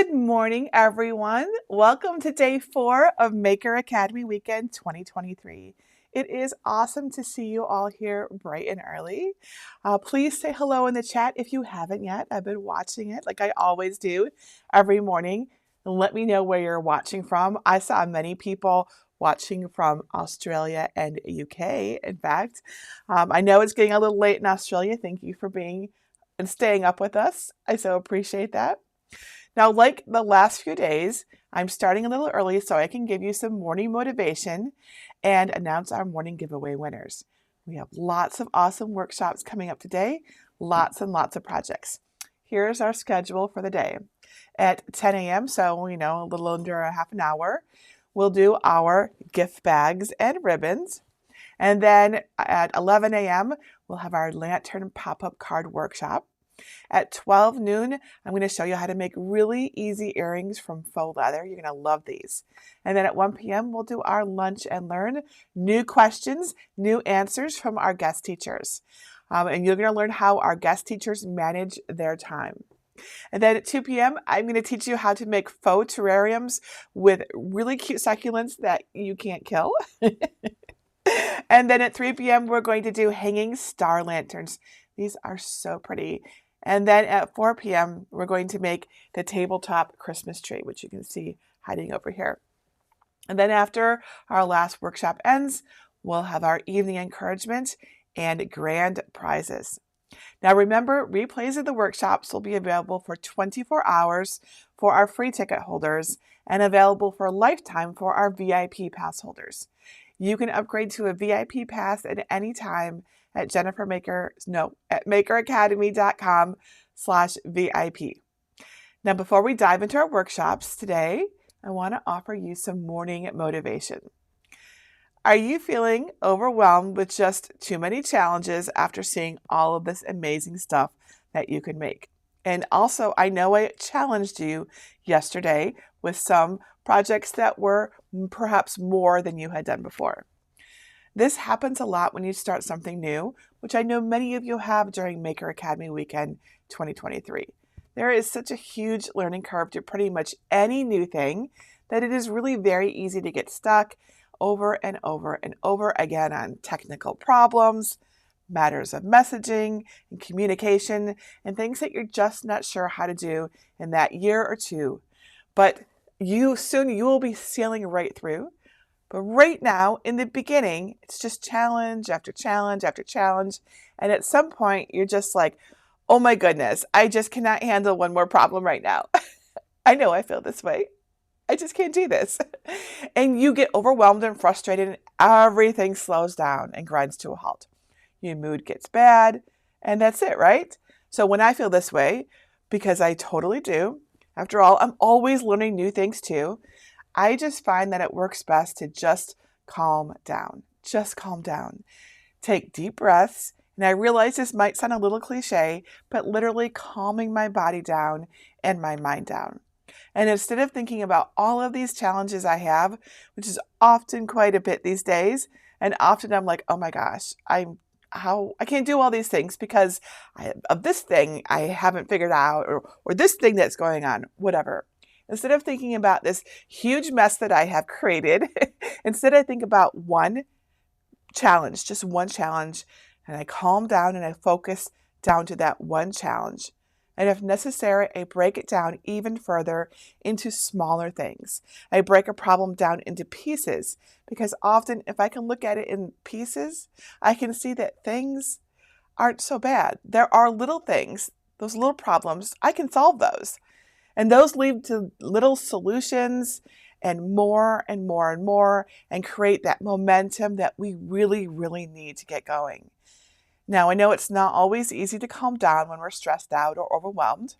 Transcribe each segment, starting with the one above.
Good morning, everyone. Welcome to day 4 of Maker Academy Weekend 2023. It is awesome to see you all here bright and early. Please say hello in the chat if you haven't yet. I've been watching it like I always do every morning. Let me know where you're watching from. I saw many people watching from Australia and UK, in fact. I know it's getting a little late in Australia. Thank you for being and staying up with us. I so appreciate that. Now, like the last few days, I'm starting a little early so I can give you some morning motivation and announce our morning giveaway winners. We have lots of awesome workshops coming up today, lots and lots of projects. Here's our schedule for the day. At 10 a.m., so a little under a half an hour, we'll do our gift bags and ribbons. And then at 11 a.m., we'll have our lantern pop-up card workshop. At 12 noon, I'm going to show you how to make really easy earrings from faux leather. You're going to love these. And then at 1 p.m., we'll do our lunch and learn. New questions, new answers from our guest teachers. And you're going to learn how our guest teachers manage their time. And then at 2 p.m., I'm going to teach you how to make faux terrariums with really cute succulents that you can't kill. And then at 3 p.m., we're going to do hanging star lanterns. These are so pretty. And then at 4 p.m., we're going to make the tabletop Christmas tree, which you can see hiding over here. And then after our last workshop ends, we'll have our evening encouragement and grand prizes. Now remember, replays of the workshops will be available for 24 hours for our free ticket holders and available for a lifetime for our VIP pass holders. You can upgrade to a VIP pass at any time at makeracademy.com/VIP. Now, before we dive into our workshops today, I want to offer you some morning motivation. Are you feeling overwhelmed with just too many challenges after seeing all of this amazing stuff that you can make? And also, I know I challenged you yesterday with some projects that were perhaps more than you had done before. This happens a lot when you start something new, which I know many of you have during Maker Academy Weekend 2023. There is such a huge learning curve to pretty much any new thing that it is really very easy to get stuck over and over and over again on technical problems, matters of messaging and communication, and things that you're just not sure how to do in that year or two. But soon you will be sailing right through. But right now, in the beginning, it's just challenge after challenge after challenge. And at some point, you're just like, oh my goodness, I just cannot handle one more problem right now. I know I feel this way. I just can't do this. And you get overwhelmed and frustrated and everything slows down and grinds to a halt. Your mood gets bad and that's it, right? So when I feel this way, because I totally do, after all, I'm always learning new things too, I just find that it works best to just calm down. Just calm down. Take deep breaths. And I realize this might sound a little cliche, but literally calming my body down and my mind down. And instead of thinking about all of these challenges I have, which is often quite a bit these days, and often I'm like, oh my gosh, I can't do all these things because of this thing I haven't figured out, or this thing that's going on, whatever. Instead of thinking about this huge mess that I have created, instead I think about one challenge, just one challenge, and I calm down and I focus down to that one challenge. And if necessary, I break it down even further into smaller things. I break a problem down into pieces because often if I can look at it in pieces, I can see that things aren't so bad. There are little things, those little problems, I can solve those. And those lead to little solutions and more and more and more and create that momentum that we really, really need to get going. Now, I know it's not always easy to calm down when we're stressed out or overwhelmed.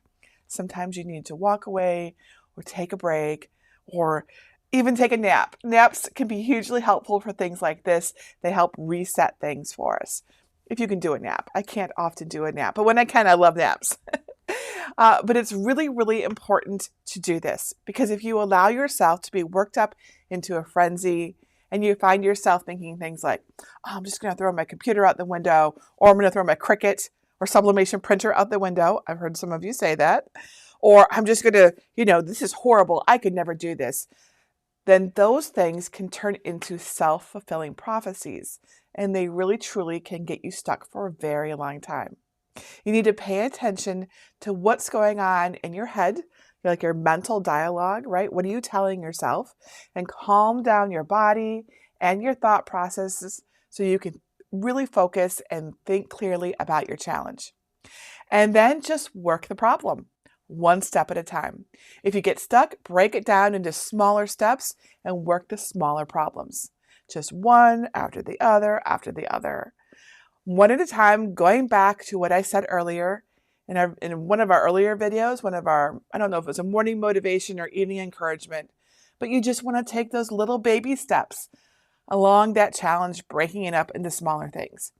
Sometimes you need to walk away or take a break or even take a nap. Naps can be hugely helpful for things like this. They help reset things for us. If you can do a nap. I can't often do a nap, but when I can, I love naps. But it's really, really important to do this because if you allow yourself to be worked up into a frenzy and you find yourself thinking things like, oh, I'm just going to throw my computer out the window, or I'm going to throw my Cricut or sublimation printer out the window. I've heard some of you say that. or I'm just going to, this is horrible. I could never do this. Then those things can turn into self-fulfilling prophecies, and they really truly can get you stuck for a very long time. You need to pay attention to what's going on in your head, like your mental dialogue, right? What are you telling yourself? And calm down your body and your thought processes so you can really focus and think clearly about your challenge. And then just work the problem one step at a time. If you get stuck, break it down into smaller steps and work the smaller problems. Just one after the other after the other. One at a time, going back to what I said earlier in one of our earlier videos, I don't know if it was a morning motivation or evening encouragement, but you just want to take those little baby steps along that challenge, breaking it up into smaller things.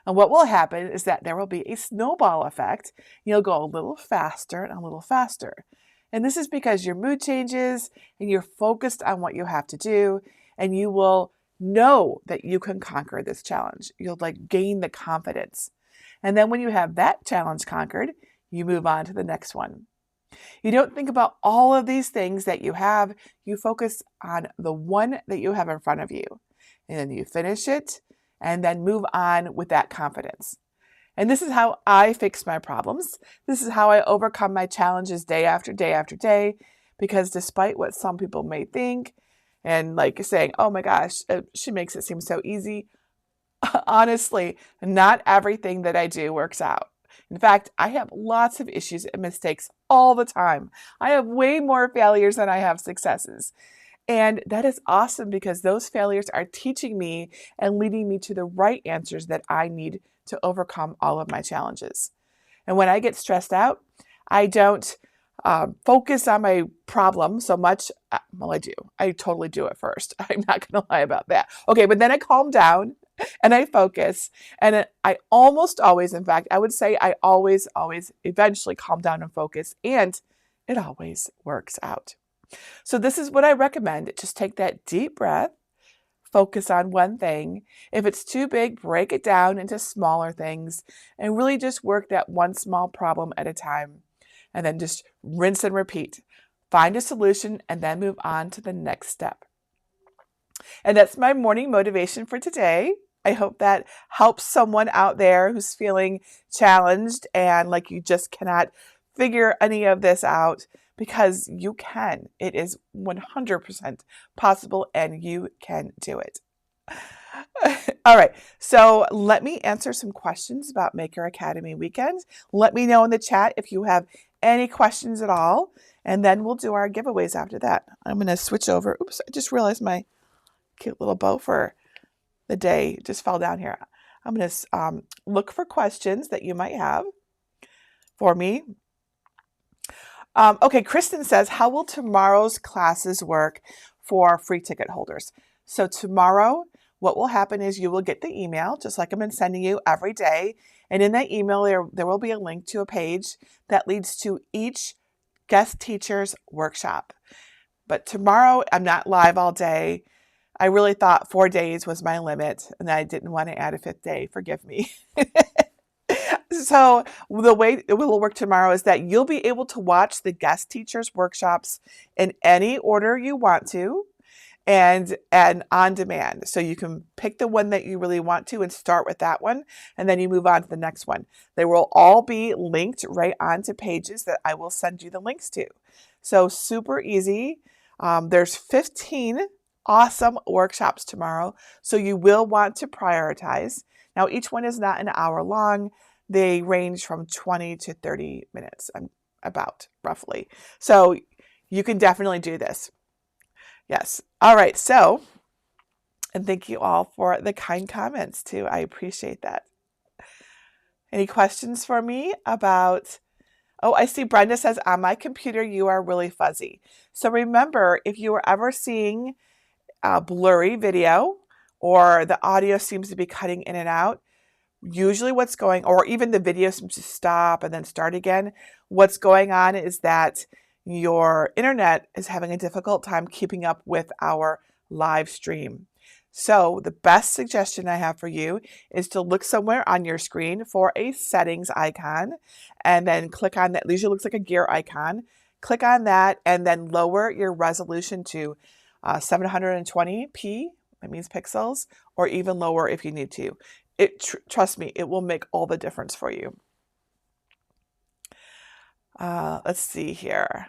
And what will happen is that there will be a snowball effect. You'll go a little faster and a little faster. And this is because your mood changes and you're focused on what you have to do, and you will know that you can conquer this challenge. You'll gain the confidence. And then when you have that challenge conquered, you move on to the next one. You don't think about all of these things that you have. You focus on the one that you have in front of you. And then you finish it and then move on with that confidence. And this is how I fix my problems. This is how I overcome my challenges day after day after day, because despite what some people may think and saying, oh my gosh, she makes it seem so easy. Honestly, not everything that I do works out. In fact, I have lots of issues and mistakes all the time. I have way more failures than I have successes. And that is awesome, because those failures are teaching me and leading me to the right answers that I need to overcome all of my challenges. And when I get stressed out, I don't focus on my problem so much. Well, I do. I totally do at first. I'm not going to lie about that. Okay, but then I calm down and I focus. And I almost always, in fact, I would say I always eventually calm down and focus. And it always works out. So this is what I recommend. Just take that deep breath, focus on one thing. If it's too big, break it down into smaller things and really just work that one small problem at a time. And then just rinse and repeat. Find a solution and then move on to the next step. And that's my morning motivation for today. I hope that helps someone out there who's feeling challenged and like you just cannot figure any of this out. Because you can. It is 100% possible and you can do it. All right, so let me answer some questions about Maker Academy Weekend. Let me know in the chat if you have any questions at all, and then we'll do our giveaways after that. I'm going to switch over. Oops, I just realized my cute little bow for the day just fell down here. I'm going to look for questions that you might have for me. Okay, Kristen says, how will tomorrow's classes work for free ticket holders? So tomorrow, what will happen is you will get the email, just like I've been sending you every day. And in that email, there will be a link to a page that leads to each guest teacher's workshop. But tomorrow, I'm not live all day. I really thought 4 days was my limit, and I didn't want to add a 5th day. Forgive me. So the way it will work tomorrow is that you'll be able to watch the guest teachers workshops in any order you want to and on demand. So you can pick the one that you really want to and start with that one, and then you move on to the next one. They will all be linked right onto pages that I will send you the links to. So super easy. There's 15 awesome workshops tomorrow, so you will want to prioritize. Now, each one is not an hour long. They range from 20 to 30 minutes, about roughly. So you can definitely do this. Yes. All right. So, and thank you all for the kind comments too. I appreciate that. Any questions for me about, oh, I see Brenda says, on my computer, you are really fuzzy. So remember, if you are ever seeing a blurry video or the audio seems to be cutting in and out, usually what's going, or even the video seems to stop and then start again, what's going on is that your internet is having a difficult time keeping up with our live stream. So the best suggestion I have for you is to look somewhere on your screen for a settings icon and then click on that. It usually looks like a gear icon. Click on that and then lower your resolution to 720p, that means pixels, or even lower if you need to. Trust me, it will make all the difference for you. Let's see here.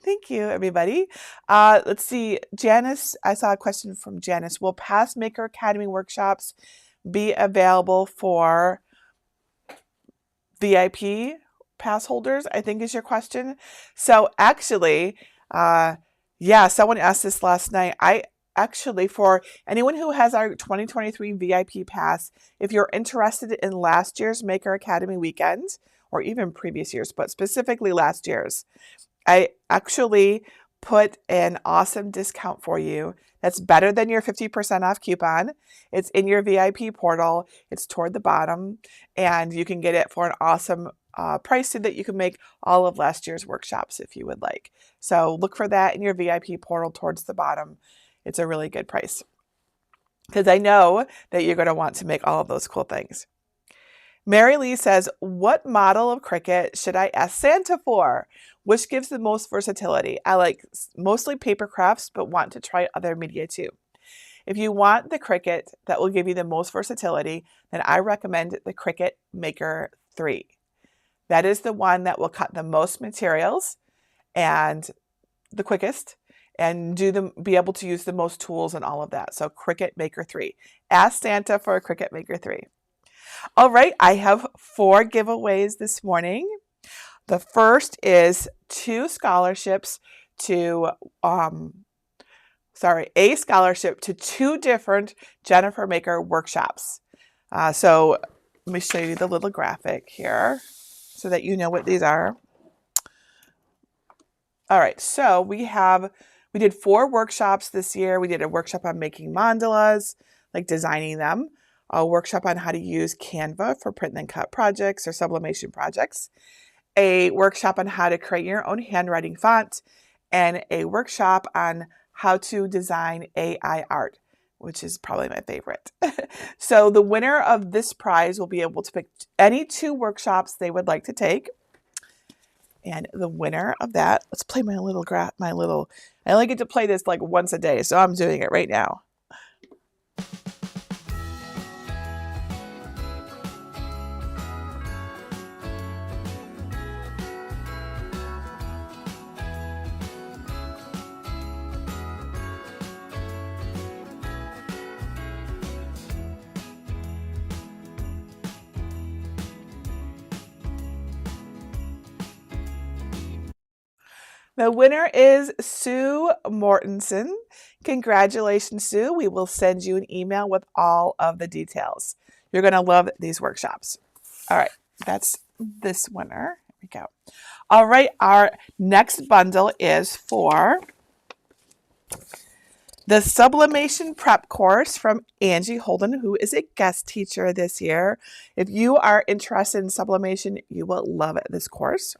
Thank you, everybody. Let's see. Janice, I saw a question from Janice. Will past Maker Academy workshops be available for VIP pass holders? I think is your question. So actually, yeah, someone asked this last night. Actually, for anyone who has our 2023 VIP pass, if you're interested in last year's Maker Academy weekend, or even previous years, but specifically last year's, I actually put an awesome discount for you that's better than your 50% off coupon. It's in your VIP portal. It's toward the bottom, and you can get it for an awesome price so that you can make all of last year's workshops if you would like. So look for that in your VIP portal towards the bottom. It's a really good price because I know that you're going to want to make all of those cool things. Mary Lee says, what model of Cricut should I ask Santa for? Which gives the most versatility? I like mostly paper crafts, but want to try other media too. If you want the Cricut that will give you the most versatility, then I recommend the Cricut Maker 3. That is the one that will cut the most materials and the quickest and be able to use the most tools and all of that. So Cricut Maker 3. Ask Santa for a Cricut Maker 3. All right, I have 4 giveaways this morning. The first is 2 scholarships to, a scholarship to 2 different Jennifer Maker workshops. So let me show you the little graphic here so that you know what these are. All right, so we did 4 workshops this year. We did a workshop on making mandalas, like designing them, a workshop on how to use Canva for print and cut projects or sublimation projects, a workshop on how to create your own handwriting font, and a workshop on how to design AI art, which is probably my favorite. So the winner of this prize will be able to pick any 2 workshops they would like to take. And the winner of that, let's play I only get to play this like once a day, so I'm doing it right now. The winner is Sue Mortensen. Congratulations, Sue. We will send you an email with all of the details. You're going to love these workshops. All right, that's this winner. Here we go. All right, our next bundle is for the Sublimation Prep course from Angie Holden, who is a guest teacher this year. If you are interested in sublimation, you will love this course.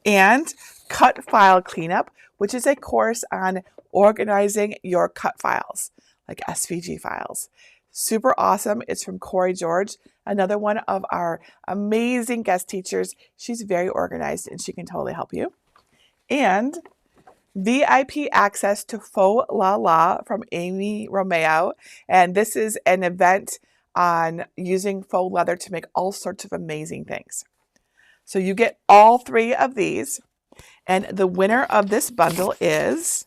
And Cut File Cleanup, which is a course on organizing your cut files, like SVG files. Super awesome. It's from Corey George, another one of our amazing guest teachers. She's very organized and she can totally help you. And VIP access to Faux La from Amy Romeo. And this is an event on using faux leather to make all sorts of amazing things. So you get all 3 of these. And the winner of this bundle is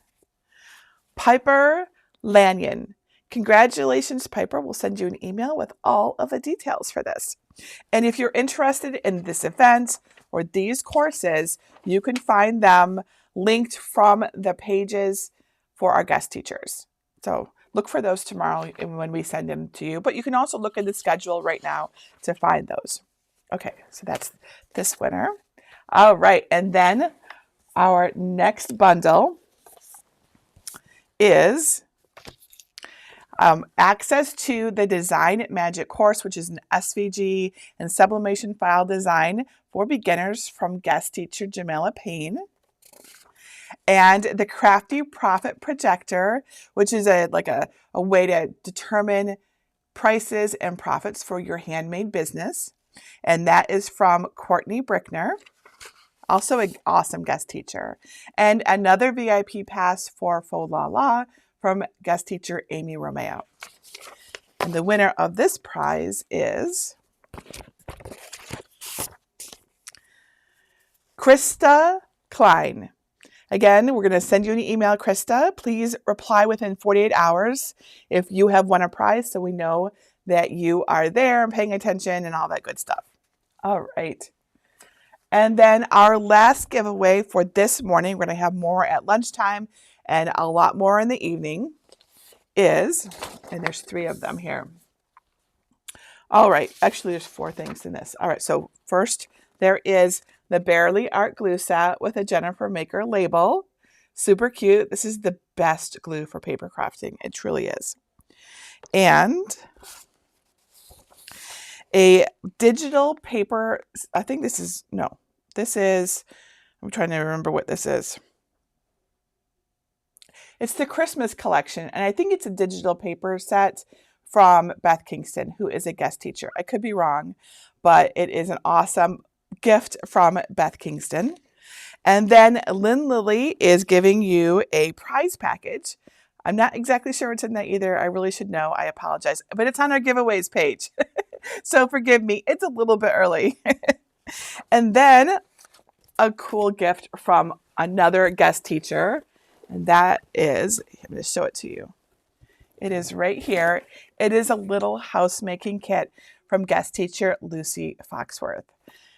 Piper Lanyon. Congratulations, Piper. We'll send you an email with all of the details for this. And if you're interested in this event or these courses, you can find them linked from the pages for our guest teachers. So look for those tomorrow when we send them to you. But you can also look at the schedule right now to find those. Okay, so that's this winner. All right, and then our next bundle is access to the Design Magic course, which is an SVG and sublimation file design for beginners from guest teacher Jamila Payne. and the Crafty Profit Projector, which is a way to determine prices and profits for your handmade business. And that is from Courtney Brickner, also an awesome guest teacher. And another VIP pass for Faux La from guest teacher Amy Romeo. And the winner of this prize is Krista Klein. Again, we're going to send you an email, Krista. Please reply within 48 hours if you have won a prize so we know that you are there and paying attention and all that good stuff. All right. And then our last giveaway for this morning, we're going to have more at lunchtime and a lot more in the evening, is, and there's 3 of them here. All right. Actually, there's 4 things in this. All right. So first, there is the Barely Art Glue Set with a Jennifer Maker label. Super cute. This is the best glue for paper crafting. It truly is. And a digital paper, I think this is, no, this is, I'm trying to remember what this is. It's the Christmas collection, and I think it's a digital paper set from Beth Kingston, who is a guest teacher. I could be wrong, but it is an awesome gift from Beth Kingston. And then Lynn Lilly is giving you a prize package. I'm not exactly sure what's in that either. I really should know. I apologize. But it's on our giveaways page. So forgive me. It's a little bit early. And then a cool gift from another guest teacher. And that is, I'm going to show it to you. It is right here. It is a little house making kit from guest teacher Lucy Foxworth.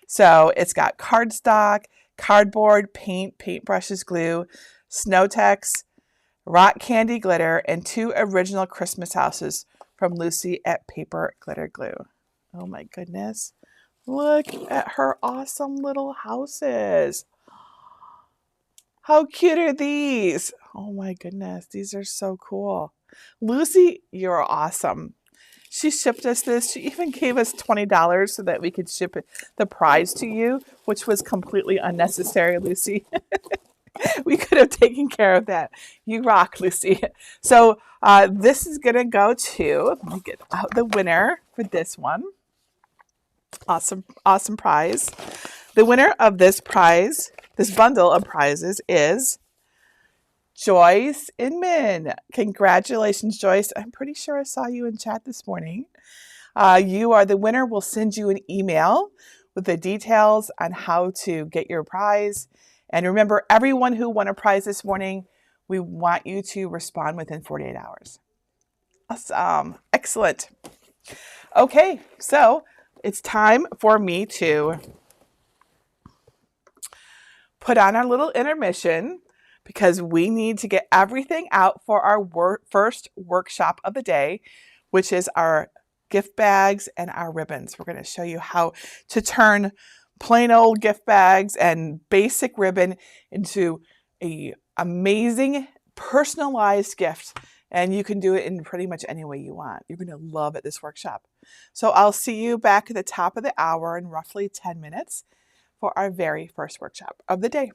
So it's got cardstock, cardboard, paint, paintbrushes, glue, Snow-Tex, rock candy glitter, and 2 original Christmas houses from Lucy at Paper Glitter Glue. Oh my goodness. Look at her awesome little houses. How cute are these? Oh my goodness. These are so cool. Lucy, you're awesome. She shipped us this. She even gave us $20 so that we could ship the prize to you, which was completely unnecessary, Lucy. We could have taken care of that. You rock, Lucy. So this is going to go to, let me get out the winner for this one. Awesome, awesome prize. The winner of this prize, this bundle of prizes, is Joyce Inman. Congratulations, Joyce. I'm pretty sure I saw you in chat this morning. You are the winner. We'll send you an email with the details on how to get your prize. And remember, everyone who won a prize this morning, we want you to respond within 48 hours. Awesome. Excellent. Okay, so it's time for me to put on our little intermission because we need to get everything out for our first workshop of the day, which is our gift bags and our ribbons. We're going to show you how to turn plain old gift bags and basic ribbon into an amazing personalized gift. And you can do it in pretty much any way you want. You're going to love it, this workshop. So I'll see you back at the top of the hour in roughly 10 minutes for our very first workshop of the day.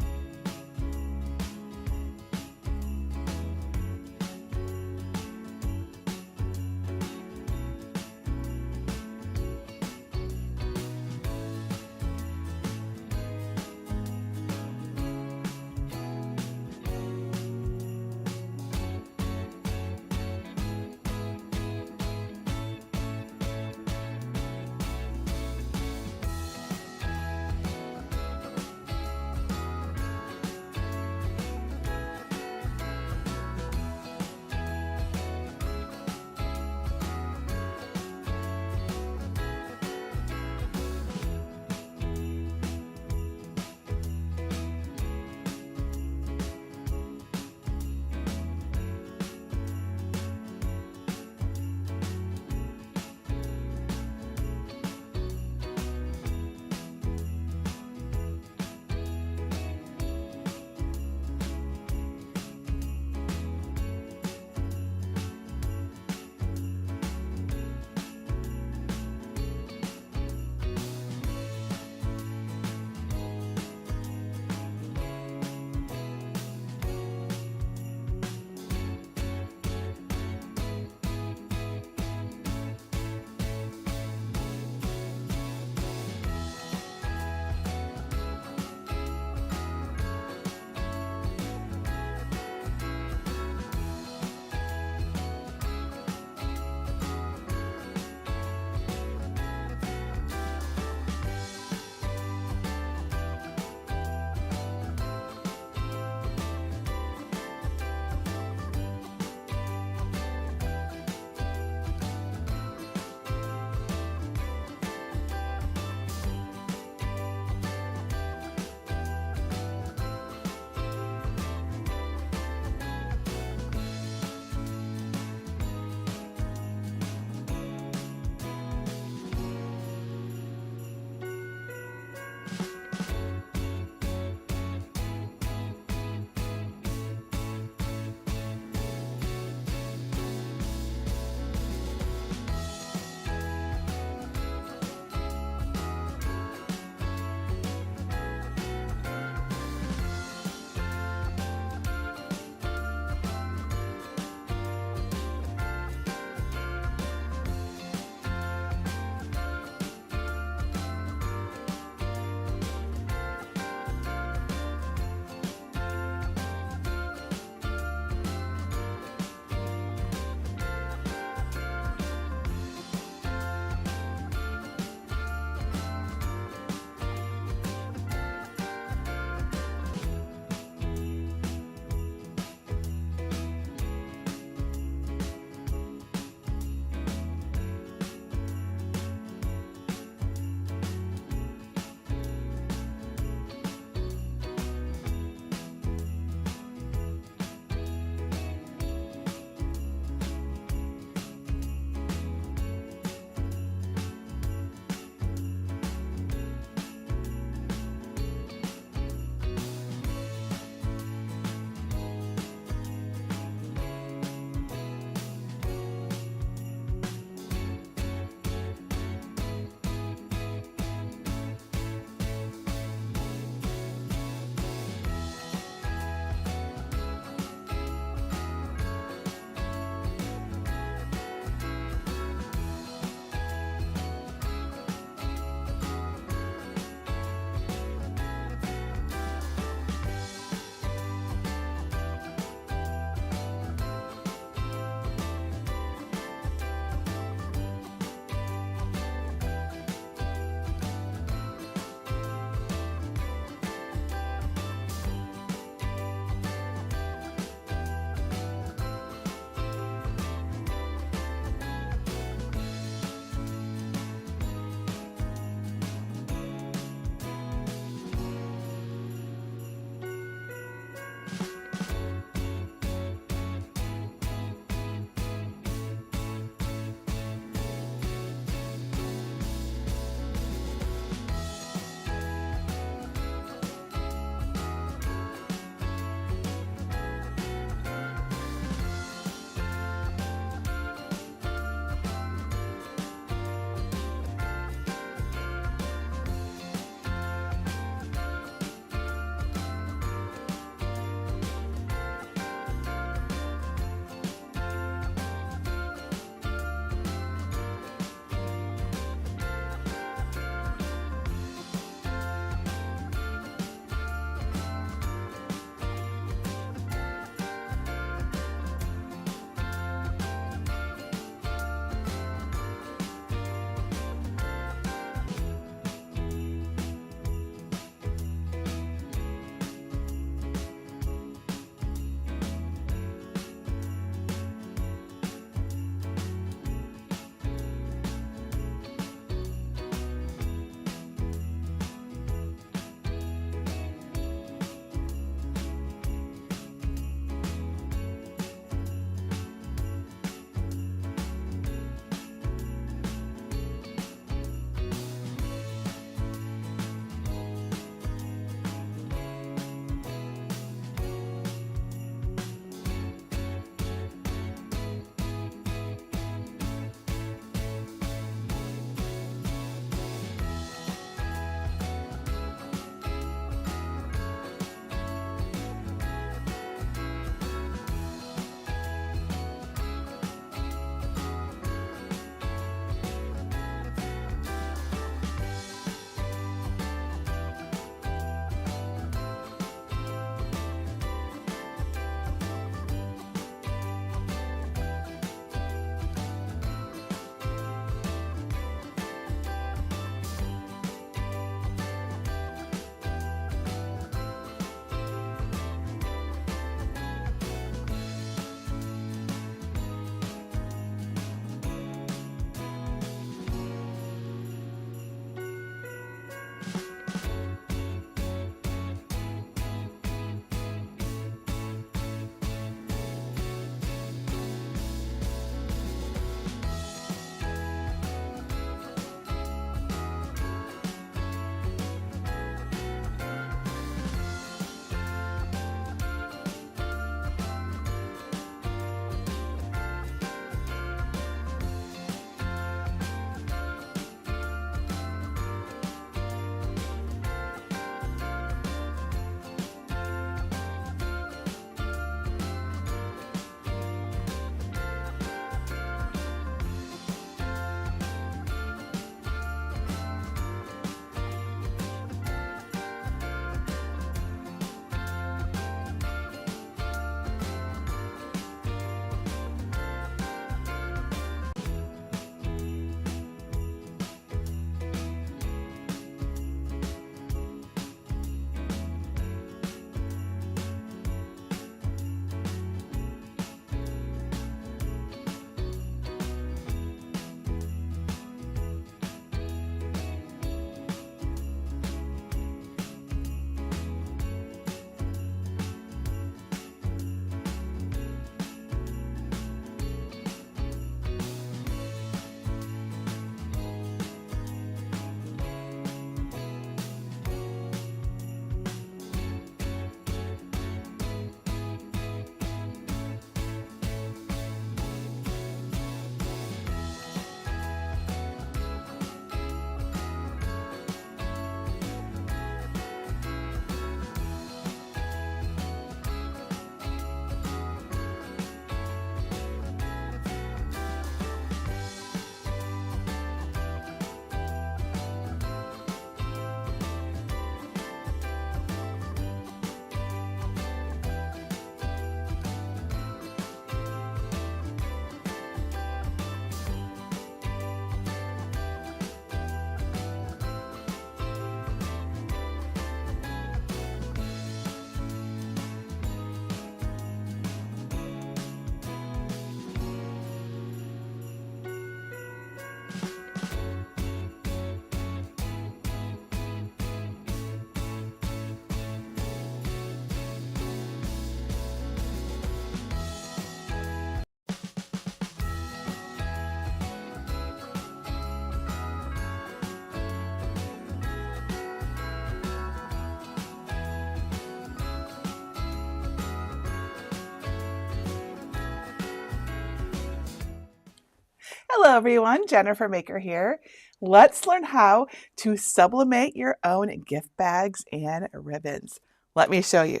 Hello everyone, Jennifer Maker here. Let's learn how to sublimate your own gift bags and ribbons. Let me show you.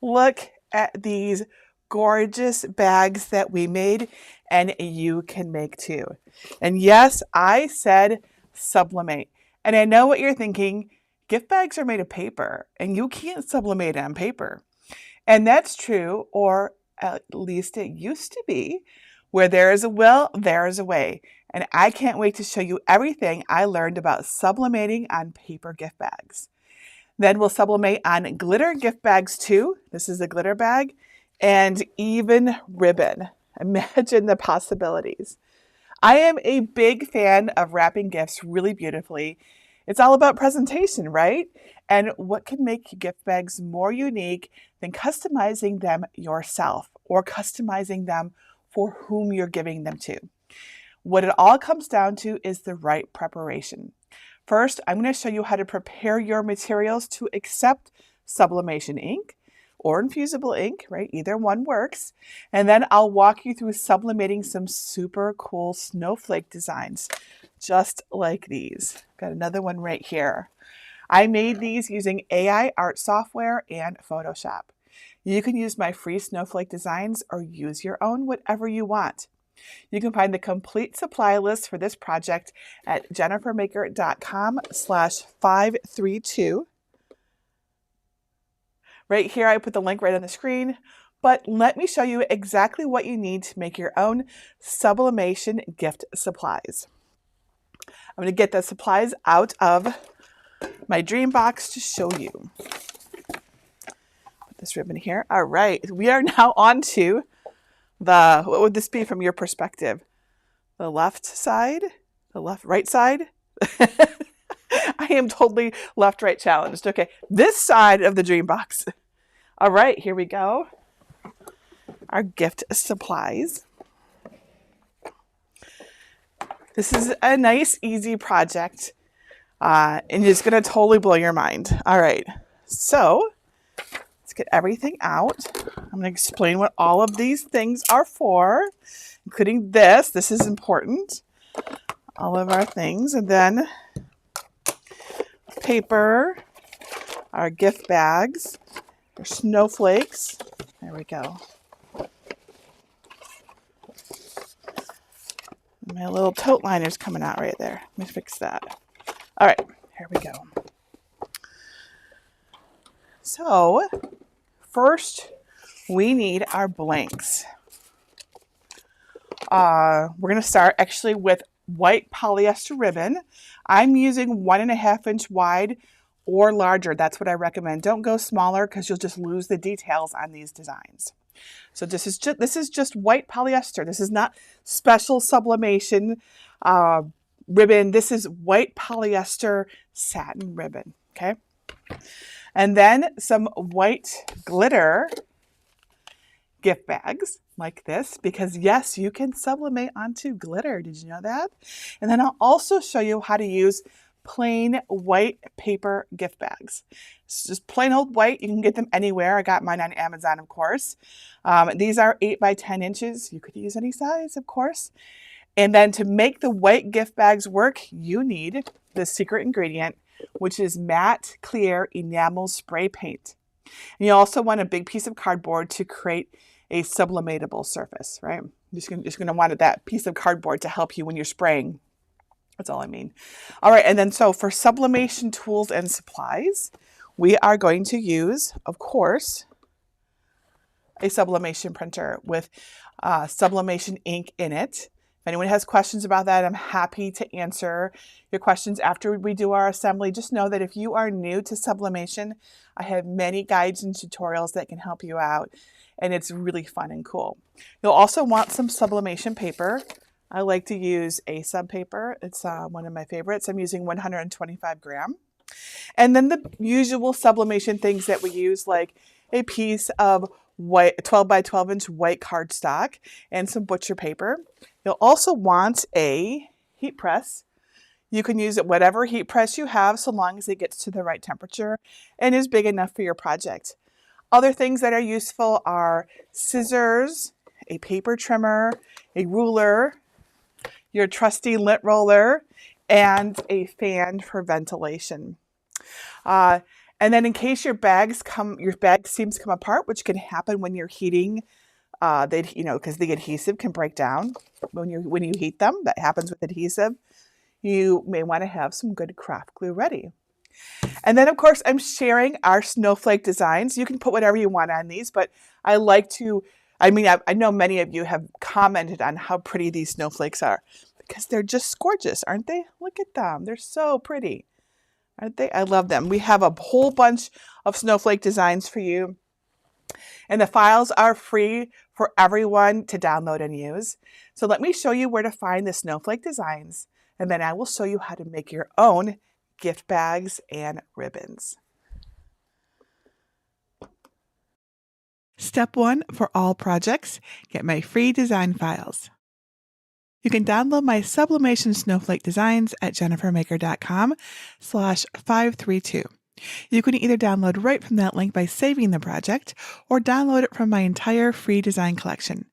Look at these gorgeous bags that we made, and you can make too. And yes, I said sublimate. And I know what you're thinking, gift bags are made of paper and you can't sublimate on paper. And that's true, or at least it used to be. Where there is a will, there is a way. And I can't wait to show you everything I learned about sublimating on paper gift bags. Then we'll sublimate on glitter gift bags too. This is a glitter bag, and even ribbon. Imagine the possibilities. I am a big fan of wrapping gifts really beautifully. It's all about presentation, right? And what can make gift bags more unique than customizing them yourself or customizing them for whom you're giving them to. What it all comes down to is the right preparation. First, I'm going to show you how to prepare your materials to accept sublimation ink or infusible ink, right? Either one works. And then I'll walk you through sublimating some super cool snowflake designs, just like these. Got another one right here. I made these using AI art software and Photoshop. You can use my free snowflake designs or use your own, whatever you want. You can find the complete supply list for this project at jennifermaker.com/532. Right here, I put the link right on the screen, but let me show you exactly what you need to make your own sublimation gift supplies. I'm going to get the supplies out of my dream box to show you. This ribbon here. All right, we are now on to what would this be from your perspective? The left side? The right side? I am totally left-right challenged. Okay, this side of the dream box. All right, here we go. Our gift supplies. This is a nice, easy project, and it's going to totally blow your mind. All right, so get everything out. I'm going to explain what all of these things are for, including this. This is important. All of our things. And then paper, our gift bags, our snowflakes. There we go. My little tote liner's coming out right there. Let me fix that. All right, here we go. So, first, we need our blanks. We're going to start actually with white polyester ribbon. I'm using 1.5 inch wide or larger. That's what I recommend. Don't go smaller because you'll just lose the details on these designs. So this is just white polyester. This is not special sublimation ribbon. This is white polyester satin ribbon. Okay. And then some white glitter gift bags like this, because yes, you can sublimate onto glitter. Did you know that? And then I'll also show you how to use plain white paper gift bags. It's just plain old white. You can get them anywhere. I got mine on Amazon, of course. These are 8 by 10 inches. You could use any size, of course. And then to make the white gift bags work, you need the secret ingredient, which is matte clear enamel spray paint. And you also want a big piece of cardboard to create a sublimatable surface, right? You're just going to want that piece of cardboard to help you when you're spraying. That's all I mean. All right, and then so for sublimation tools and supplies, we are going to use, of course, a sublimation printer with sublimation ink in it. If anyone has questions about that, I'm happy to answer your questions after we do our assembly. Just know that if you are new to sublimation, I have many guides and tutorials that can help you out, and it's really fun and cool. You'll also want some sublimation paper. I like to use a sub paper. It's one of my favorites. I'm using 125 gram. And then the usual sublimation things that we use, like a piece of white 12 by 12 inch white cardstock and some butcher paper. You'll also want a heat press. You can use it whatever heat press you have, so long as it gets to the right temperature and is big enough for your project. Other things that are useful are scissors a paper trimmer, a ruler, your trusty lint roller, and a fan for ventilation. And then in case your bag seams come apart, which can happen when you're heating, because the adhesive can break down when you heat them. That happens with adhesive. You may want to have some good craft glue ready. And then, of course, I'm sharing our snowflake designs. You can put whatever you want on these, but I know many of you have commented on how pretty these snowflakes are because they're just gorgeous, aren't they? Look at them. They're so pretty, aren't they? I love them. We have a whole bunch of snowflake designs for you. And the files are free for everyone to download and use. So let me show you where to find the snowflake designs, and then I will show you how to make your own gift bags and ribbons. Step 1 for all projects, get my free design files. You can download my sublimation snowflake designs at jennifermaker.com/532. You can either download right from that link by saving the project or download it from my entire free design collection.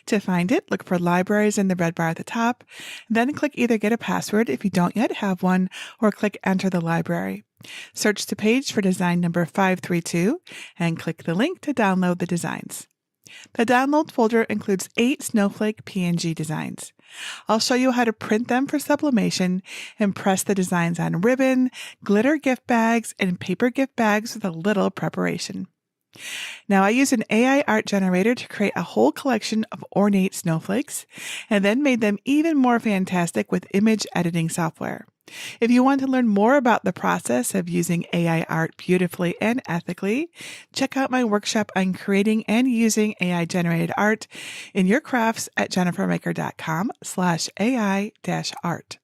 To find it, look for libraries in the red bar at the top, then click either get a password if you don't yet have one or click enter the library. Search the page for design number 532 and click the link to download the designs. The download folder includes 8 snowflake PNG designs. I'll show you how to print them for sublimation and press the designs on ribbon, glitter gift bags, and paper gift bags with a little preparation. Now I use an AI art generator to create a whole collection of ornate snowflakes and then made them even more fantastic with image editing software. If you want to learn more about the process of using AI art beautifully and ethically, check out my workshop on creating and using AI-generated art in your crafts at jennifermaker.com/AI-art.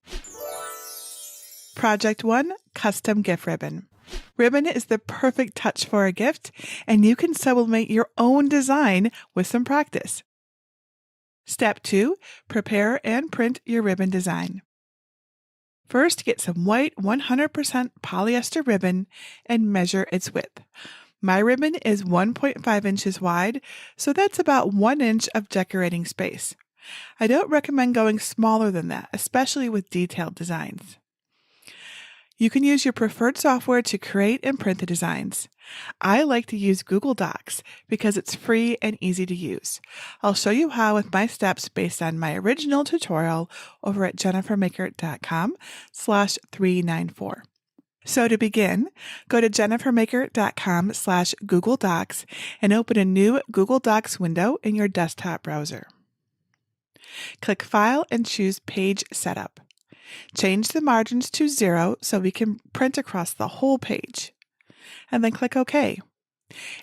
Project 1, Custom Gift Ribbon. Ribbon is the perfect touch for a gift, and you can sublimate your own design with some practice. Step 2, prepare and print your ribbon design. First, get some white 100% polyester ribbon and measure its width. My ribbon is 1.5 inches wide, so that's about 1 inch of decorating space. I don't recommend going smaller than that, especially with detailed designs. You can use your preferred software to create and print the designs. I like to use Google Docs because it's free and easy to use. I'll show you how with my steps based on my original tutorial over at jennifermaker.com/394. So to begin, go to jennifermaker.com/Google Docs and open a new Google Docs window in your desktop browser. Click File and choose Page Setup. Change the margins to 0 so we can print across the whole page. And then click OK.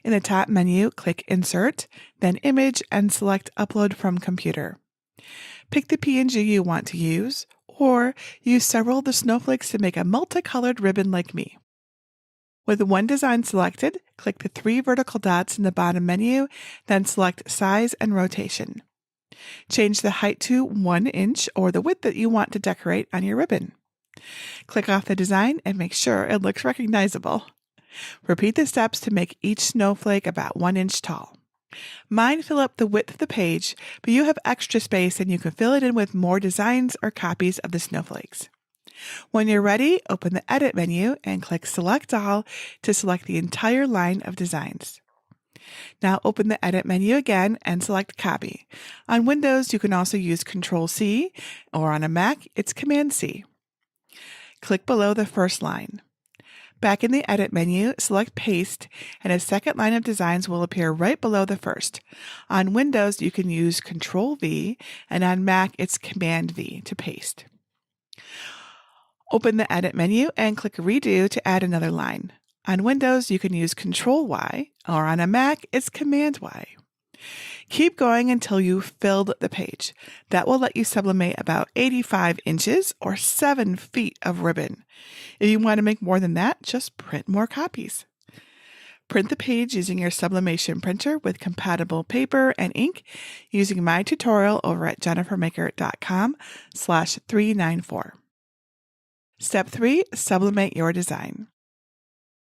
In the top menu, click Insert, then Image, and select Upload from Computer. Pick the PNG you want to use, or use several of the snowflakes to make a multicolored ribbon like me. With one design selected, click the 3 vertical dots in the bottom menu, then select Size and Rotation. Change the height to 1 inch or the width that you want to decorate on your ribbon. Click off the design and make sure it looks recognizable. Repeat the steps to make each snowflake about 1 inch tall. Mine fill up the width of the page, but you have extra space and you can fill it in with more designs or copies of the snowflakes. When you're ready, open the Edit menu and click Select All to select the entire line of designs. Now open the Edit menu again and select Copy. On Windows, you can also use Control-C, or on a Mac, it's Command-C. Click below the first line. Back in the Edit menu, select Paste, and a second line of designs will appear right below the first. On Windows, you can use Control-V, and on Mac, it's Command-V to paste. Open the Edit menu and click Redo to add another line. On Windows, you can use Control-Y, or on a Mac, it's Command-Y. Keep going until you've filled the page. That will let you sublimate about 85 inches or 7 feet of ribbon. If you want to make more than that, just print more copies. Print the page using your sublimation printer with compatible paper and ink using my tutorial over at jennifermaker.com/394. Step 3, sublimate your design.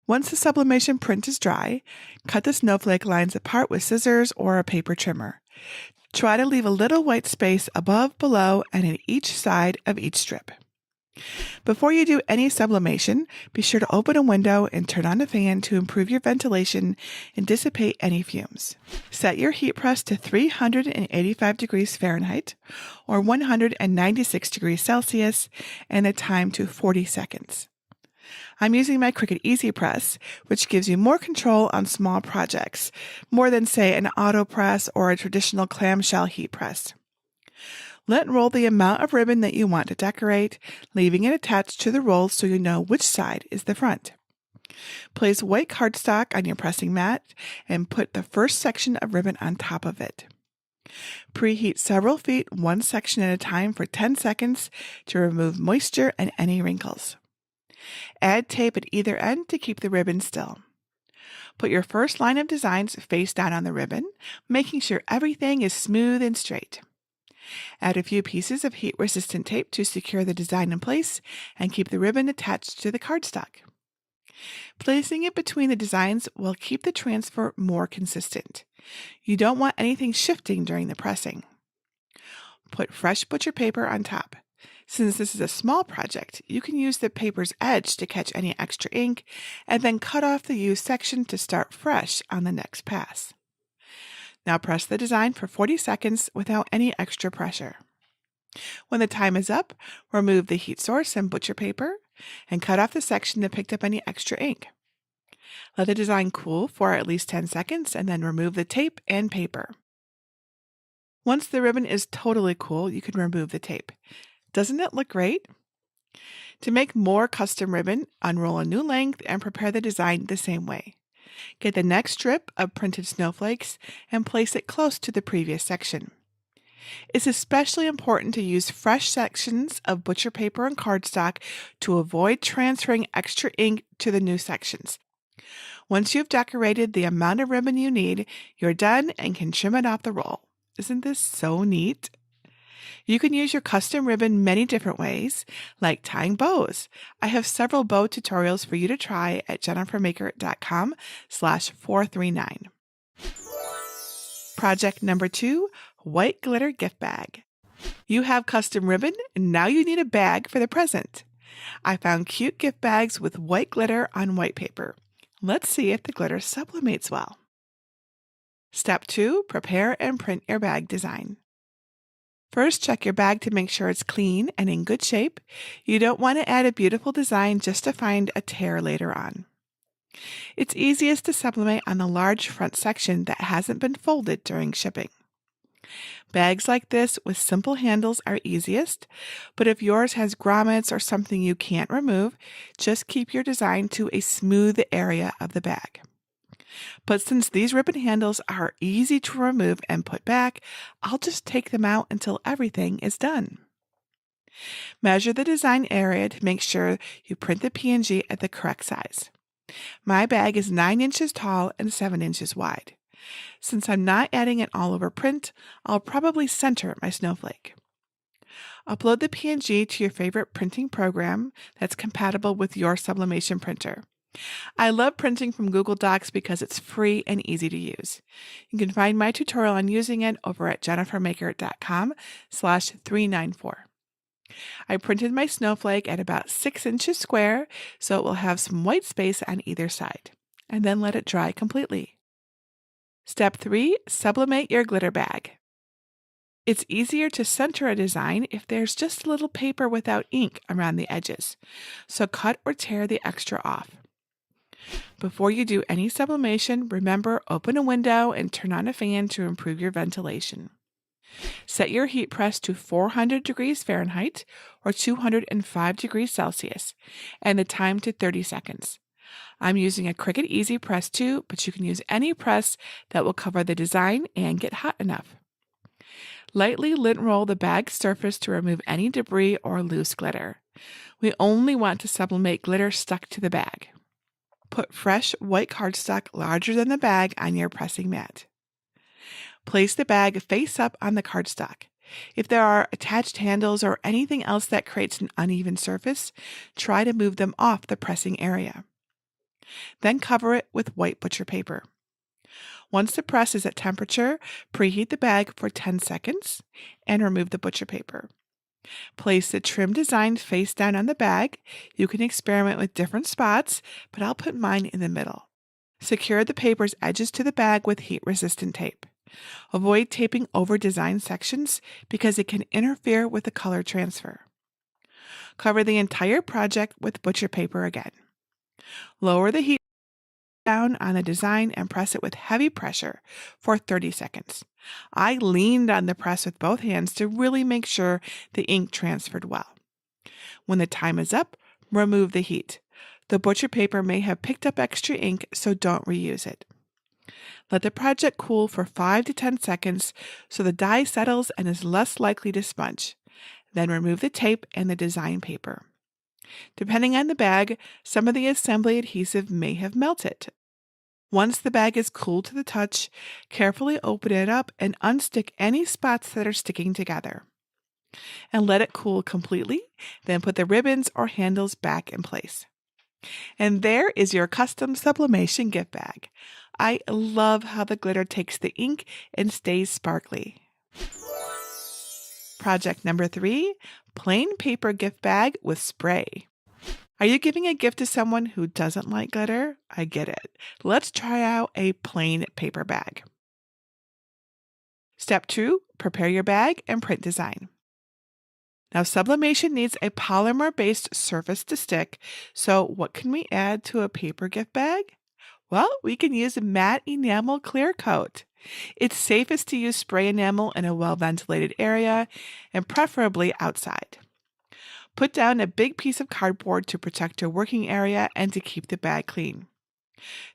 Once the sublimation print is dry, cut the snowflake lines apart with scissors or a paper trimmer. Try to leave a little white space above, below, and at each side of each strip. Before you do any sublimation, be sure to open a window and turn on a fan to improve your ventilation and dissipate any fumes. Set your heat press to 385 degrees Fahrenheit or 196 degrees Celsius and the time to 40 seconds. I'm using my Cricut Easy Press, which gives you more control on small projects, more than, say, an auto press or a traditional clamshell heat press. Let roll the amount of ribbon that you want to decorate, leaving it attached to the roll so you know which side is the front. Place white cardstock on your pressing mat and put the first section of ribbon on top of it. Preheat several feet, one section at a time for 10 seconds to remove moisture and any wrinkles. Add tape at either end to keep the ribbon still. Put your first line of designs face down on the ribbon, making sure everything is smooth and straight. Add a few pieces of heat-resistant tape to secure the design in place and keep the ribbon attached to the cardstock. Placing it between the designs will keep the transfer more consistent. You don't want anything shifting during the pressing. Put fresh butcher paper on top. Since this is a small project, you can use the paper's edge to catch any extra ink and then cut off the used section to start fresh on the next pass. Now press the design for 40 seconds without any extra pressure. When the time is up, remove the heat source and butcher paper and cut off the section that picked up any extra ink. Let the design cool for at least 10 seconds and then remove the tape and paper. Once the ribbon is totally cool, you can remove the tape. Doesn't it look great? To make more custom ribbon, unroll a new length and prepare the design the same way. Get the next strip of printed snowflakes and place it close to the previous section. It's especially important to use fresh sections of butcher paper and cardstock to avoid transferring extra ink to the new sections. Once you've decorated the amount of ribbon you need, you're done and can trim it off the roll. Isn't this so neat? You can use your custom ribbon many different ways, like tying bows. I have several bow tutorials for you to try at jennifermaker.com/439. Project number 2, white glitter gift bag. You have custom ribbon, and now you need a bag for the present. I found cute gift bags with white glitter on white paper. Let's see if the glitter sublimates well. Step 2, prepare and print your bag design. First, check your bag to make sure it's clean and in good shape. You don't want to add a beautiful design just to find a tear later on. It's easiest to sublimate on the large front section that hasn't been folded during shipping. Bags like this with simple handles are easiest, but if yours has grommets or something you can't remove, just keep your design to a smooth area of the bag. But since these ribbon handles are easy to remove and put back, I'll just take them out until everything is done. Measure the design area to make sure you print the PNG at the correct size. My bag is 9 inches tall and 7 inches wide. Since I'm not adding an all-over print, I'll probably center my snowflake. Upload the PNG to your favorite printing program that's compatible with your sublimation printer. I love printing from Google Docs because it's free and easy to use. You can find my tutorial on using it over at jennifermaker.com/394. I printed my snowflake at about 6 inches square, so it will have some white space on either side, and then let it dry completely. Step 3, sublimate your glitter bag. It's easier to center a design if there's just a little paper without ink around the edges, so cut or tear the extra off. Before you do any sublimation, remember, open a window and turn on a fan to improve your ventilation. Set your heat press to 400 degrees Fahrenheit or 205 degrees Celsius and the time to 30 seconds. I'm using a Cricut Easy Press too, but you can use any press that will cover the design and get hot enough. Lightly lint roll the bag's surface to remove any debris or loose glitter. We only want to sublimate glitter stuck to the bag. Put fresh white cardstock larger than the bag on your pressing mat. Place the bag face up on the cardstock. If there are attached handles or anything else that creates an uneven surface, try to move them off the pressing area. Then cover it with white butcher paper. Once the press is at temperature, preheat the bag for 10 seconds and remove the butcher paper. Place the trim design face down on the bag. You can experiment with different spots, but I'll put mine in the middle. Secure the paper's edges to the bag with heat-resistant tape. Avoid taping over design sections because it can interfere with the color transfer. Cover the entire project with butcher paper again. Lower the heat down on the design and press it with heavy pressure for 30 seconds. I leaned on the press with both hands to really make sure the ink transferred well. When the time is up, remove the heat. The butcher paper may have picked up extra ink, so don't reuse it. Let the project cool for 5 to 10 seconds so the dye settles and is less likely to smudge. Then remove the tape and the design paper. Depending on the bag, some of the assembly adhesive may have melted. Once the bag is cool to the touch, carefully open it up and unstick any spots that are sticking together. And let it cool completely, then put the ribbons or handles back in place. And there is your custom sublimation gift bag. I love how the glitter takes the ink and stays sparkly. Project number 3, plain paper gift bag with spray. Are you giving a gift to someone who doesn't like glitter? I get it. Let's try out a plain paper bag. Step 2, prepare your bag and print design. Now, sublimation needs a polymer-based surface to stick, so what can we add to a paper gift bag? Well, we can use a matte enamel clear coat. It's safest to use spray enamel in a well-ventilated area and preferably outside. Put down a big piece of cardboard to protect your working area and to keep the bag clean.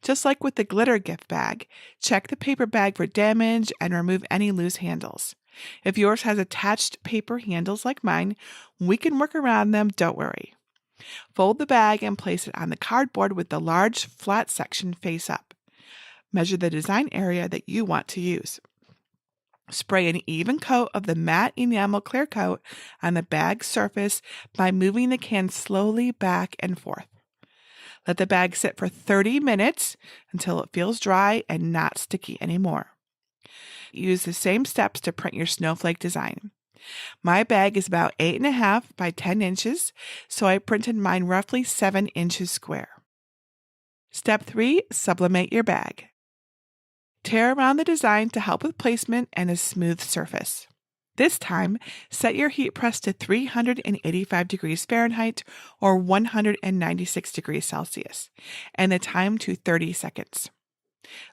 Just like with the glitter gift bag, check the paper bag for damage and remove any loose handles. If yours has attached paper handles like mine, we can work around them, don't worry. Fold the bag and place it on the cardboard with the large flat section face up. Measure the design area that you want to use. Spray an even coat of the matte enamel clear coat on the bag surface by moving the can slowly back and forth. Let the bag sit for 30 minutes until it feels dry and not sticky anymore. Use the same steps to print your snowflake design. My bag is about 8.5 by 10 inches, so I printed mine roughly 7 inches square. Step 3, sublimate your bag. Tear around the design to help with placement and a smooth surface. This time, set your heat press to 385 degrees Fahrenheit or 196 degrees Celsius, and the time to 30 seconds.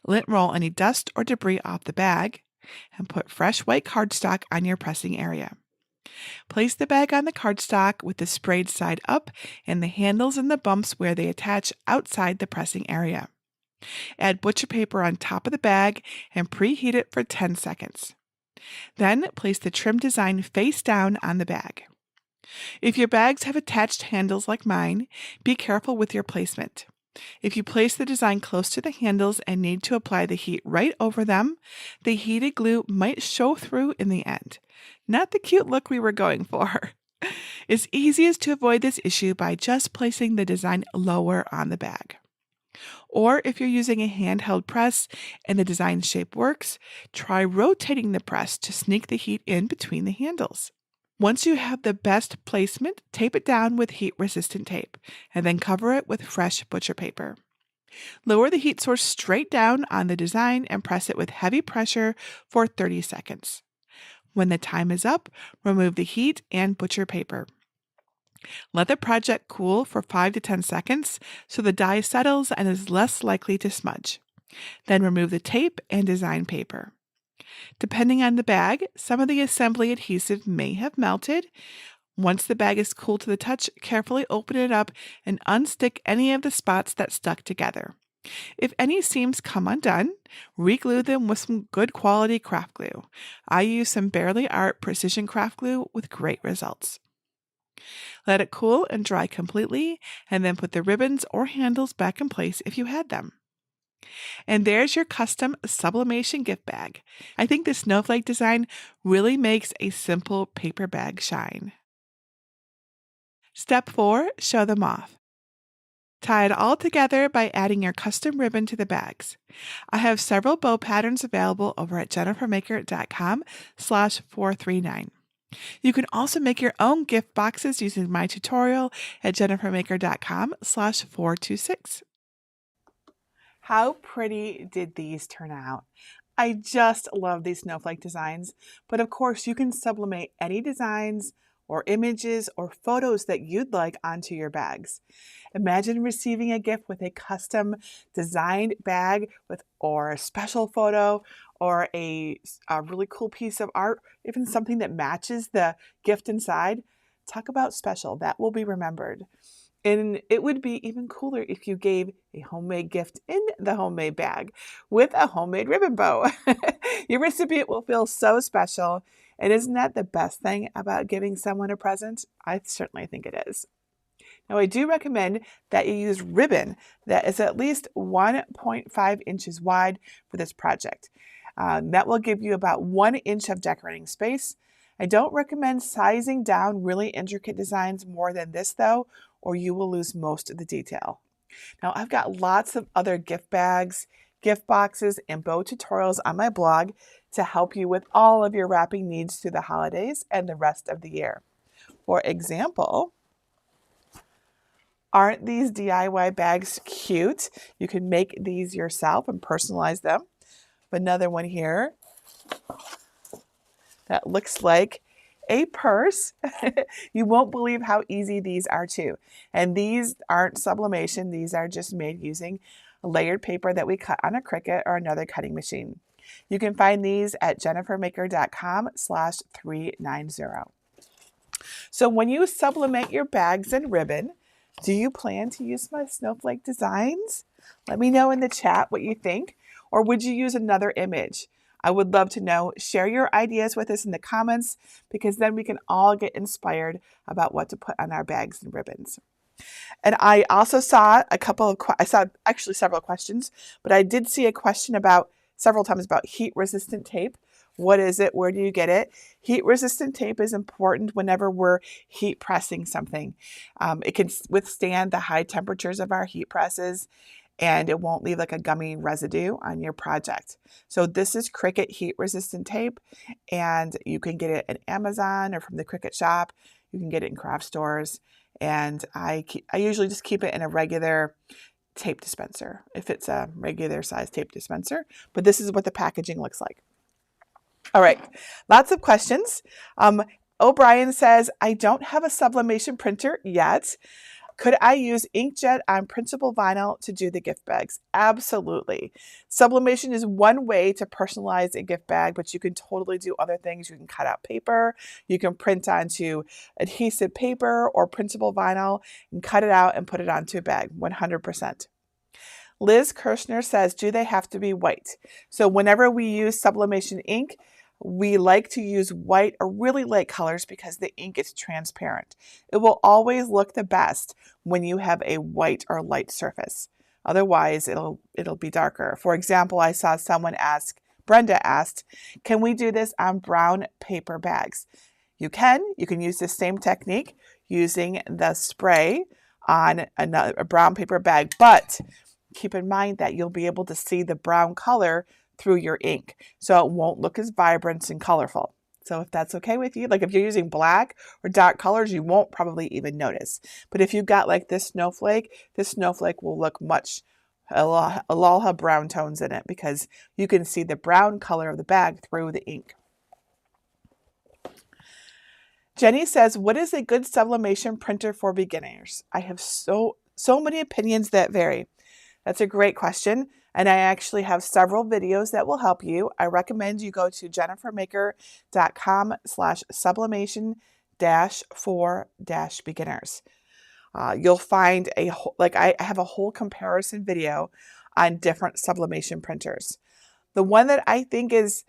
Lint roll any dust or debris off the bag, and put fresh white cardstock on your pressing area. Place the bag on the cardstock with the sprayed side up and the handles and the bumps where they attach outside the pressing area. Add butcher paper on top of the bag and preheat it for 10 seconds. Then place the trim design face down on the bag. If your bags have attached handles like mine, be careful with your placement. If you place the design close to the handles and need to apply the heat right over them, the heated glue might show through in the end. Not the cute look we were going for. It's easiest to avoid this issue by just placing the design lower on the bag. Or if you're using a handheld press and the design shape works, try rotating the press to sneak the heat in between the handles. Once you have the best placement, tape it down with heat-resistant tape, and then cover it with fresh butcher paper. Lower the heat source straight down on the design and press it with heavy pressure for 30 seconds. When the time is up, remove the heat and butcher paper. Let the project cool for 5 to 10 seconds so the dye settles and is less likely to smudge. Then remove the tape and design paper. Depending on the bag, some of the assembly adhesive may have melted. Once the bag is cool to the touch, carefully open it up and unstick any of the spots that stuck together. If any seams come undone, re-glue them with some good quality craft glue. I use some Barely Art Precision Craft Glue with great results. Let it cool and dry completely, and then put the ribbons or handles back in place if you had them. And there's your custom sublimation gift bag. I think this snowflake design really makes a simple paper bag shine. Step 4, show them off. Tie it all together by adding your custom ribbon to the bags. I have several bow patterns available over at jennifermaker.com/439. You can also make your own gift boxes using my tutorial at jennifermaker.com/426. How pretty did these turn out? I just love these snowflake designs, but of course you can sublimate any designs or images or photos that you'd like onto your bags. Imagine receiving a gift with a custom designed bag or a special photo or a really cool piece of art, even something that matches the gift inside. Talk about special. That will be remembered. And it would be even cooler if you gave a homemade gift in the homemade bag with a homemade ribbon bow. Your recipient will feel so special. And isn't that the best thing about giving someone a present? I certainly think it is. Now, I do recommend that you use ribbon that is at least 1.5 inches wide for this project. That will give you about 1 inch of decorating space. I don't recommend sizing down really intricate designs more than this though, or you will lose most of the detail. Now, I've got lots of other gift bags, gift boxes, and bow tutorials on my blog to help you with all of your wrapping needs through the holidays and the rest of the year. For example, aren't these DIY bags cute? You can make these yourself and personalize them. Another one here that looks like a purse. You won't believe how easy these are too. And these aren't sublimation. These are just made using layered paper that we cut on a Cricut or another cutting machine. You can find these at jennifermaker.com/390. So when you sublimate your bags in ribbon, do you plan to use my snowflake designs? Let me know in the chat what you think. Or would you use another image? I would love to know. Share your ideas with us in the comments because then we can all get inspired about what to put on our bags and ribbons. And I also saw actually several questions, but I did see a question several times about heat resistant tape. What is it? Where do you get it? Heat resistant tape is important whenever we're heat pressing something. It can withstand the high temperatures of our heat presses, and it won't leave like a gummy residue on your project. So this is Cricut heat resistant tape, and you can get it at Amazon or from the Cricut shop. You can get it in craft stores, and I usually just keep it in a regular tape dispenser if it's a regular size tape dispenser, but this is what the packaging looks like. All right, lots of questions. O'Brien says, I don't have a sublimation printer yet. Could I use inkjet on printable vinyl to do the gift bags? Absolutely. Sublimation is one way to personalize a gift bag, but you can totally do other things. You can cut out paper, you can print onto adhesive paper or printable vinyl and cut it out and put it onto a bag, 100%. Liz Kirshner says, do they have to be white? So whenever we use sublimation ink, we like to use white or really light colors because the ink is transparent. It will always look the best when you have a white or light surface. Otherwise, it'll be darker. For example, I saw someone Brenda asked, can we do this on brown paper bags? You can use the same technique using the spray on a brown paper bag, but keep in mind that you'll be able to see the brown color through your ink, so it won't look as vibrant and colorful. So if that's okay with you, like if you're using black or dark colors, you won't probably even notice. But if you've got like this snowflake will look it'll have brown tones in it because you can see the brown color of the bag through the ink. Jenny says, what is a good sublimation printer for beginners? I have so many opinions that vary. That's a great question. And I actually have several videos that will help you. I recommend you go to jennifermaker.com/sublimation-for-beginners. You'll find I have a whole comparison video on different sublimation printers. The one that I think is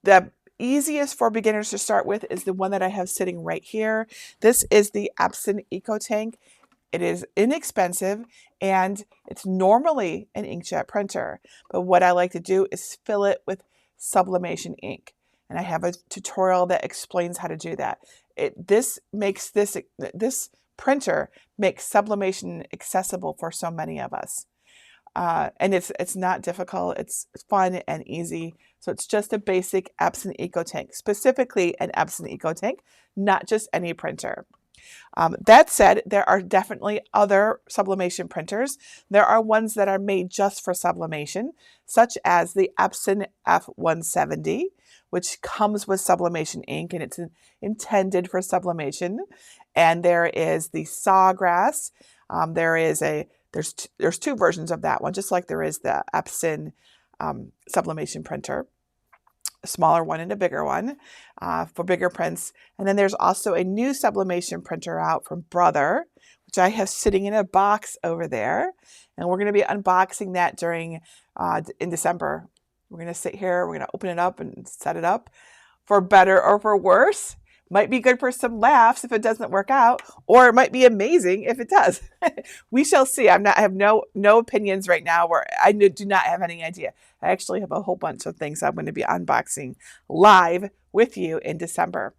the easiest for beginners to start with is the one that I have sitting right here. This is the Epson EcoTank. It is inexpensive and it's normally an inkjet printer. But what I like to do is fill it with sublimation ink. And I have a tutorial that explains how to do that. This printer makes sublimation accessible for so many of us. And it's not difficult. It's fun and easy. So it's just a basic Epson EcoTank, specifically an Epson EcoTank, not just any printer. That said, there are definitely other sublimation printers. There are ones that are made just for sublimation, such as the Epson F170, which comes with sublimation ink, and it's intended for sublimation. And there is the Sawgrass. There's two versions of that one, just like there is the Epson sublimation printer, a smaller one and a bigger one for bigger prints. And then there's also a new sublimation printer out from Brother, which I have sitting in a box over there. And we're going to be unboxing that in December. We're going to sit here, we're going to open it up and set it up. For better or for worse, might be good for some laughs if it doesn't work out, or it might be amazing if it does. We shall see. I have no opinions right now, where I do not have any idea. I actually have a whole bunch of things I'm going to be unboxing live with you in December.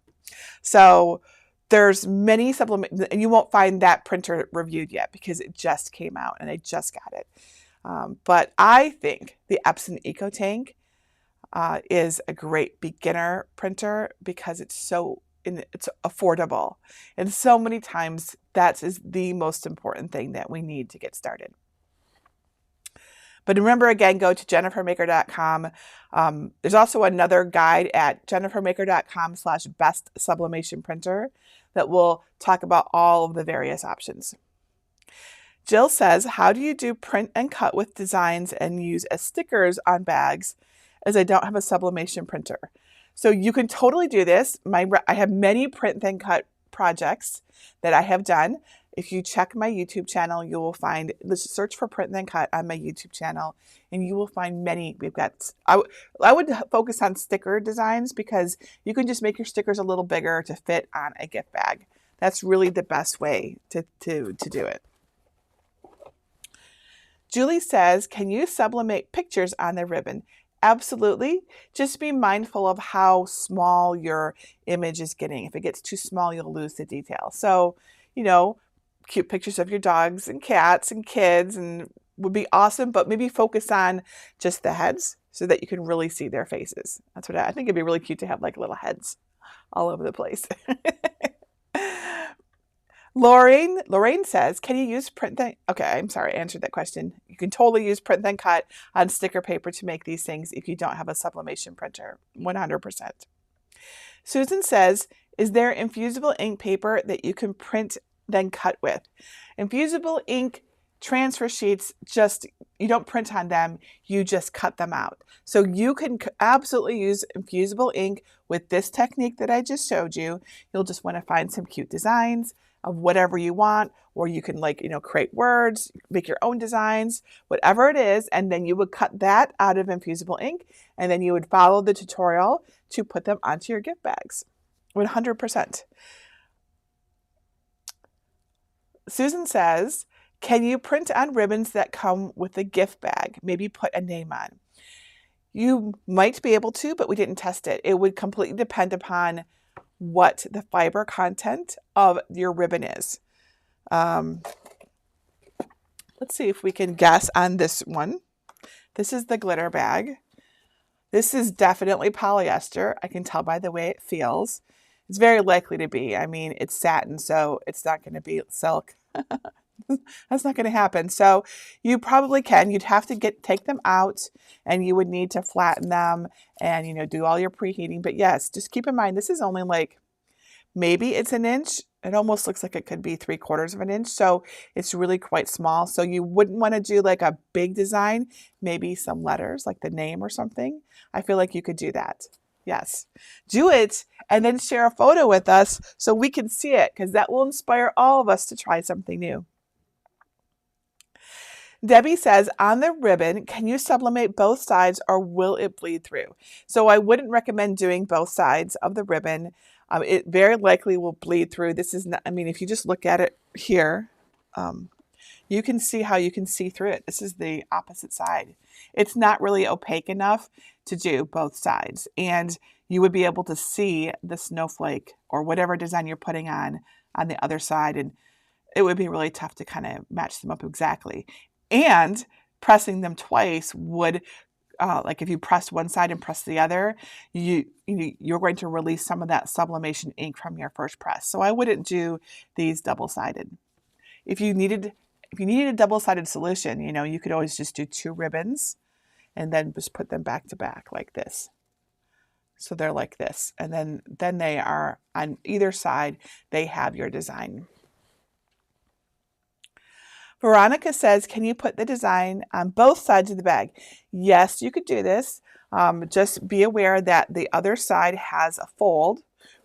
So there's many supplements, and you won't find that printer reviewed yet because it just came out and I just got it. But I think the Epson EcoTank is a great beginner printer because it's affordable. And so many times that is the most important thing that we need to get started. But remember, again, go to jennifermaker.com. There's also another guide at jennifermaker.com/best sublimation printer that will talk about all of the various options. Jill says, how do you do print and cut with designs and use as stickers on bags, as I don't have a sublimation printer? So you can totally do this. I have many print and cut projects that I have done. If you check my YouTube channel, you will find, let's search for print and cut on my YouTube channel, and you will find many. I would focus on sticker designs because you can just make your stickers a little bigger to fit on a gift bag. That's really the best way to do it. Julie says, can you sublimate pictures on the ribbon? Absolutely. Just be mindful of how small your image is getting. If it gets too small, you'll lose the detail. So, cute pictures of your dogs and cats and kids and would be awesome, but maybe focus on just the heads so that you can really see their faces. That's what I think. It'd be really cute to have like little heads all over the place. Lorraine says, can you use print then? Okay, I'm sorry, I answered that question. You can totally use print then cut on sticker paper to make these things if you don't have a sublimation printer, 100%. Susan says, is there infusible ink paper that you can print then cut with? Infusible ink transfer sheets, you don't print on them, you just cut them out. So you can absolutely use infusible ink with this technique that I just showed you. You'll just want to find some cute designs of whatever you want, or you can create words, make your own designs, whatever it is, and then you would cut that out of infusible ink, and then you would follow the tutorial to put them onto your gift bags. 100%. Susan says, can you print on ribbons that come with a gift bag? Maybe put a name on. You might be able to, but we didn't test it. It would completely depend upon what the fiber content of your ribbon is. Let's see if we can guess on this one. This is the glitter bag. This is definitely polyester. I can tell by the way it feels. It's very likely to be. I mean, it's satin, so it's not going to be silk. That's not going to happen. So you probably can. You'd have to take them out, and you would need to flatten them and, do all your preheating. But yes, just keep in mind, this is only maybe it's an inch. It almost looks like it could be 3/4 of an inch. So it's really quite small. So you wouldn't want to do a big design, maybe some letters like the name or something. I feel like you could do that. Yes, do it and then share a photo with us so we can see it, because that will inspire all of us to try something new. Debbie says, on the ribbon, can you sublimate both sides or will it bleed through? So I wouldn't recommend doing both sides of the ribbon. It very likely will bleed through. This is not, if you just look at it here, you can see how you can see through it. This is the opposite side. It's not really opaque enough to do both sides. And you would be able to see the snowflake or whatever design you're putting on the other side. And it would be really tough to kind of match them up exactly. And pressing them twice would, like if you press one side and press the other, you're going to release some of that sublimation ink from your first press. So I wouldn't do these double-sided. If you needed a double-sided solution, you could always just do 2 ribbons and then just put them back to back like this. So they're like this, and then they are on either side, they have your design. Veronica says, can you put the design on both sides of the bag? Yes, you could do this. Just be aware that the other side has a fold,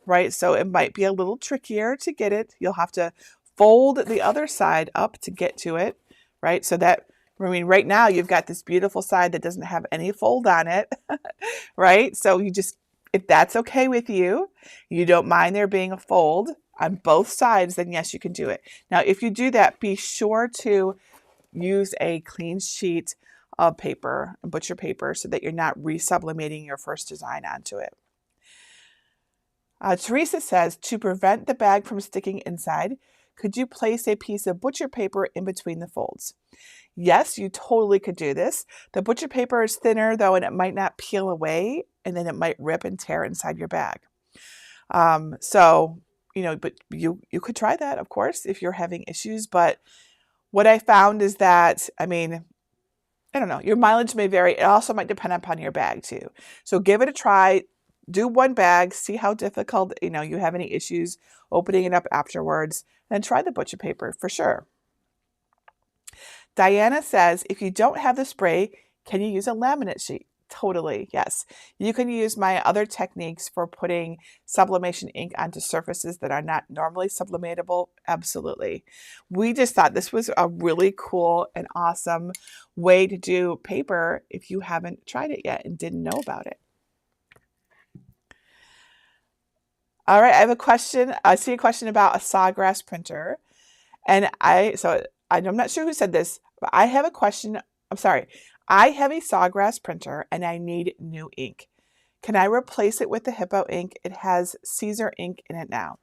right? So it might be a little trickier to get it. You'll have to fold the other side up to get to it, right? So that, right now you've got this beautiful side that doesn't have any fold on it, right? So if that's okay with you, you don't mind there being a fold on both sides, then yes, you can do it. Now, if you do that, be sure to use a clean sheet of paper, butcher paper, so that you're not resublimating your first design onto it. Teresa says, to prevent the bag from sticking inside, could you place a piece of butcher paper in between the folds? Yes, you totally could do this. The butcher paper is thinner though, and it might not peel away, and then it might rip and tear inside your bag. But you could try that, of course, if you're having issues. But what I found is that, I don't know, your mileage may vary. It also might depend upon your bag too. So give it a try. Do one bag, see how difficult, you have any issues opening it up afterwards, and try the butcher paper for sure. Diana says, if you don't have the spray, can you use a laminate sheet? Totally, yes. You can use my other techniques for putting sublimation ink onto surfaces that are not normally sublimatable. Absolutely. We just thought this was a really cool and awesome way to do paper if you haven't tried it yet and didn't know about it. All right, I have a question. I see a question about a sawgrass printer. And I'm not sure who said this, but I have a question. I'm sorry. I have a sawgrass printer and I need new ink. Can I replace it with the Hippo ink? It has Caesar ink in it now.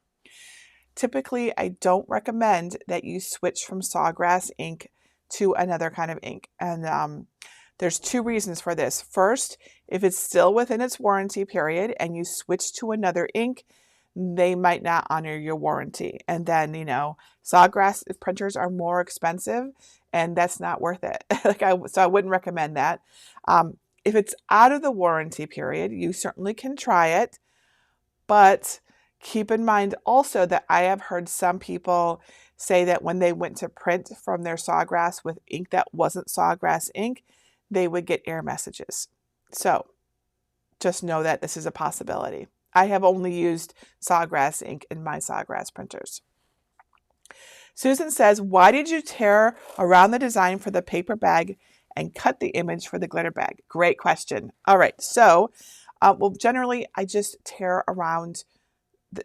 Typically, I don't recommend that you switch from sawgrass ink to another kind of ink. And there's 2 reasons for this. First, if it's still within its warranty period and you switch to another ink, they might not honor your warranty. And then, sawgrass printers are more expensive and that's not worth it. So I wouldn't recommend that. If it's out of the warranty period, you certainly can try it, but keep in mind also that I have heard some people say that when they went to print from their sawgrass with ink that wasn't sawgrass ink, they would get error messages. So just know that this is a possibility. I have only used sawgrass ink in my sawgrass printers. Susan says, why did you tear around the design for the paper bag and cut the image for the glitter bag? Great question. All right. So, generally I just tear around.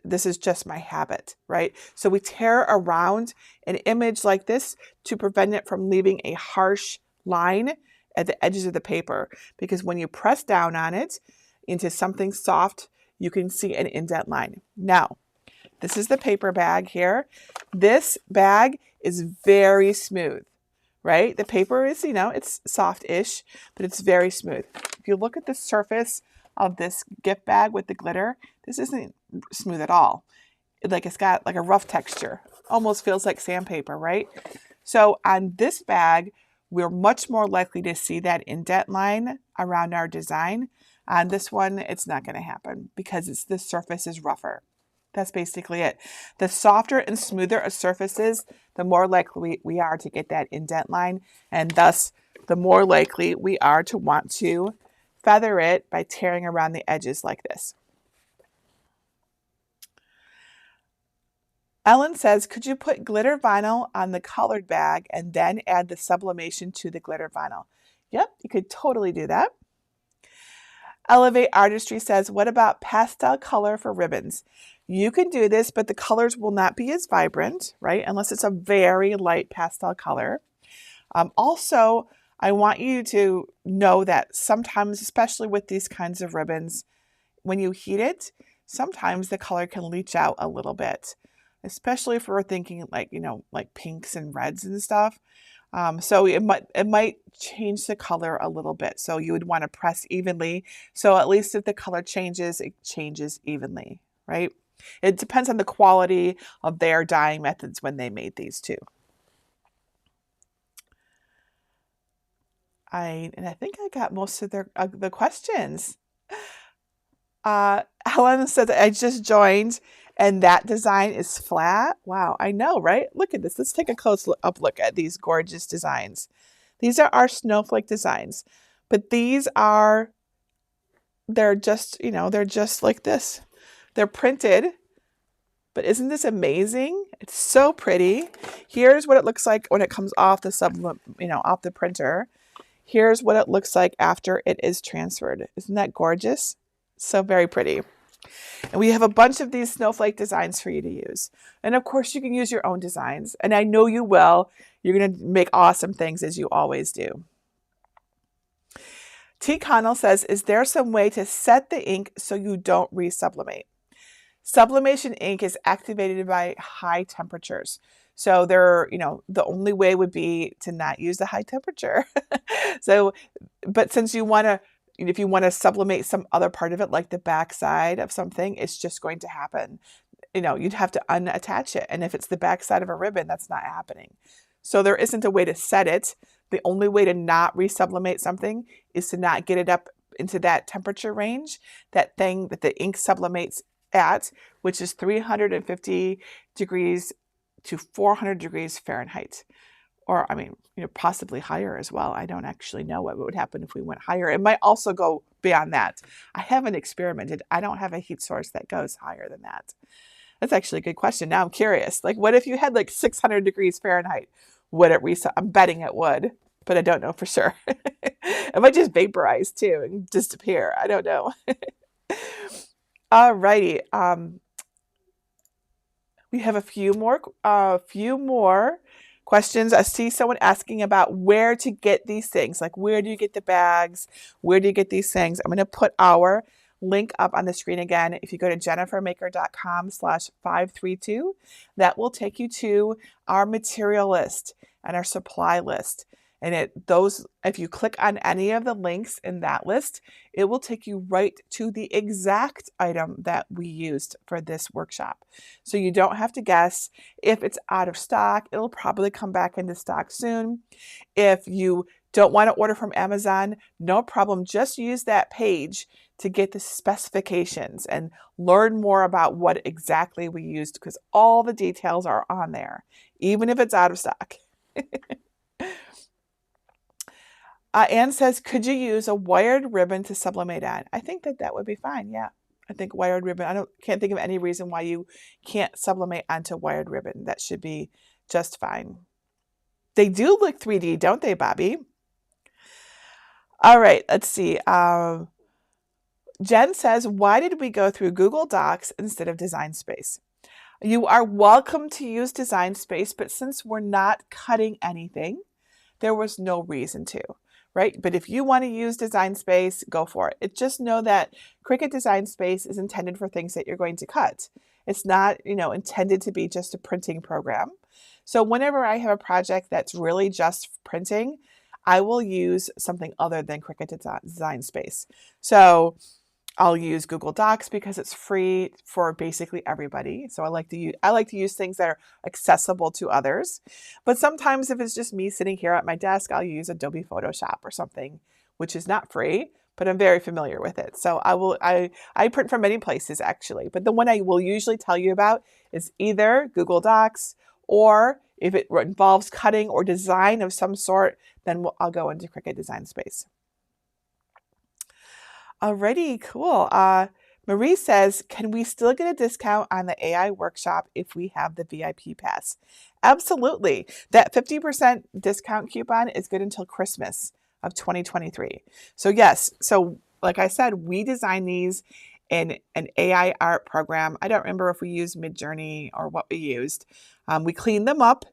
This is just my habit, right? So we tear around an image like this to prevent it from leaving a harsh line at the edges of the paper. Because when you press down on it into something soft, you can see an indent line. Now, this is the paper bag here. This bag is very smooth, right? The paper is, it's soft-ish, but it's very smooth. If you look at the surface of this gift bag with the glitter, this isn't smooth at all. It's got like a rough texture. Almost feels like sandpaper, right? So on this bag, we're much more likely to see that indent line around our design. On this one, it's not going to happen because the surface is rougher. That's basically it. The softer and smoother a surface is, the more likely we are to get that indent line, and thus the more likely we are to want to feather it by tearing around the edges like this. Ellen says, could you put glitter vinyl on the colored bag and then add the sublimation to the glitter vinyl? Yep, you could totally do that. Elevate Artistry says, what about pastel color for ribbons? You can do this, but the colors will not be as vibrant, right? Unless it's a very light pastel color. Also, I want you to know that sometimes, especially with these kinds of ribbons, when you heat it, sometimes the color can leach out a little bit. especially if we're thinking like, like pinks and reds and stuff. So it might change the color a little bit. So you would want to press evenly. So at least if the color changes, it changes evenly, right? It depends on the quality of their dyeing methods when they made these too. And I think I got most of the questions. Helen says, I just joined and that design is flat. Wow, I know, right? Look at this. Let's take a close look at these gorgeous designs. These are our snowflake designs, but they're just, they're just like this. They're printed, but isn't this amazing? It's so pretty. Here's what it looks like when it comes off off the printer. Here's what it looks like after it is transferred. Isn't that gorgeous? So very pretty. And we have a bunch of these snowflake designs for you to use. And of course, you can use your own designs. And I know you will. You're going to make awesome things as you always do. T. Connell says, is there some way to set the ink so you don't resublimate? Sublimation ink is activated by high temperatures. So the only way would be to not use the high temperature. But since if you want to sublimate some other part of it, like the back side of something, it's just going to happen. You'd have to unattach it. And if it's the back side of a ribbon, that's not happening. So there isn't a way to set it. The only way to not resublimate something is to not get it up into that temperature range, that thing that the ink sublimates at, which is 350 degrees to 400 degrees Fahrenheit. Or, possibly higher as well. I don't actually know what would happen if we went higher. It might also go beyond that. I haven't experimented. I don't have a heat source that goes higher than that. That's actually a good question. Now I'm curious. Like, what if you had like 600 degrees Fahrenheit? Would it reset? I'm betting it would, but I don't know for sure. It might just vaporize too and disappear. I don't know. All righty. We have a few more questions. I see someone asking about where to get these things. Like, where do you get the bags? Where do you get these things? I'm going to put our link up on the screen again. If you go to jennifermaker.com/532, that will take you to our material list and our supply list. And if you click on any of the links in that list, it will take you right to the exact item that we used for this workshop. So you don't have to guess. If it's out of stock, it'll probably come back into stock soon. If you don't want to order from Amazon, no problem. Just use that page to get the specifications and learn more about what exactly we used, because all the details are on there, even if it's out of stock. Anne says, could you use a wired ribbon to sublimate on? I think that would be fine. Yeah, I think wired ribbon. Can't think of any reason why you can't sublimate onto wired ribbon. That should be just fine. They do look 3D, don't they, Bobby? All right, let's see. Jen says, why did we go through Google Docs instead of Design Space? You are welcome to use Design Space, but since we're not cutting anything, there was no reason to. Right? But if you want to use Design Space, go for it. Just know that Cricut Design Space is intended for things that you're going to cut. It's not, intended to be just a printing program. So whenever I have a project that's really just printing, I will use something other than Cricut Design Space. So I'll use Google Docs because it's free for basically everybody. So I like to use things that are accessible to others. But sometimes if it's just me sitting here at my desk, I'll use Adobe Photoshop or something, which is not free, but I'm very familiar with it. So I print from many places actually, but the one I will usually tell you about is either Google Docs, or if it involves cutting or design of some sort, then I'll go into Cricut Design Space. Alrighty, cool. Marie says, can we still get a discount on the AI workshop if we have the VIP pass? Absolutely. That 50% discount coupon is good until Christmas of 2023. So yes, so like I said, we designed these in an AI art program. I don't remember if we used Midjourney or what we used. We cleaned them up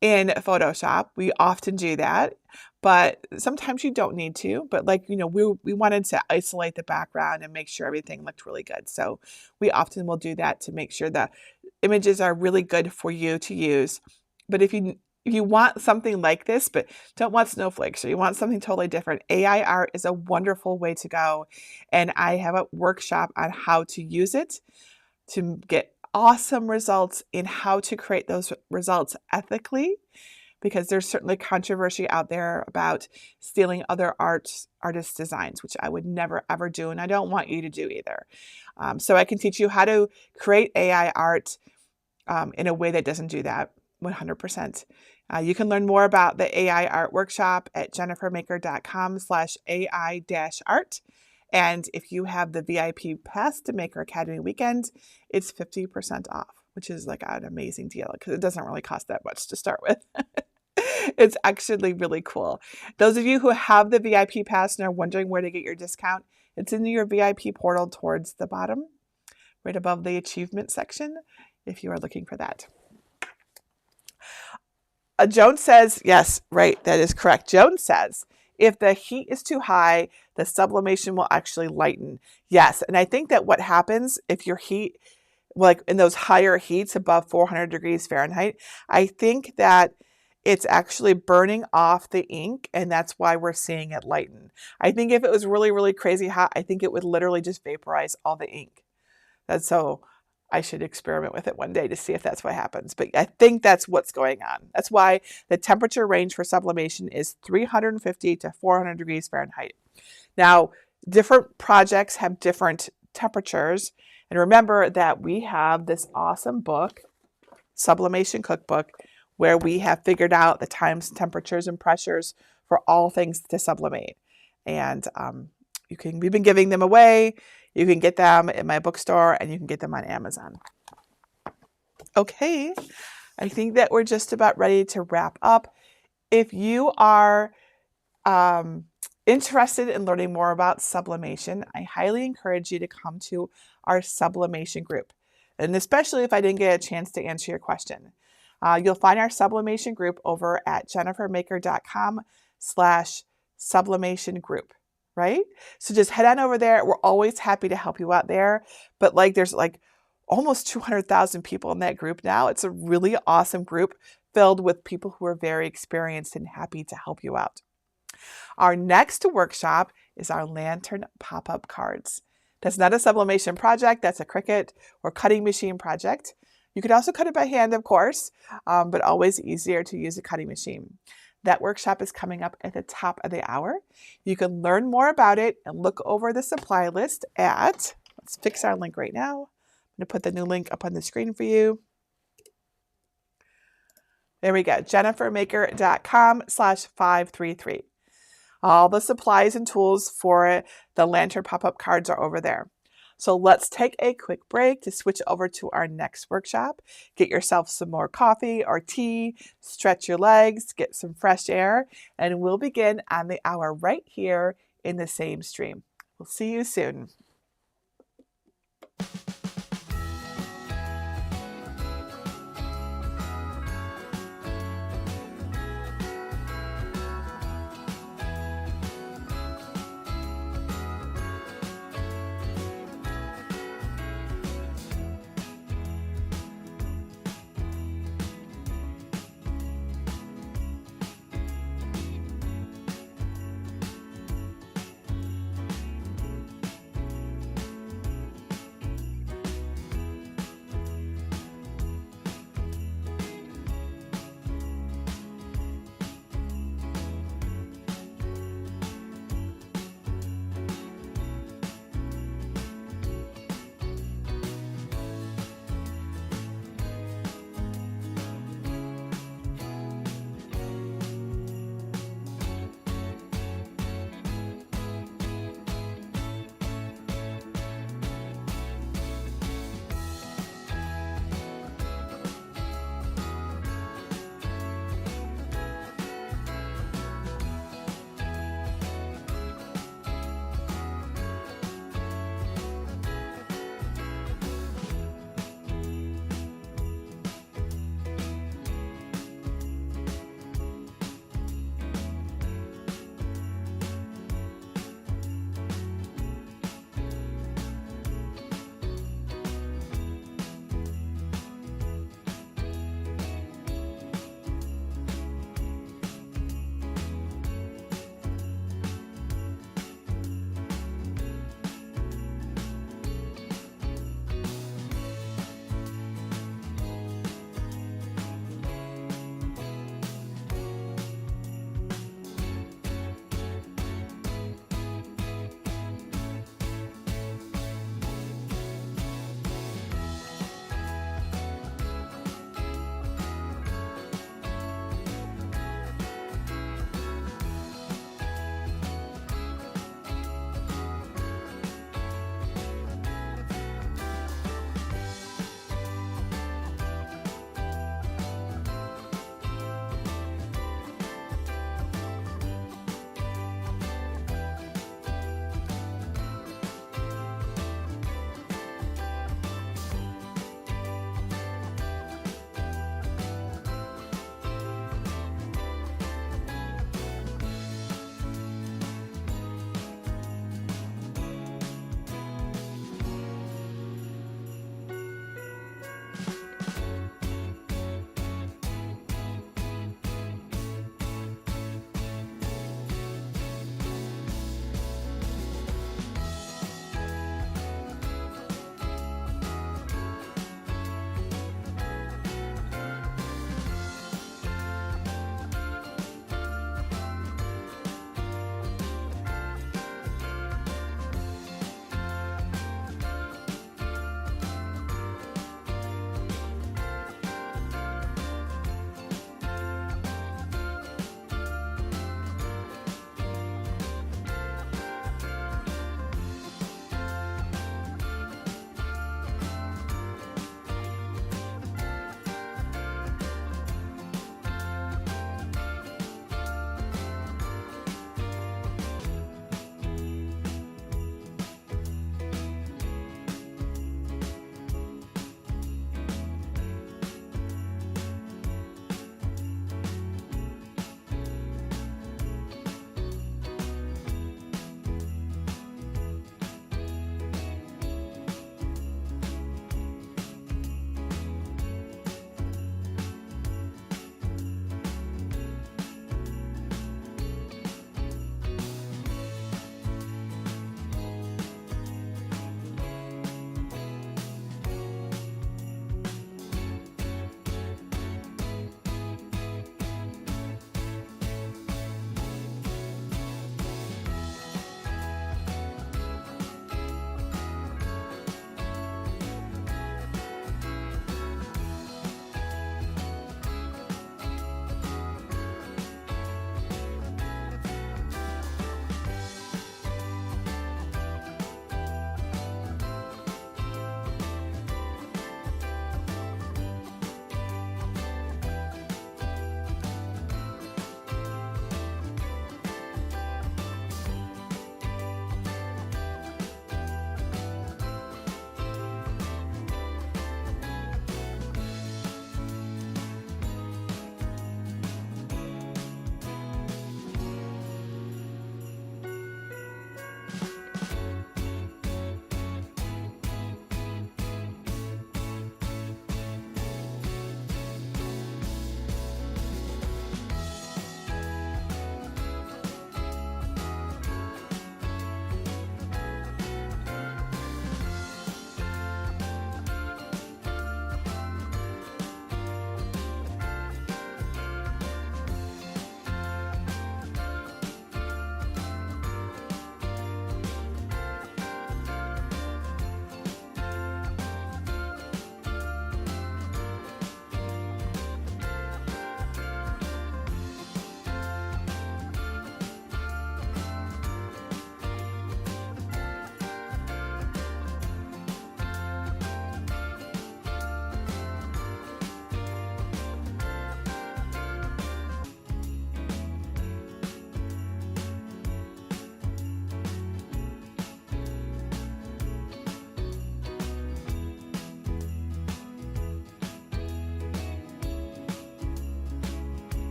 in Photoshop. We often do that, but sometimes you don't need to. But we wanted to isolate the background and make sure everything looked really good. So we often will do that to make sure that images are really good for you to use. But if you want something like this, but don't want snowflakes, or you want something totally different, AI art is a wonderful way to go. And I have a workshop on how to use it to get awesome results in how to create those results ethically, because there's certainly controversy out there about stealing other artists' designs, which I would never, ever do, and I don't want you to do either. So I can teach you how to create AI art in a way that doesn't do that 100%. You can learn more about the AI art workshop at jennifermaker.com/AI-art. And if you have the VIP pass to Maker Academy weekend, it's 50% off, which is like an amazing deal because it doesn't really cost that much to start with. It's actually really cool. Those of you who have the VIP pass and are wondering where to get your discount, it's in your VIP portal towards the bottom, right above the achievement section, if you are looking for that. Joan says, yes, right, that is correct. Joan says, if the heat is too high, the sublimation will actually lighten. Yes, and I think that what happens if your heat, like in those higher heats above 400 degrees Fahrenheit, I think that it's actually burning off the ink, and that's why we're seeing it lighten. I think if it was really, really crazy hot, I think it would literally just vaporize all the ink. That's so I should experiment with it one day to see if that's what happens. But I think that's what's going on. That's why the temperature range for sublimation is 350 to 400 degrees Fahrenheit. Now, different projects have different temperatures. And remember that we have this awesome book, Sublimation Cookbook, where we have figured out the times, temperatures, and pressures for all things to sublimate. And we've been giving them away. You can get them in my bookstore, and you can get them on Amazon. Okay, I think that we're just about ready to wrap up. If you are interested in learning more about sublimation, I highly encourage you to come to our sublimation group. And especially if I didn't get a chance to answer your question. You'll find our sublimation group over at jennifermaker.com/sublimation group. Right? So just head on over there. We're always happy to help you out there. But there's almost 200,000 people in that group now. It's a really awesome group filled with people who are very experienced and happy to help you out. Our next workshop is our lantern pop-up cards. That's not a sublimation project. That's a Cricut or cutting machine project. You could also cut it by hand, of course, but always easier to use a cutting machine. That workshop is coming up at the top of the hour. You can learn more about it and look over the supply list at, let's fix our link right now. I'm going to put the new link up on the screen for you. There we go, jennifermaker.com/533. All the supplies and tools for the lantern pop-up cards are over there. So let's take a quick break to switch over to our next workshop. Get yourself some more coffee or tea, stretch your legs, get some fresh air, and we'll begin on the hour right here in the same stream. We'll see you soon.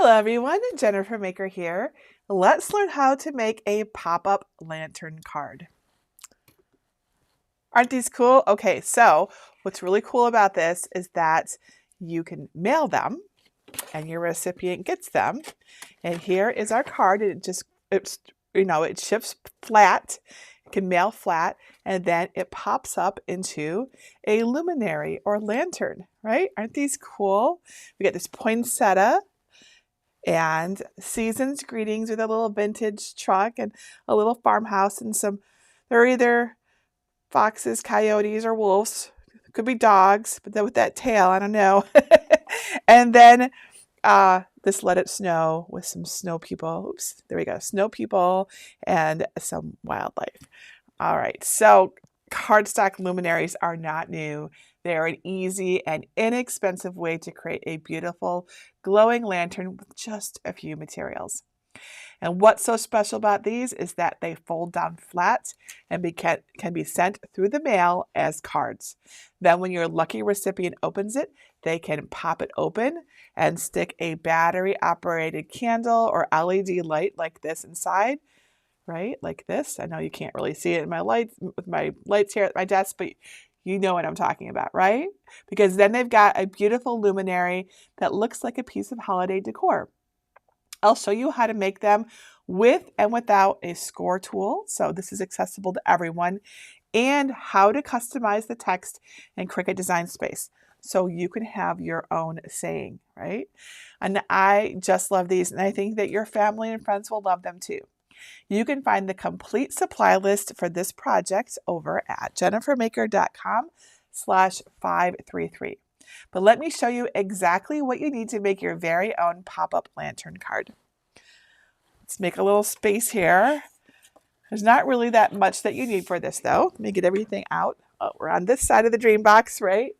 Hello everyone, Jennifer Maker here. Let's learn how to make a pop-up lantern card. Aren't these cool? Okay, so what's really cool about this is that you can mail them and your recipient gets them. And here is our card. It ships flat. It can mail flat, and then it pops up into a luminary or lantern, right? Aren't these cool? We get this poinsettia and season's greetings with a little vintage truck and a little farmhouse and they're either foxes, coyotes, or wolves. Could be dogs, but then with that tail, I don't know. And then this Let It Snow with some snow people. Oops, there we go. Snow people and some wildlife. All right, so cardstock luminaries are not new. They're an easy and inexpensive way to create a beautiful glowing lantern with just a few materials. And what's so special about these is that they fold down flat and can be sent through the mail as cards. Then when your lucky recipient opens it, they can pop it open and stick a battery-operated candle or LED light like this inside, right? Like this. I know you can't really see it in my lights here at my desk, but you know what I'm talking about, right? Because then they've got a beautiful luminary that looks like a piece of holiday decor. I'll show you how to make them with and without a score tool. So this is accessible to everyone, and how to customize the text in Cricut Design Space so you can have your own saying, right? And I just love these, and I think that your family and friends will love them too. You can find the complete supply list for this project over at jennifermaker.com/533. But let me show you exactly what you need to make your very own pop-up lantern card. Let's make a little space here. There's not really that much that you need for this though. Let me get everything out. Oh, we're on this side of the dream box, right?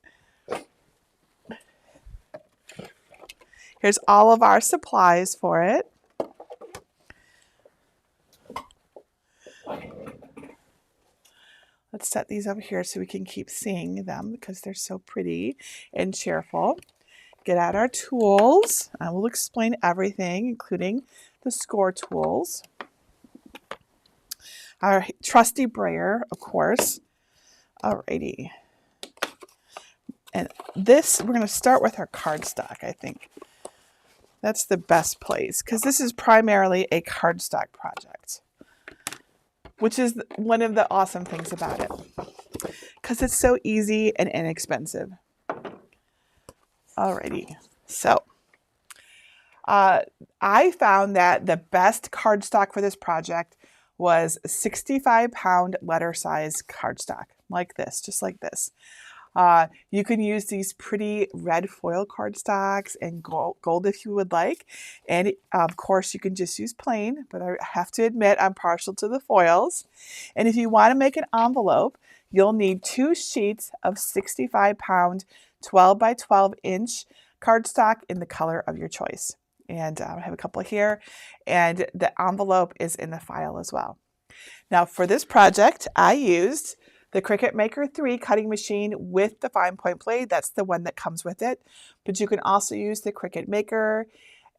Here's all of our supplies for it. Let's set these over here so we can keep seeing them because they're so pretty and cheerful. Get out our tools. I will explain everything, including the score tools. Our trusty brayer, of course. Alrighty. And this, we're going to start with our cardstock, I think. That's the best place because this is primarily a cardstock project, which is one of the awesome things about it because it's so easy and inexpensive. Alrighty, so I found that the best cardstock for this project was 65-pound letter size cardstock, like this, just like this. You can use these pretty red foil cardstocks and gold if you would like. And of course you can just use plain, but I have to admit I'm partial to the foils. And if you want to make an envelope, you'll need 2 sheets of 65-pound 12 by 12 inch cardstock in the color of your choice. And I have a couple here, and the envelope is in the file as well. Now for this project, I used the Cricut Maker 3 cutting machine with the fine point blade. That's the one that comes with it. But you can also use the Cricut Maker,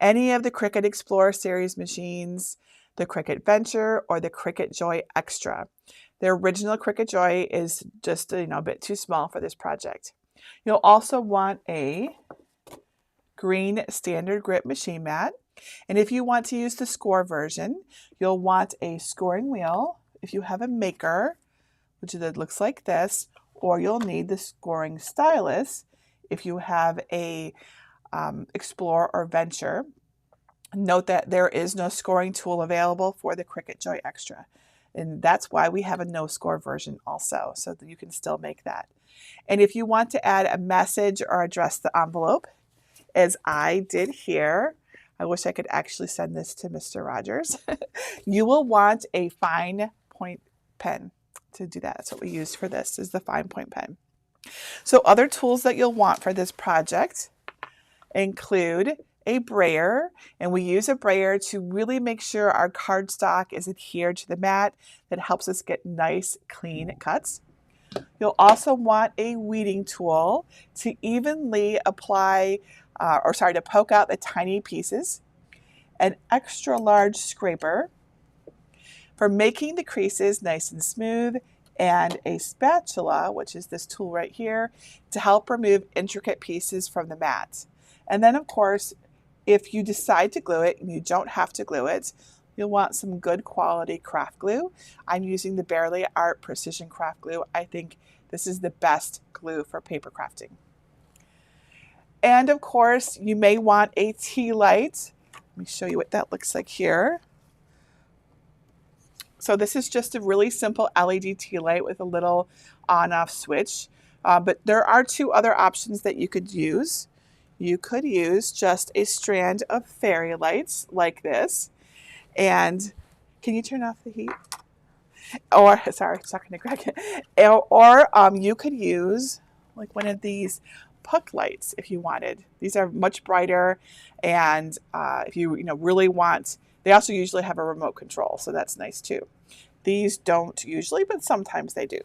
any of the Cricut Explorer series machines, the Cricut Venture, or the Cricut Joy Extra. The original Cricut Joy is just a bit too small for this project. You'll also want a green standard grip machine mat. And if you want to use the score version, you'll want a scoring wheel if you have a Maker, which looks like this, or you'll need the scoring stylus if you have a Explorer or Venture. Note that there is no scoring tool available for the Cricut Joy Extra, and that's why we have a no score version also, so that you can still make that. And if you want to add a message or address the envelope, as I did here, I wish I could actually send this to Mr. Rogers, you will want a fine point pen to do that. That's what we use for this, is the fine point pen. So other tools that you'll want for this project include a brayer, and we use a brayer to really make sure our cardstock is adhered to the mat. That helps us get nice, clean cuts. You'll also want a weeding tool to evenly apply, to poke out the tiny pieces. an extra large scraper for making the creases nice and smooth, and a spatula, which is this tool right here, to help remove intricate pieces from the mat. And then of course, if you decide to glue it, and you don't have to glue it, you'll want some good quality craft glue. I'm using the Barely Art Precision Craft Glue. I think this is the best glue for paper crafting. And of course, you may want a tea light. Let me show you what that looks like here. So this is just a really simple LED tea light with a little on-off switch. But there are two other options that you could use. You could use just a strand of fairy lights like this. And can you turn off the heat? Or, sorry, it's not going to crack it. Or you could use like one of these puck lights if you wanted. These are much brighter, and if you really want, they also usually have a remote control, so that's nice too. These don't usually, but sometimes they do.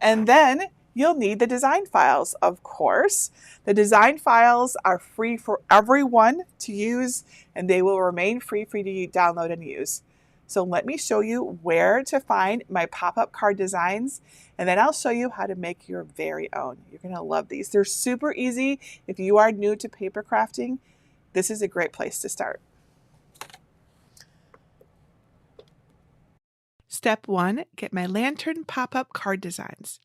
And then you'll need the design files, of course. The design files are free for everyone to use, and they will remain free for you to download and use. So let me show you where to find my pop-up card designs, and then I'll show you how to make your very own. You're going to love these. They're super easy. If you are new to paper crafting, this is a great place to start. Step 1, get my lantern pop-up card designs.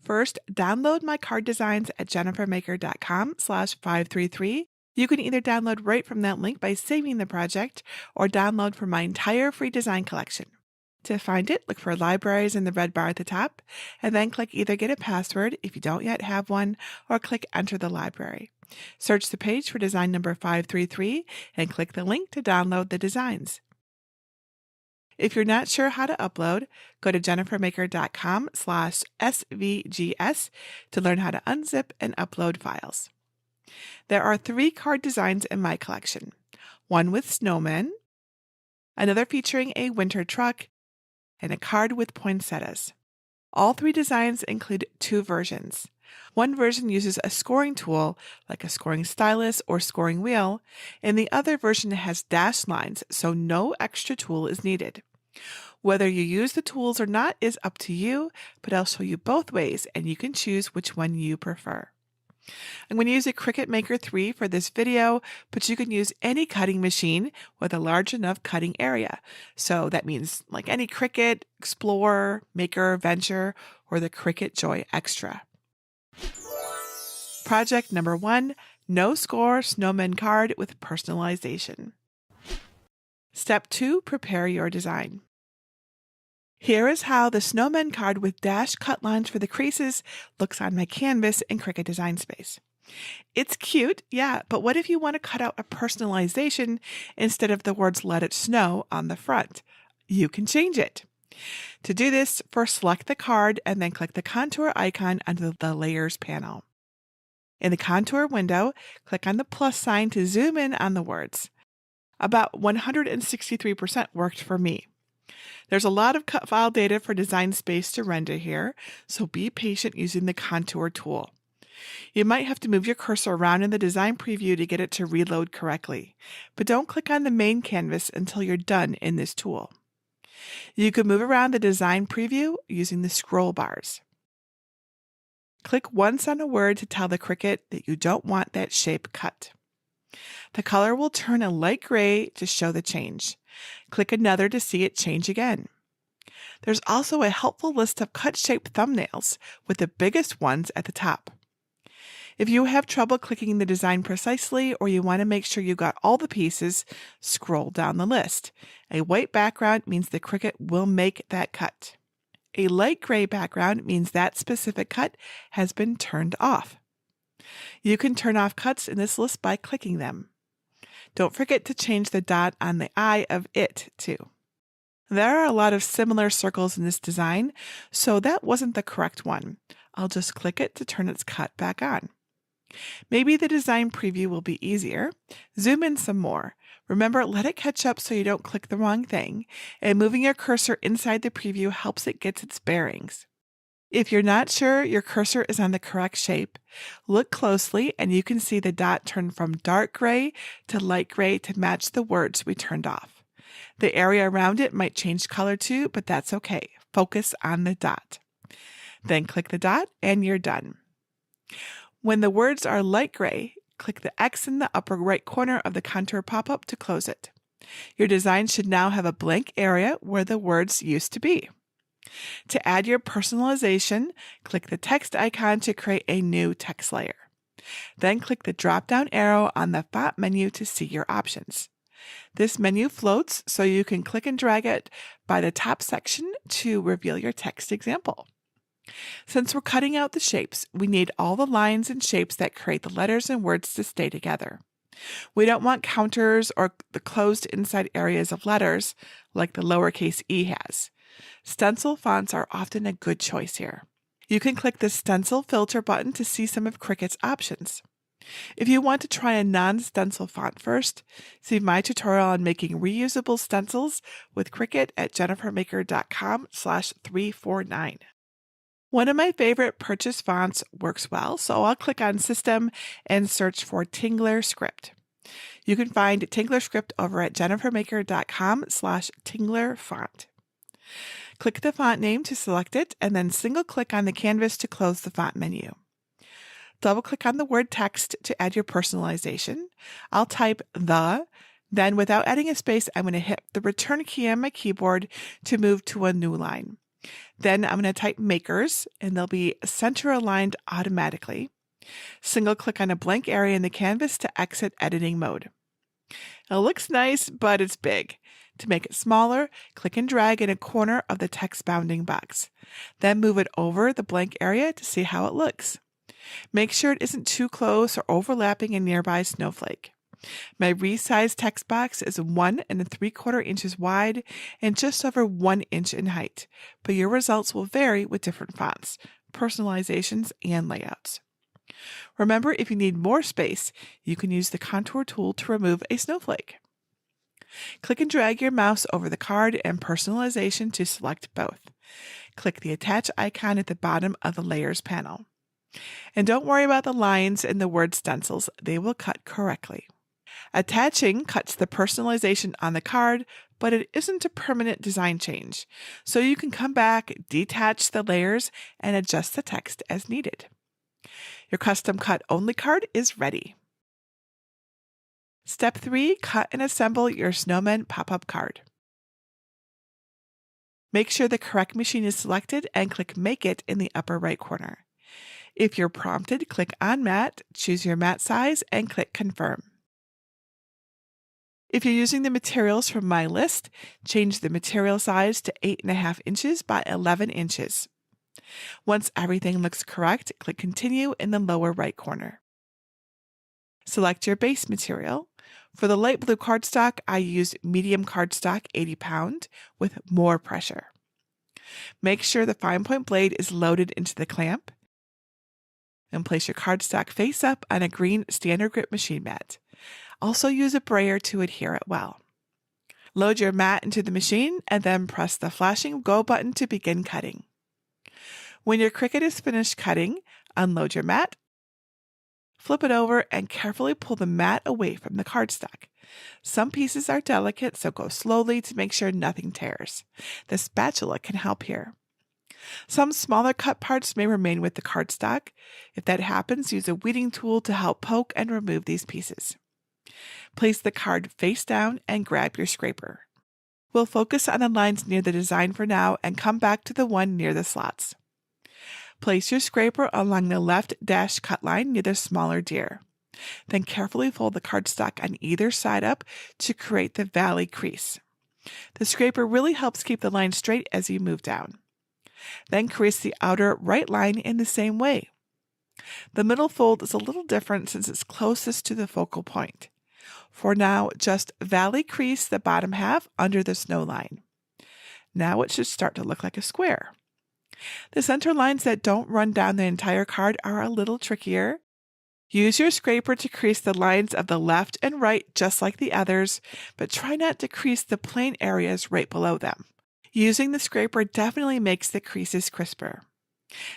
First, download my card designs at jennifermaker.com/533. You can either download right from that link by saving the project or download from my entire free design collection. To find it, look for libraries in the red bar at the top, and then click either get a password if you don't yet have one, or click enter the library. Search the page for design number 533 and click the link to download the designs. If you're not sure how to upload, go to jennifermaker.com/svgs to learn how to unzip and upload files. There are 3 card designs in my collection. One with snowmen, another featuring a winter truck, and a card with poinsettias. All 3 designs include 2 versions. One version uses a scoring tool, like a scoring stylus or scoring wheel, and the other version has dashed lines, so no extra tool is needed. Whether you use the tools or not is up to you, but I'll show you both ways, and you can choose which one you prefer. I'm going to use a Cricut Maker 3 for this video, but you can use any cutting machine with a large enough cutting area. So that means like any Cricut, Explorer, Maker, Venture, or the Cricut Joy Extra. Project number 1, no score snowman card with personalization. Step 2, prepare your design. Here is how the snowman card with dashed cut lines for the creases looks on my canvas in Cricut Design Space. It's cute, yeah, but what if you want to cut out a personalization instead of the words "Let It Snow" on the front? You can change it. To do this, first select the card and then click the contour icon under the Layers panel. In the contour window, click on the plus sign to zoom in on the words. About 163% worked for me. There's a lot of cut file data for Design Space to render here, so be patient using the contour tool. You might have to move your cursor around in the design preview to get it to reload correctly, but don't click on the main canvas until you're done in this tool. You can move around the design preview using the scroll bars. Click once on a word to tell the Cricut that you don't want that shape cut. The color will turn a light gray to show the change. Click another to see it change again. There's also a helpful list of cut-shaped thumbnails, with the biggest ones at the top. If you have trouble clicking the design precisely, or you want to make sure you got all the pieces, scroll down the list. A white background means the Cricut will make that cut. A light gray background means that specific cut has been turned off. You can turn off cuts in this list by clicking them. Don't forget to change the dot on the eye of it, too. There are a lot of similar circles in this design, so that wasn't the correct one. I'll just click it to turn its cut back on. Maybe the design preview will be easier. Zoom in some more. Remember, let it catch up so you don't click the wrong thing, and moving your cursor inside the preview helps it get its bearings. If you're not sure your cursor is on the correct shape, look closely and you can see the dot turn from dark gray to light gray to match the words we turned off. The area around it might change color too, but that's okay. Focus on the dot. Then click the dot and you're done. When the words are light gray, click the X in the upper right corner of the contour pop-up to close it. Your design should now have a blank area where the words used to be. To add your personalization, click the text icon to create a new text layer. Then click the drop-down arrow on the font menu to see your options. This menu floats so you can click and drag it by the top section to reveal your text example. Since we're cutting out the shapes, we need all the lines and shapes that create the letters and words to stay together. We don't want counters or the closed inside areas of letters like the lowercase e has. Stencil fonts are often a good choice here. You can click the Stencil Filter button to see some of Cricut's options. If you want to try a non-stencil font first, see my tutorial on making reusable stencils with Cricut at jennifermaker.com/349. One of my favorite purchase fonts works well, so I'll click on System and search for Tingler Script. You can find Tingler Script over at jennifermaker.com/Tingler font. Click the font name to select it and then single-click on the canvas to close the font menu. Double-click on the word text to add your personalization. I'll type the, then without adding a space, I'm going to hit the return key on my keyboard to move to a new line. Then I'm going to type makers, and they'll be center aligned automatically. Single-click on a blank area in the canvas to exit editing mode. It looks nice, but it's big. To make it smaller, click and drag in a corner of the text bounding box. Then move it over the blank area to see how it looks. Make sure it isn't too close or overlapping a nearby snowflake. My resized text box is 1 3/4 inches wide and just over 1 inch in height, but your results will vary with different fonts, personalizations, and layouts. Remember, if you need more space, you can use the contour tool to remove a snowflake. Click and drag your mouse over the card and personalization to select both. Click the attach icon at the bottom of the layers panel. And don't worry about the lines in the word stencils, they will cut correctly. Attaching cuts the personalization on the card, but it isn't a permanent design change, so you can come back, detach the layers, and adjust the text as needed. Your custom cut only card is ready. Step 3, cut and assemble your snowman pop-up card. Make sure the correct machine is selected and click Make It in the upper right corner. If you're prompted, click on Mat, choose your mat size, and click Confirm. If you're using the materials from my list, change the material size to 8.5 inches by 11 inches. Once everything looks correct, click Continue in the lower right corner. Select your base material. For the light blue cardstock, I used medium cardstock 80 pound with more pressure. Make sure the fine point blade is loaded into the clamp and place your cardstock face up on a green standard grip machine mat. Also use a brayer to adhere it well. Load your mat into the machine and then press the flashing Go button to begin cutting. When your Cricut is finished cutting, unload your mat, flip it over, and carefully pull the mat away from the cardstock. Some pieces are delicate, so go slowly to make sure nothing tears. The spatula can help here. Some smaller cut parts may remain with the cardstock. If that happens, use a weeding tool to help poke and remove these pieces. Place the card face down and grab your scraper. We'll focus on the lines near the design for now and come back to the one near the slots. Place your scraper along the left dash cut line near the smaller deer. Then carefully fold the cardstock on either side up to create the valley crease. The scraper really helps keep the line straight as you move down. Then crease the outer right line in the same way. The middle fold is a little different since it's closest to the focal point. For now, just valley crease the bottom half under the snow line. Now it should start to look like a square. The center lines that don't run down the entire card are a little trickier. Use your scraper to crease the lines of the left and right just like the others, but try not to crease the plain areas right below them. Using the scraper definitely makes the creases crisper.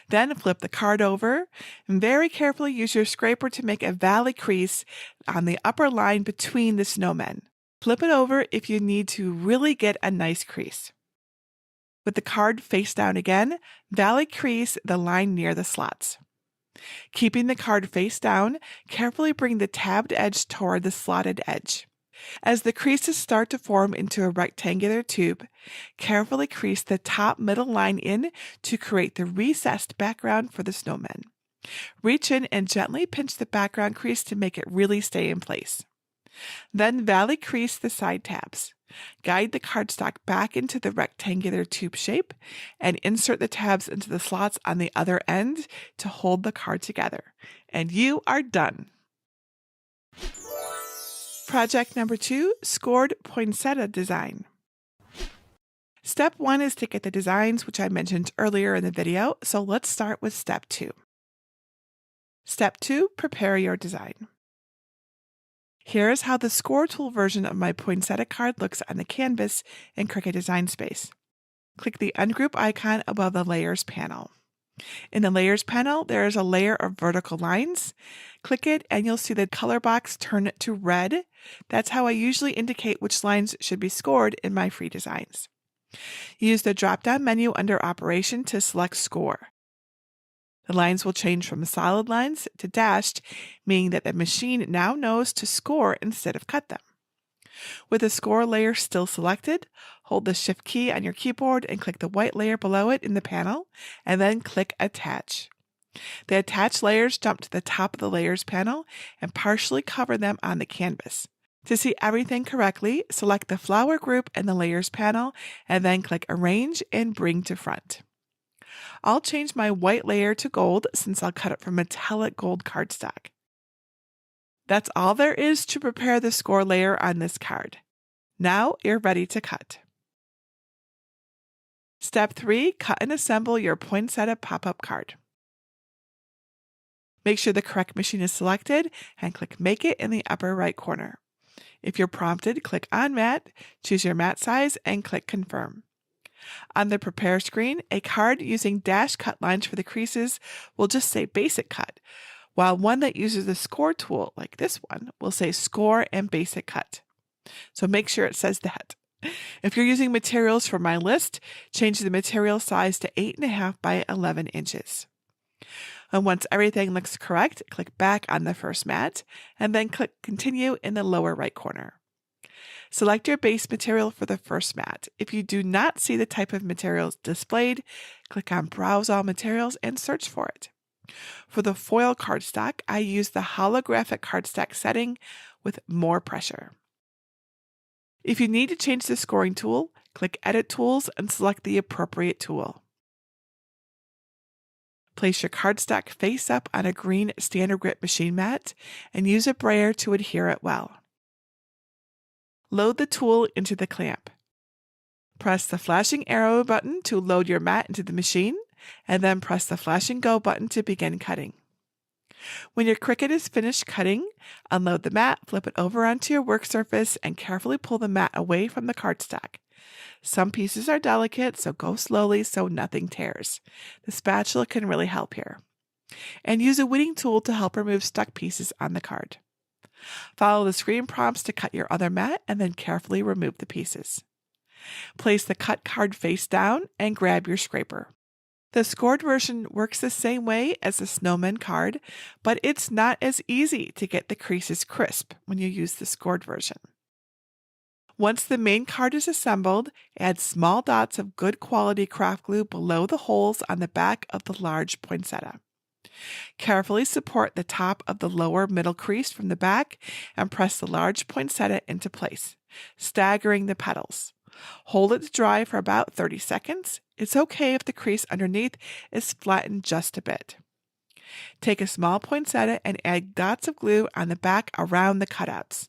Then flip the card over and very carefully use your scraper to make a valley crease on the upper line between the snowmen. Flip it over if you need to really get a nice crease. With the card face down again, valley crease the line near the slots. Keeping the card face down, carefully bring the tabbed edge toward the slotted edge. As the creases start to form into a rectangular tube, carefully crease the top middle line in to create the recessed background for the snowmen. Reach in and gently pinch the background crease to make it really stay in place. Then valley crease the side tabs. Guide the cardstock back into the rectangular tube shape and insert the tabs into the slots on the other end to hold the card together. And you are done. Project number 2, Scored Poinsettia Design. Step 1 is to get the designs, which I mentioned earlier in the video, so let's start with Step 2. Step 2, prepare your design. Here is how the Score Tool version of my poinsettia card looks on the canvas in Cricut Design Space. Click the Ungroup icon above the Layers panel. In the Layers panel, there is a layer of vertical lines. Click it and you'll see the color box turn to red. That's how I usually indicate which lines should be scored in my free designs. Use the drop-down menu under Operation to select Score. The lines will change from solid lines to dashed, meaning that the machine now knows to score instead of cut them. With the score layer still selected, hold the Shift key on your keyboard and click the white layer below it in the panel, and then click Attach. The attached layers jump to the top of the Layers panel and partially cover them on the canvas. To see everything correctly, select the flower group in the Layers panel and then click Arrange and Bring to Front. I'll change my white layer to gold since I'll cut it from metallic gold cardstock. That's all there is to prepare the score layer on this card. Now you're ready to cut. Step 3, cut and assemble your poinsettia pop-up card. Make sure the correct machine is selected and click Make It in the upper right corner. If you're prompted, click on Mat, choose your mat size, and click Confirm. On the Prepare screen, a card using dash cut lines for the creases will just say Basic Cut, while one that uses the Score tool, like this one, will say Score and Basic Cut. So make sure it says that. If you're using materials from my list, change the material size to 8.5 by 11 inches. And once everything looks correct, click back on the first mat, and then click Continue in the lower right corner. Select your base material for the first mat. If you do not see the type of materials displayed, click on Browse All Materials and search for it. For the foil cardstock, I use the holographic cardstock setting with more pressure. If you need to change the scoring tool, click Edit Tools and select the appropriate tool. Place your cardstock face up on a green standard grip machine mat and use a brayer to adhere it well. Load the tool into the clamp. Press the flashing arrow button to load your mat into the machine, and then press the flashing go button to begin cutting. When your Cricut is finished cutting, unload the mat, flip it over onto your work surface, and carefully pull the mat away from the cardstock. Some pieces are delicate, so go slowly so nothing tears. The spatula can really help here. And use a weeding tool to help remove stuck pieces on the card. Follow the screen prompts to cut your other mat and then carefully remove the pieces. Place the cut card face down and grab your scraper. The scored version works the same way as the snowman card, but it's not as easy to get the creases crisp when you use the scored version. Once the main card is assembled, add small dots of good quality craft glue below the holes on the back of the large poinsettia. Carefully support the top of the lower middle crease from the back and press the large poinsettia into place, staggering the petals. Hold it to dry for about 30 seconds. It's okay if the crease underneath is flattened just a bit. Take a small poinsettia and add dots of glue on the back around the cutouts.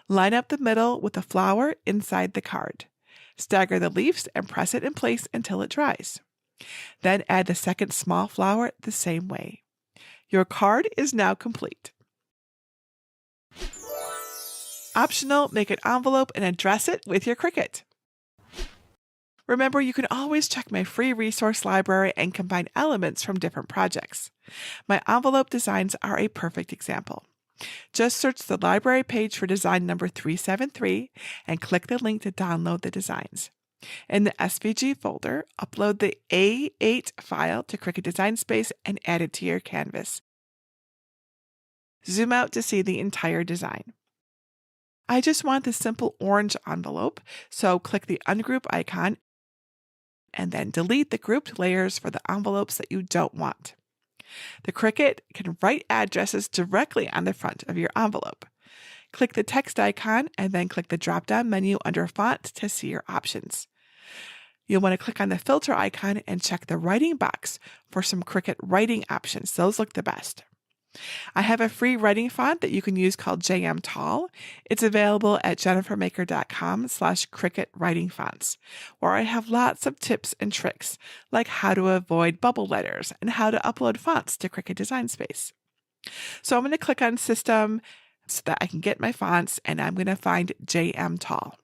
Line up the middle with the flower inside the card. Stagger the leaves and press it in place until it dries. Then add the second small flower the same way. Your card is now complete. Optional, make an envelope and address it with your Cricut. Remember, you can always check my free resource library and combine elements from different projects. My envelope designs are a perfect example. Just search the library page for design number 373 and click the link to download the designs. In the SVG folder, upload the A8 file to Cricut Design Space and add it to your canvas. Zoom out to see the entire design. I just want this simple orange envelope, so click the ungroup icon and then delete the grouped layers for the envelopes that you don't want. The Cricut can write addresses directly on the front of your envelope. Click the text icon and then click the drop-down menu under Font to see your options. You'll want to click on the filter icon and check the writing box for some Cricut writing options. Those look the best. I have a free writing font that you can use called JM Tall. It's available at jennifermaker.com/Cricut writing fonts, where I have lots of tips and tricks, like how to avoid bubble letters and how to upload fonts to Cricut Design Space. So I'm going to click on System so that I can get my fonts, and I'm going to find JM Tall.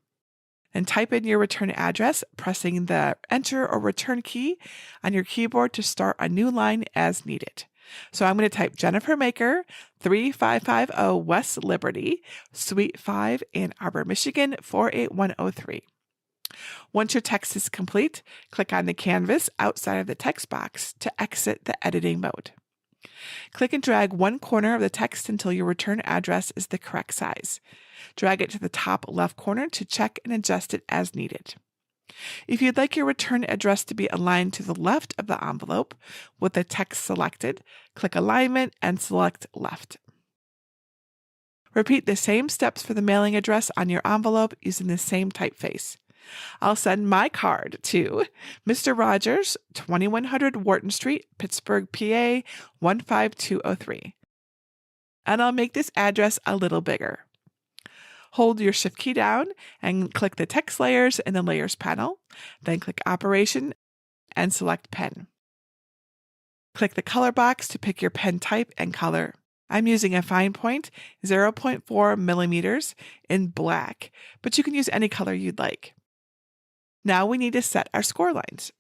And type in your return address, pressing the Enter or Return key on your keyboard to start a new line as needed. So I'm going to type Jennifer Maker, 3550 West Liberty, Suite 5, Ann Arbor, Michigan, 48103. Once your text is complete, click on the canvas outside of the text box to exit the editing mode. Click and drag one corner of the text until your return address is the correct size. Drag it to the top left corner to check and adjust it as needed. If you'd like your return address to be aligned to the left of the envelope with the text selected, click Alignment and select Left. Repeat the same steps for the mailing address on your envelope using the same typeface. I'll send my card to Mr. Rogers, 2100 Wharton Street, Pittsburgh, PA, 15203. And I'll make this address a little bigger. Hold your Shift key down and click the text layers in the Layers panel, then click Operation and select Pen. Click the color box to pick your pen type and color. I'm using a fine point, 0.4 millimeters in black, but you can use any color you'd like. Now we need to set our score lines.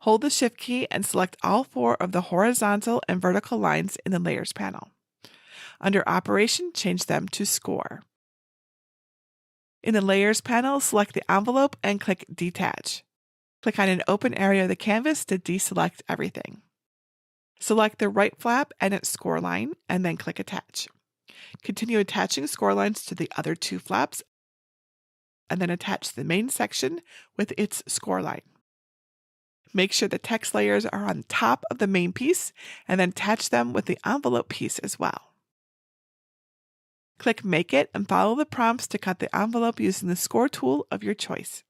Hold the Shift key and select all 4 of the horizontal and vertical lines in the Layers panel. Under Operation, change them to Score. In the Layers panel, select the envelope and click Detach. Click on an open area of the canvas to deselect everything. Select the right flap and its score line, and then click Attach. Continue attaching score lines to the other 2 flaps, and then attach the main section with its score line. Make sure the text layers are on top of the main piece, and then attach them with the envelope piece as well. Click Make It and follow the prompts to cut the envelope using the score tool of your choice.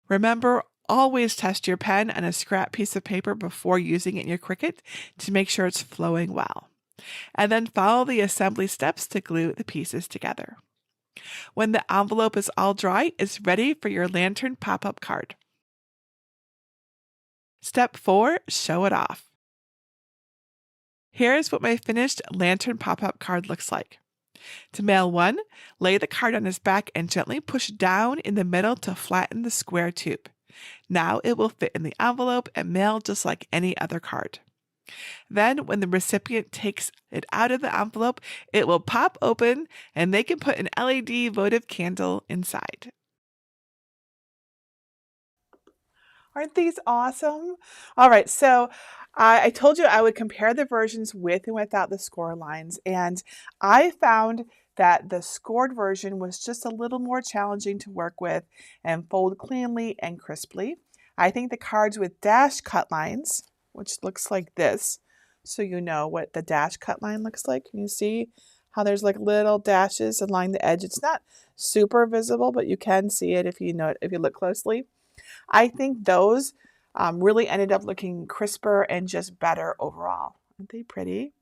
Remember, always test your pen on a scrap piece of paper before using it in your Cricut to make sure it's flowing well. And then follow the assembly steps to glue the pieces together. When the envelope is all dry, it's ready for your lantern pop-up card. Step 4, show it off. Here's what my finished lantern pop-up card looks like. To mail one, lay the card on its back and gently push down in the middle to flatten the square tube. Now it will fit in the envelope and mail just like any other card. Then, when the recipient takes it out of the envelope, it will pop open and they can put an LED votive candle inside. Aren't these awesome? All right, so I told you I would compare the versions with and without the score lines, and I found that the scored version was just a little more challenging to work with and fold cleanly and crisply. I think the cards with dash cut lines, which looks like this, so you know what the dash cut line looks like. Can you see how there's like little dashes along the edge? It's not super visible, but you can see it if you look closely. I think those really ended up looking crisper and just better overall. Aren't they pretty?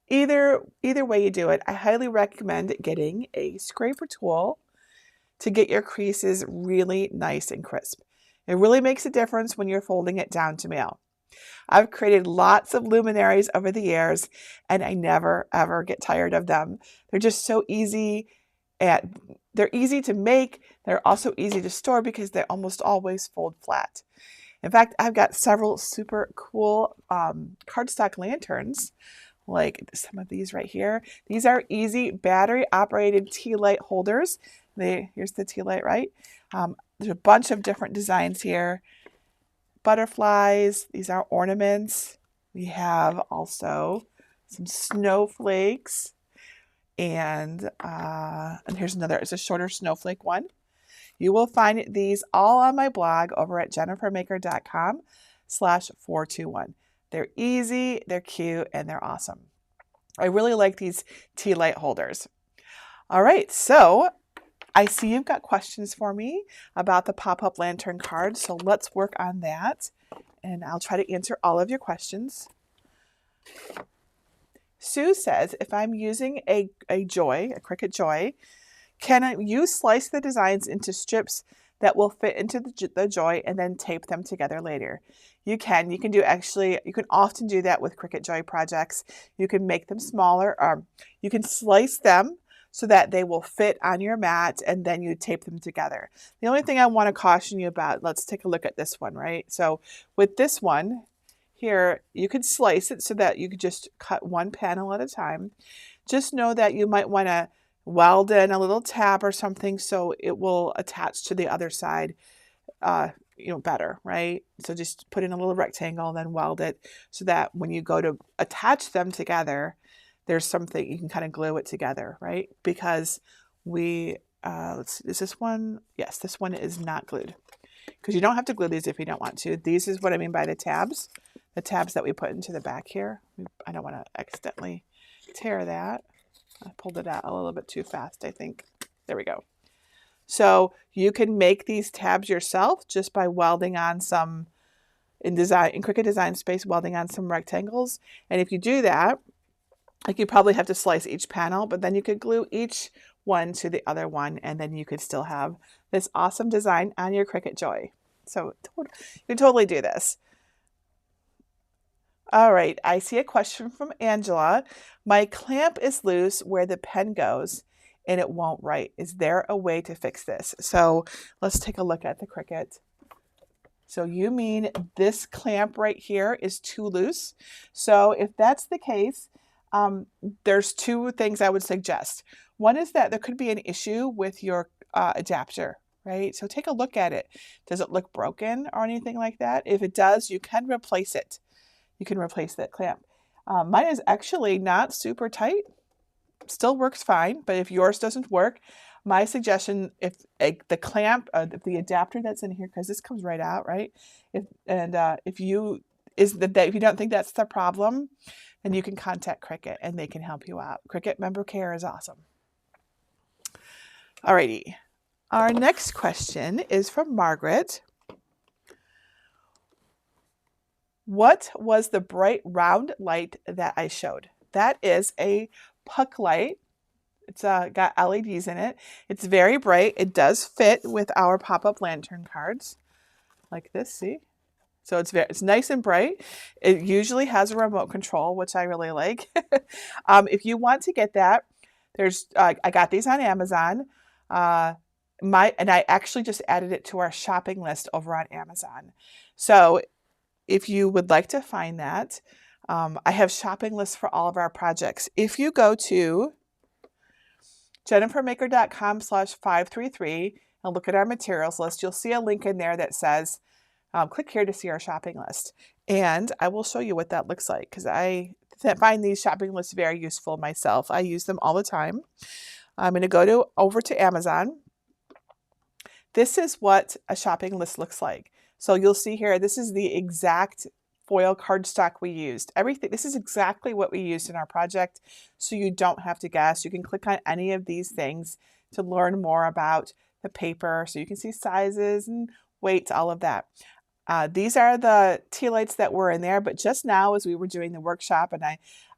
Either way you do it, I highly recommend getting a scraper tool to get your creases really nice and crisp. It really makes a difference when you're folding it down to mail. I've created lots of luminaries over the years, and I never, ever get tired of them. They're just so easy, and they're easy to make. They're also easy to store because they almost always fold flat. In fact, I've got several super cool cardstock lanterns, like some of these right here. These are easy battery operated tea light holders. Here's the tea light, right? There's a bunch of different designs here. Butterflies, these are ornaments. We have also some snowflakes, and here's another, it's a shorter snowflake one. You will find these all on my blog over at jennifermaker.com/421. They're easy, they're cute, and they're awesome. I really like these tea light holders. All right, so I see you've got questions for me about the pop-up lantern card, so let's work on that, and I'll try to answer all of your questions. Sue says, if I'm using a Cricut Joy, can you slice the designs into strips that will fit into the Joy and then tape them together later? You can. You can often do that with Cricut Joy projects. You can make them smaller, or you can slice them so that they will fit on your mat, and then you tape them together. The only thing I want to caution you about, let's take a look at this one, right? So with this one here, you could slice it so that you could just cut one panel at a time. Just know that you might want to weld in a little tab or something so it will attach to the other side better, right? So just put in a little rectangle and then weld it so that when you go to attach them together, there's something you can kind of glue it together, right? Because let's see, is this one? Yes, this one is not glued, because you don't have to glue these if you don't want to. These is what I mean by the tabs that we put into the back here. I don't want to accidentally tear that. I pulled it out a little bit too fast, I think. There we go. So you can make these tabs yourself just by welding on some, in Cricut Design Space, welding on some rectangles. And if you do that, like, you probably have to slice each panel, but then you could glue each one to the other one, and then you could still have this awesome design on your Cricut Joy. So you can totally do this. All right, I see a question from Angela. My clamp is loose where the pen goes and it won't write. Is there a way to fix this? So let's take a look at the Cricut. So you mean this clamp right here is too loose? So if that's the case, there's two things I would suggest. One is that there could be an issue with your adapter, right? So take a look at it. Does it look broken or anything like that? If it does, you can replace it. You can replace that clamp. Mine is actually not super tight. Still works fine, but if yours doesn't work, my suggestion, if the clamp, if the adapter that's in here, because this comes right out, right? If you don't think that's the problem, then you can contact Cricut and they can help you out. Cricut member care is awesome. Alrighty. Our next question is from Margaret. What was the bright round light that I showed? That is a puck light. It's got LEDs in it. It's very bright. It does fit with our pop-up lantern cards like this, see? So it's nice and bright. It usually has a remote control, which I really like. If you want to get that, I got these on Amazon. And I actually just added it to our shopping list over on Amazon. So if you would like to find that, I have shopping lists for all of our projects. If you go to jennifermaker.com/533 and look at our materials list, you'll see a link in there that says, click here to see our shopping list. And I will show you what that looks like, because I find these shopping lists very useful myself. I use them all the time. I'm going to go over to Amazon. This is what a shopping list looks like. So you'll see here, this is the exact foil cardstock we used. This is exactly what we used in our project, so you don't have to guess. You can click on any of these things to learn more about the paper, so you can see sizes and weights, all of that. These are the tea lights that were in there, but just now as we were doing the workshop and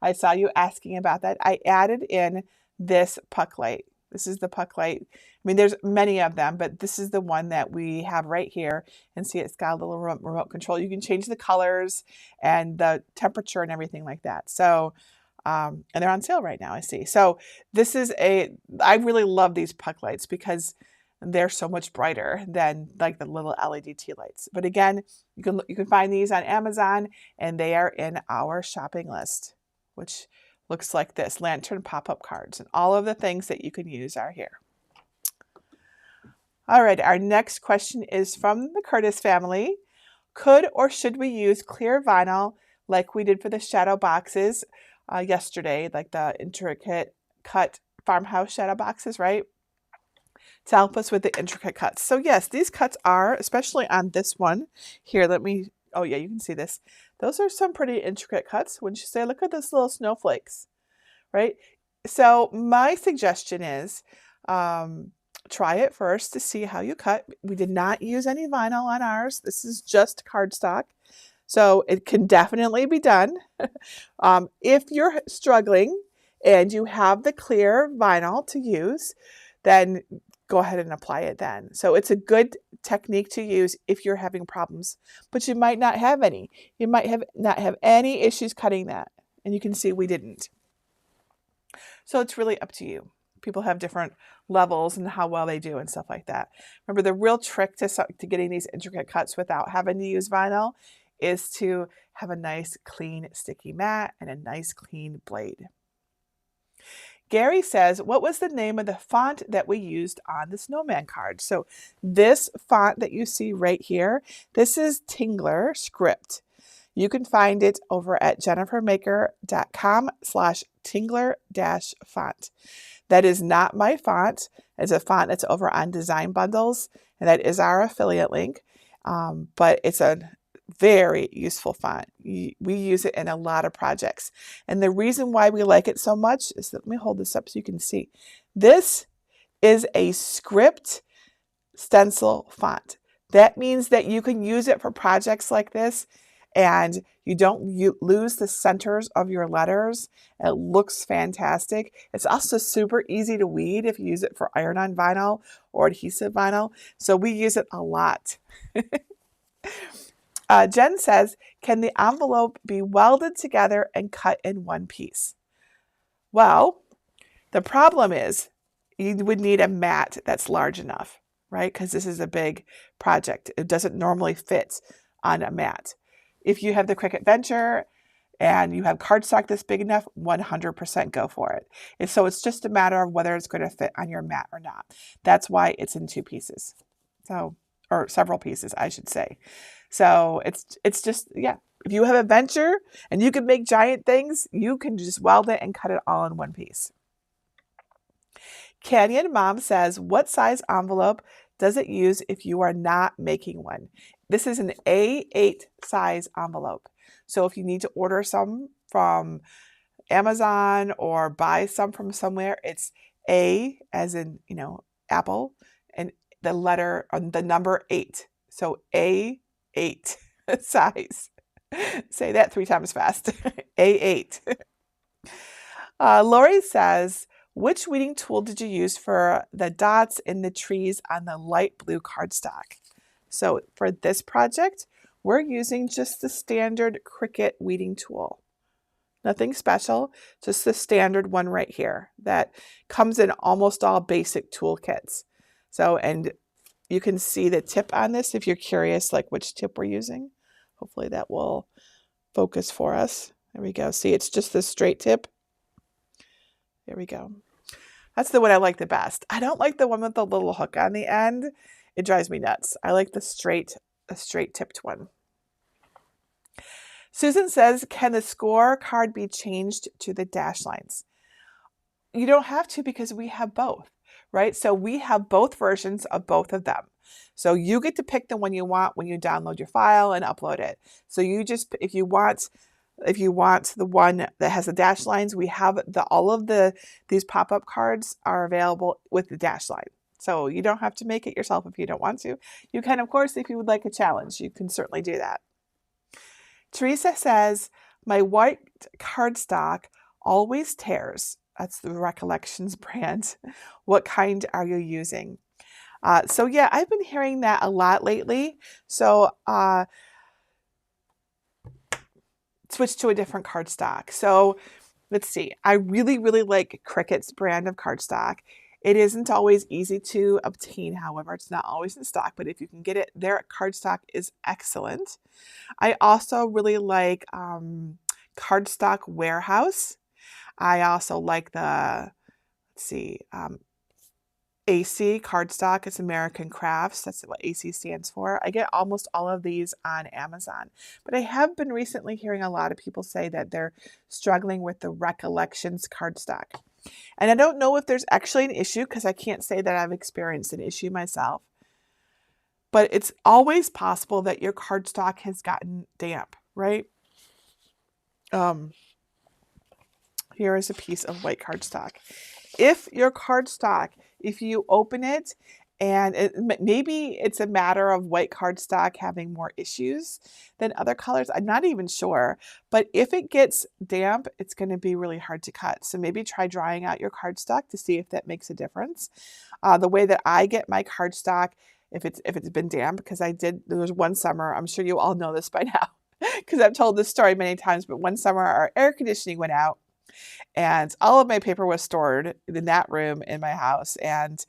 I saw you asking about that, I added in this puck light. This is the puck light. I mean, there's many of them, but this is the one that we have right here. And see, it's got a little remote control. You can change the colors and the temperature and everything like that. So And they're on sale right now, I see. So I really love these puck lights because they're so much brighter than like the little LED tea lights. But again, you can find these on Amazon, and they are in our shopping list, which looks like this: lantern pop-up cards, and all of the things that you can use are here. All right, our next question is from the Curtis family. Could or should we use clear vinyl like we did for the shadow boxes yesterday, like the intricate cut farmhouse shadow boxes, right? To help us with the intricate cuts. So yes, these cuts are, especially on this one here, oh yeah, you can see this. Those are some pretty intricate cuts. Wouldn't you say? Look at those little snowflakes, right? So my suggestion is try it first to see how you cut. We did not use any vinyl on ours. This is just cardstock. So it can definitely be done. If you're struggling and you have the clear vinyl to use, then go ahead and apply it then. So it's a good technique to use if you're having problems, but you might not have any. You might not have any issues cutting that. And you can see we didn't. So it's really up to you. People have different levels and how well they do and stuff like that. Remember, the real trick to getting these intricate cuts without having to use vinyl is to have a nice clean sticky mat and a nice clean blade. Gary says, what was the name of the font that we used on the snowman card? So this font that you see right here, this is Tingler script. You can find it over at jennifermaker.com/Tingler-font. That is not my font. It's a font that's over on Design Bundles, and that is our affiliate link. But it's a very useful font. We use it in a lot of projects. And the reason why we like it so much is that, let me hold this up so you can see. This is a script stencil font. That means that you can use it for projects like this, and you don't lose the centers of your letters. It looks fantastic. It's also super easy to weed if you use it for iron-on vinyl or adhesive vinyl. So we use it a lot. Jen says, can the envelope be welded together and cut in one piece? Well, the problem is you would need a mat that's large enough, right? Because this is a big project. It doesn't normally fit on a mat. If you have the Cricut Venture and you have cardstock that's big enough, 100% go for it. And so it's just a matter of whether it's going to fit on your mat or not. That's why it's in two pieces. So, or several pieces, I should say. So it's just, yeah, if you have a venture and you can make giant things, you can just weld it and cut it all in one piece. Canyon Mom says, what size envelope does it use if you are not making one? This is an A8 size envelope. So if you need to order some from Amazon or buy some from somewhere, it's A as in, apple, and the number 8. So A8 size. Say that 3 times fast. A8. Lori says, which weeding tool did you use for the dots in the trees on the light blue cardstock? So for this project, we're using just the standard Cricut weeding tool. Nothing special, just the standard one right here that comes in almost all basic toolkits. So, and you can see the tip on this if you're curious, like which tip we're using. Hopefully that will focus for us. There we go. See, it's just the straight tip. There we go. That's the one I like the best. I don't like the one with the little hook on the end. It drives me nuts. I like the straight tipped one. Susan says, can the score card be changed to the dash lines? You don't have to, because we have both, right? So we have both versions of both of them. So you get to pick the one you want when you download your file and upload it. So you just, if you want the one that has the dash lines, we have all of these pop-up cards are available with the dash line. So you don't have to make it yourself if you don't want to. You can, of course, if you would like a challenge, you can certainly do that. Teresa says, my white cardstock always tears. That's the Recollections brand. What kind are you using? So yeah, I've been hearing that a lot lately. So switch to a different cardstock. So Let's see. I really, really like Cricut's brand of cardstock. It isn't always easy to obtain, however, it's not always in stock, but if you can get it, their cardstock is excellent. I also really like Cardstock Warehouse. I also like the, let's see, AC cardstock. It's American Crafts. That's what AC stands for. I get almost all of these on Amazon, but I have been recently hearing a lot of people say that they're struggling with the Recollections cardstock. And I don't know if there's actually an issue because I can't say that I've experienced an issue myself, but it's always possible that your cardstock has gotten damp, right? Here is a piece of white cardstock. If your cardstock, if you open it and maybe it's a matter of white cardstock having more issues than other colors, I'm not even sure, but if it gets damp, it's going to be really hard to cut. So maybe try drying out your cardstock to see if that makes a difference. The way that I get my cardstock, if it's been damp, because there was one summer, I'm sure you all know this by now, because I've told this story many times, but one summer our air conditioning went out and all of my paper was stored in that room in my house. And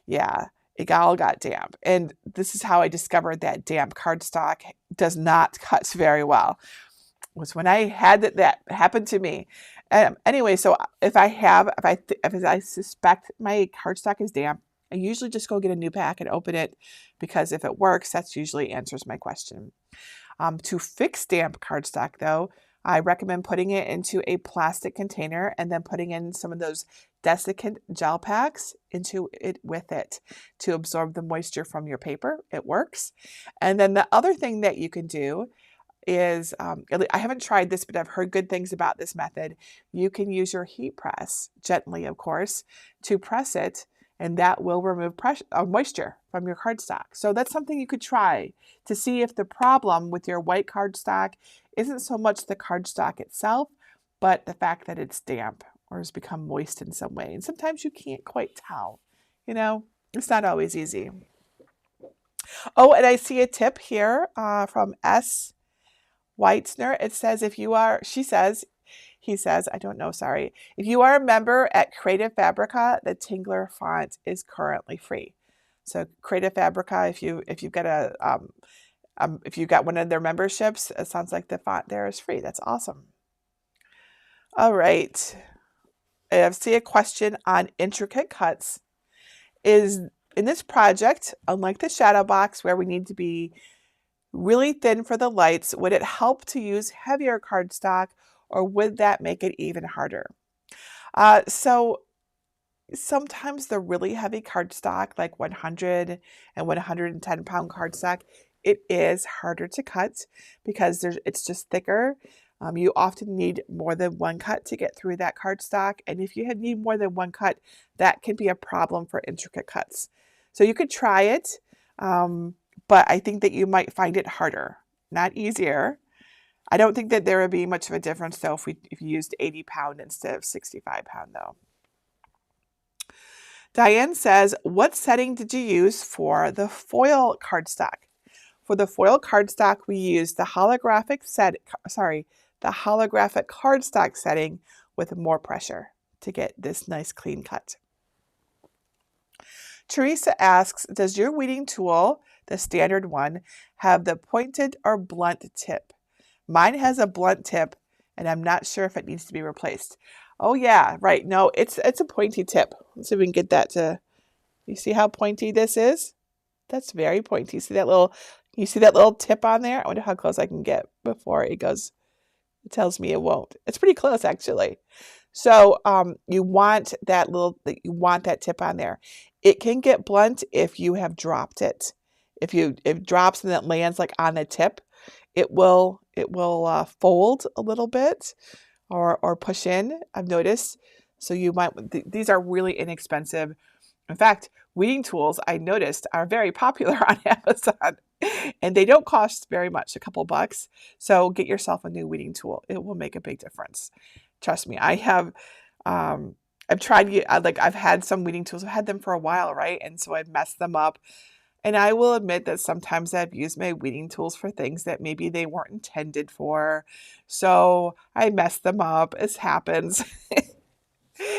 yeah, it all got damp. And this is how I discovered that damp cardstock does not cut very well. Was when I had that happen to me. Anyway, so if I suspect my cardstock is damp, I usually just go get a new pack and open it, because if it works, that's usually answers my question. To fix damp cardstock, though, I recommend putting it into a plastic container and then putting in some of those desiccant gel packs into it with it to absorb the moisture from your paper. It works. And then the other thing that you can do is, I haven't tried this, but I've heard good things about this method. You can use your heat press, gently of course, to press it, and that will remove moisture from your cardstock. So that's something you could try to see if the problem with your white cardstock isn't so much the cardstock itself, but the fact that it's damp or has become moist in some way. And sometimes you can't quite tell. It's not always easy. Oh, and I see a tip here from S. Weitzner. It says, he says, I don't know, sorry. If you are a member at Creative Fabrica, the Tingler font is currently free. So Creative Fabrica, if you've got one of their memberships, it sounds like the font there is free. That's awesome. All right. I see a question on intricate cuts. In this project, unlike the shadow box where we need to be really thin for the lights, would it help to use heavier cardstock, or would that make it even harder? So sometimes the really heavy cardstock, like 100 and 110 pound cardstock, it is harder to cut because it's just thicker. You often need more than one cut to get through that cardstock. And if you need more than one cut, that can be a problem for intricate cuts. So you could try it, but I think that you might find it harder, not easier. I don't think that there would be much of a difference, though, if you used 80 pound instead of 65 pound, though. Diane says, what setting did you use for the foil cardstock? For the foil cardstock, we used the holographic cardstock setting with more pressure to get this nice clean cut. Teresa asks, does your weeding tool, the standard one, have the pointed or blunt tip? Mine has a blunt tip, and I'm not sure if it needs to be replaced. Oh yeah, right. No, it's a pointy tip. Let's see if we can get that to, you see how pointy this is? That's very pointy. You see that little tip on there? I wonder how close I can get before it goes. It tells me it won't. It's pretty close, actually. So you want that tip on there. It can get blunt if you have dropped it. If it drops and it lands like on the tip, it will fold a little bit or push in, I've noticed. So these are really inexpensive. In fact, weeding tools, I noticed, are very popular on Amazon, and they don't cost very much, a couple bucks. So get yourself a new weeding tool. It will make a big difference. Trust me, I've tried, I've had some weeding tools. I've had them for a while, right? And so I've messed them up. And I will admit that sometimes I've used my weeding tools for things that maybe they weren't intended for. So I mess them up. It happens.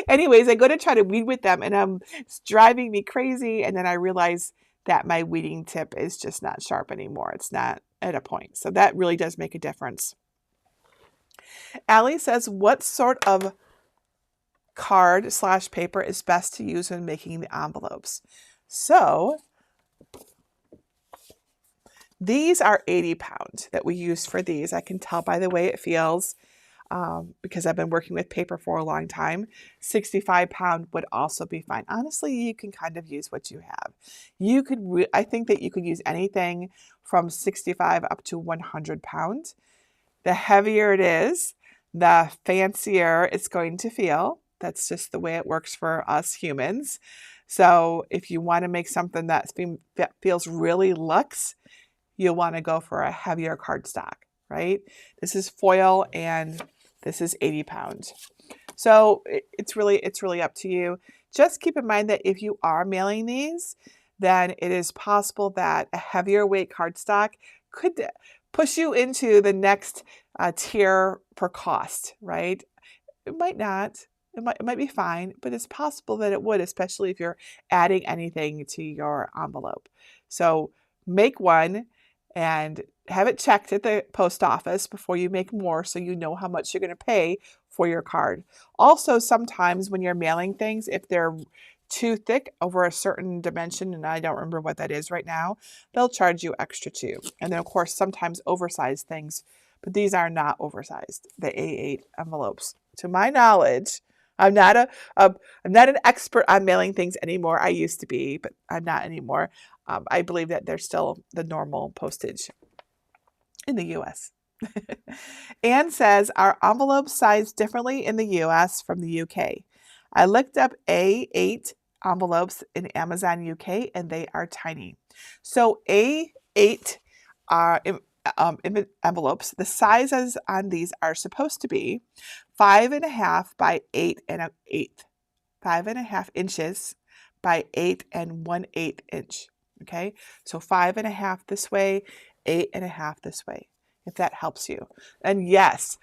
Anyways, I go to try to weed with them and it's driving me crazy. And then I realize that my weeding tip is just not sharp anymore. It's not at a point. So that really does make a difference. Allie says, what sort of card/paper is best to use when making the envelopes? So these are 80-pound that we use for these. I can tell by the way it feels because I've been working with paper for a long time. 65-pound would also be fine. Honestly, you can kind of use what you have. You could, I think that you could use anything from 65 up to 100 pounds. The heavier it is, the fancier it's going to feel. That's just the way it works for us humans. So if you want to make something that feels really luxe, you'll want to go for a heavier cardstock, right? This is foil and this is 80 pounds. So it's really up to you. Just keep in mind that if you are mailing these, then it is possible that a heavier weight cardstock could push you into the next tier for cost, right? It might not. It might be fine, but it's possible that it would, especially if you're adding anything to your envelope. So make one and have it checked at the post office before you make more so you know how much you're going to pay for your card. Also, sometimes when you're mailing things, if they're too thick over a certain dimension, and I don't remember what that is right now, they'll charge you extra too. And then of course, sometimes oversized things, but these are not oversized, the A8 envelopes. To my knowledge, I'm not an expert on mailing things anymore. I used to be, but I'm not anymore. I believe that they're still the normal postage in the US. Anne says, are envelopes sized differently in the US from the UK? I looked up A8 envelopes in Amazon UK and they are tiny. So A8 envelopes, the sizes on these are supposed to be 5.5 by 8.1/8. 5.5 inches by 8 1/8 inch. Okay, so 5.5 this way, 8.5 this way, if that helps you. And yes,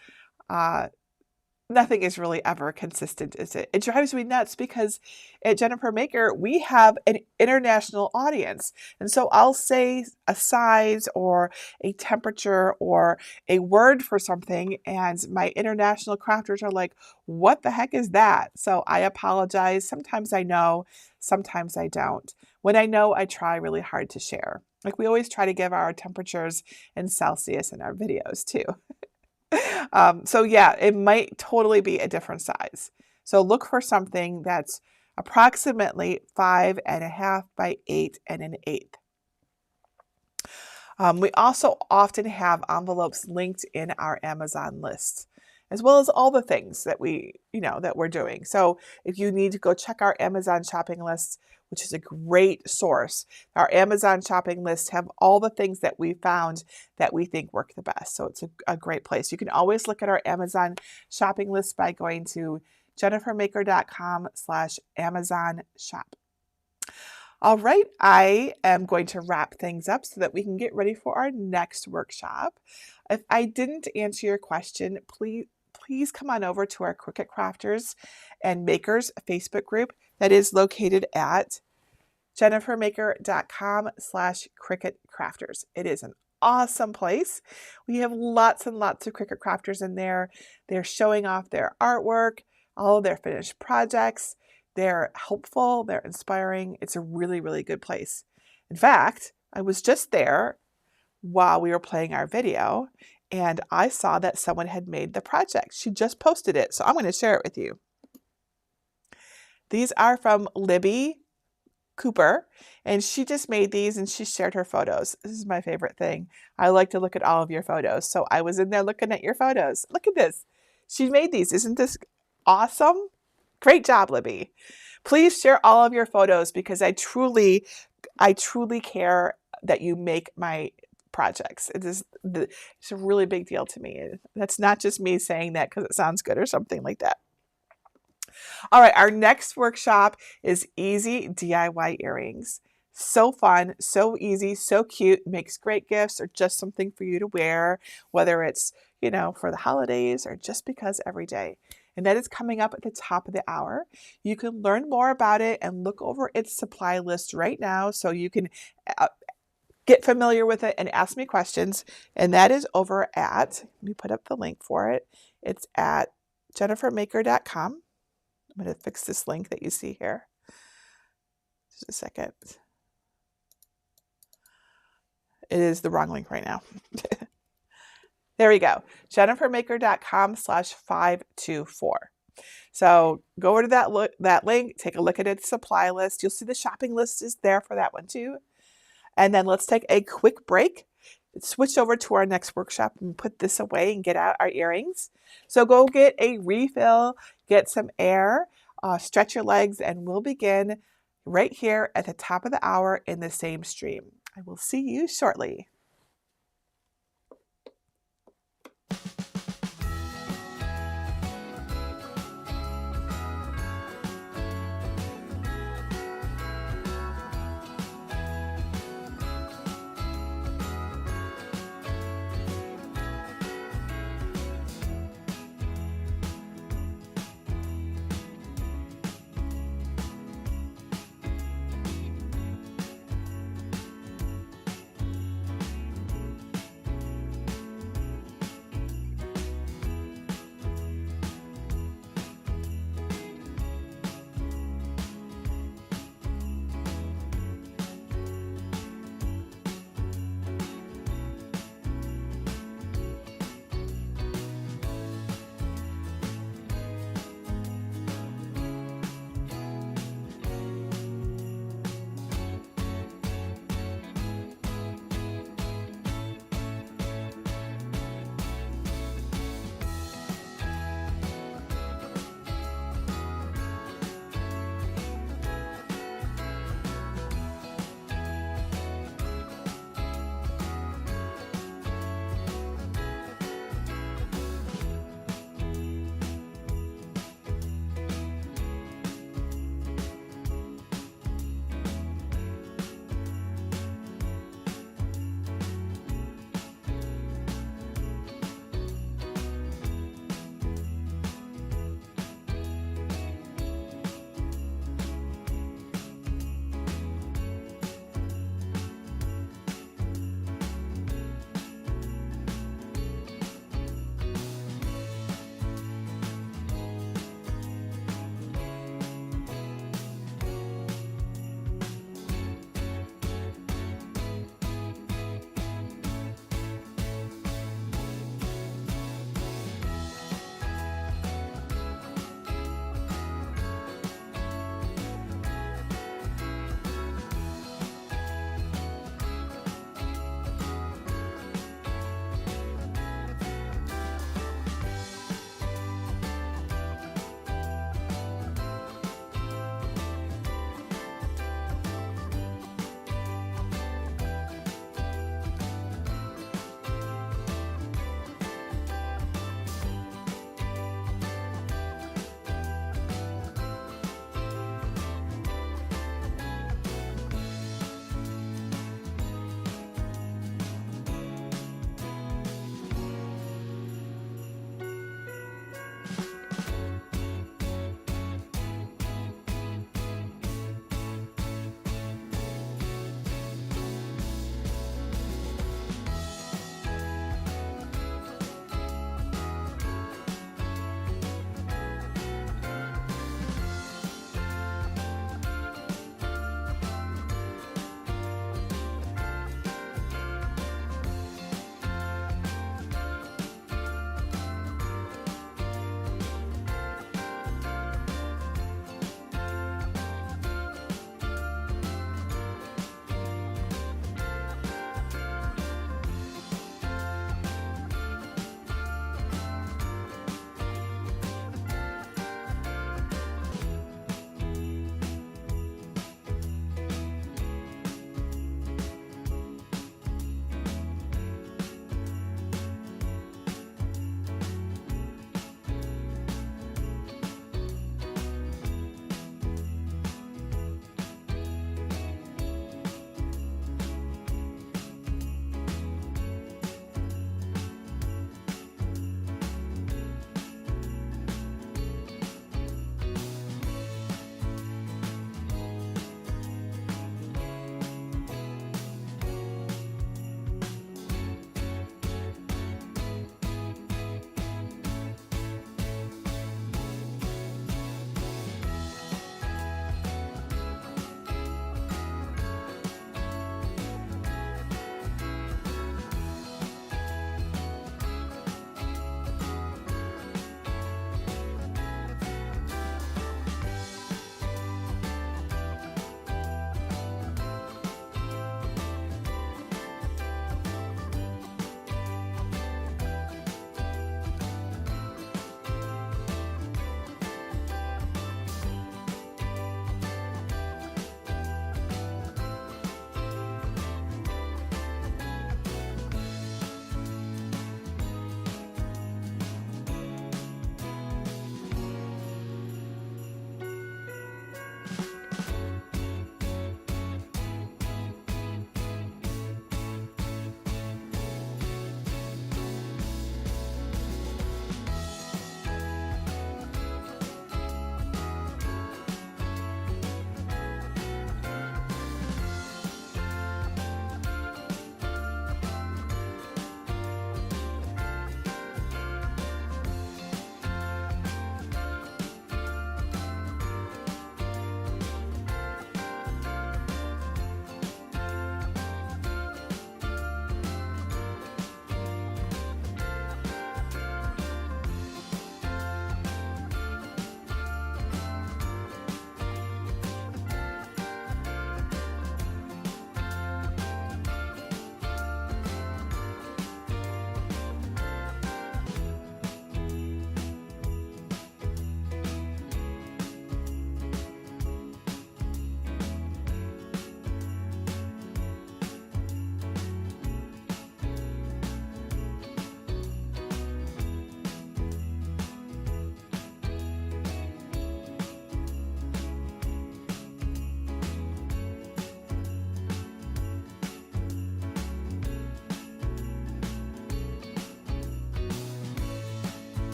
nothing is really ever consistent, is it? It drives me nuts because at Jennifer Maker, we have an international audience. And so I'll say a size or a temperature or a word for something, and my international crafters are like, what the heck is that? So I apologize. Sometimes I know, sometimes I don't. When I know, I try really hard to share. Like we always try to give our temperatures in Celsius in our videos too. So yeah, it might totally be a different size. So look for something that's approximately 5.5 by 8 1/8. We also often have envelopes linked in our Amazon lists, as well as all the things that that we're doing. So if you need to go check our Amazon shopping lists, which is a great source, our Amazon shopping lists have all the things that we found that we think work the best. So it's a great place. You can always look at our Amazon shopping list by going to jennifermaker.com/Amazon shop. All right, I am going to wrap things up so that we can get ready for our next workshop. If I didn't answer your question, please come on over to our Cricut Crafters and Makers Facebook group that is located at jennifermaker.com/Cricut Crafters. It is an awesome place. We have lots and lots of Cricut Crafters in there. They're showing off their artwork, all of their finished projects. They're helpful, they're inspiring. It's a really, really good place. In fact, I was just there while we were playing our video, and I saw that someone had made the project. She just posted it, so I'm going to share it with you. These are from Libby Cooper, and she just made these and she shared her photos. This is my favorite thing. I like to look at all of your photos, so I was in there looking at your photos. Look at this. She made these. Isn't this awesome? Great job, Libby. Please share all of your photos because I truly care that you make my projects. It's a really big deal to me. That's not just me saying that because it sounds good or something like that. All right, our next workshop is easy DIY earrings. So fun, so easy, so cute, makes great gifts or just something for you to wear, whether it's, for the holidays or just because every day. And that is coming up at the top of the hour. You can learn more about it and look over its supply list right now so you can uh, get familiar with it and ask me questions. And that is over at, let me put up the link for it. It's at jennifermaker.com. I'm going to fix this link that you see here. Just a second. It is the wrong link right now. There we go. jennifermaker.com/524. So go over to that link, take a look at its supply list. You'll see the shopping list is there for that one too. And then let's take a quick break. Switch over to our next workshop and put this away and get out our earrings. So go get a refill, get some air, stretch your legs, and we'll begin right here at the top of the hour in the same stream. I will see you shortly.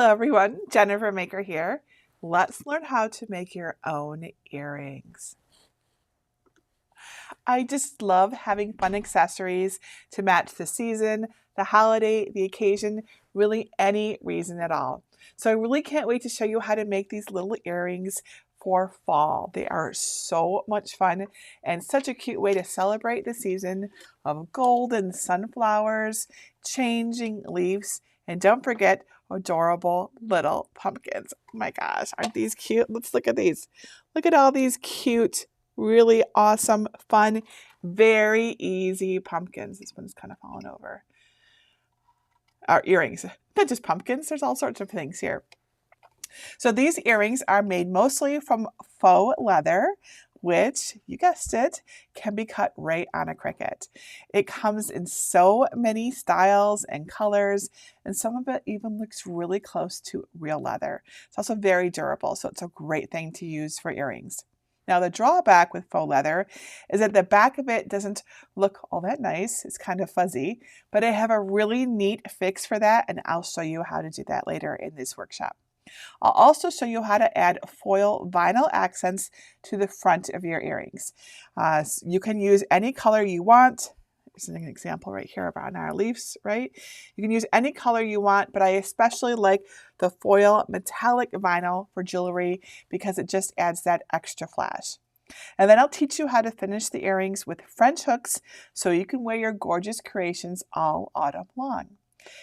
Hello everyone, Jennifer Maker here. Let's learn how to make your own earrings. I just love having fun accessories to match the season, the holiday, the occasion, really any reason at all. So I really can't wait to show you how to make these little earrings for fall. They are so much fun and such a cute way to celebrate the season of golden sunflowers, changing leaves, and don't forget adorable little pumpkins. Oh my gosh, aren't these cute? Let's look at these. Look at all these cute, really awesome, fun, very easy pumpkins. This one's kind of fallen over. Our earrings, not just pumpkins, there's all sorts of things here. So these earrings are made mostly from faux leather, which, you guessed it, can be cut right on a Cricut. It comes in so many styles and colors, and some of it even looks really close to real leather. It's also very durable, so it's a great thing to use for earrings. Now, the drawback with faux leather is that the back of it doesn't look all that nice. It's kind of fuzzy, but I have a really neat fix for that, and I'll show you how to do that later in this workshop. I'll also show you how to add foil vinyl accents to the front of your earrings. You can use any color you want. Here's an example right here about our leaves, right? You can use any color you want, but I especially like the foil metallic vinyl for jewelry because it just adds that extra flash. And then I'll teach you how to finish the earrings with French hooks so you can wear your gorgeous creations all autumn long.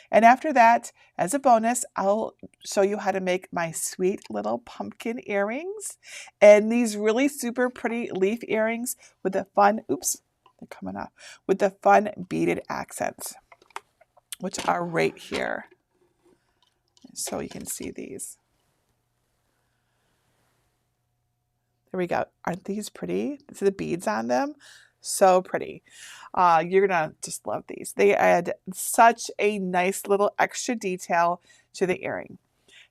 And after that, as a bonus, I'll show you how to make my sweet little pumpkin earrings and these really super pretty leaf earrings with the fun, oops, they're coming off, with the fun beaded accents, which are right here. So you can see these. There we go. Aren't these pretty? See the beads on them? So pretty. You're gonna just love these. They add such a nice little extra detail to the earring.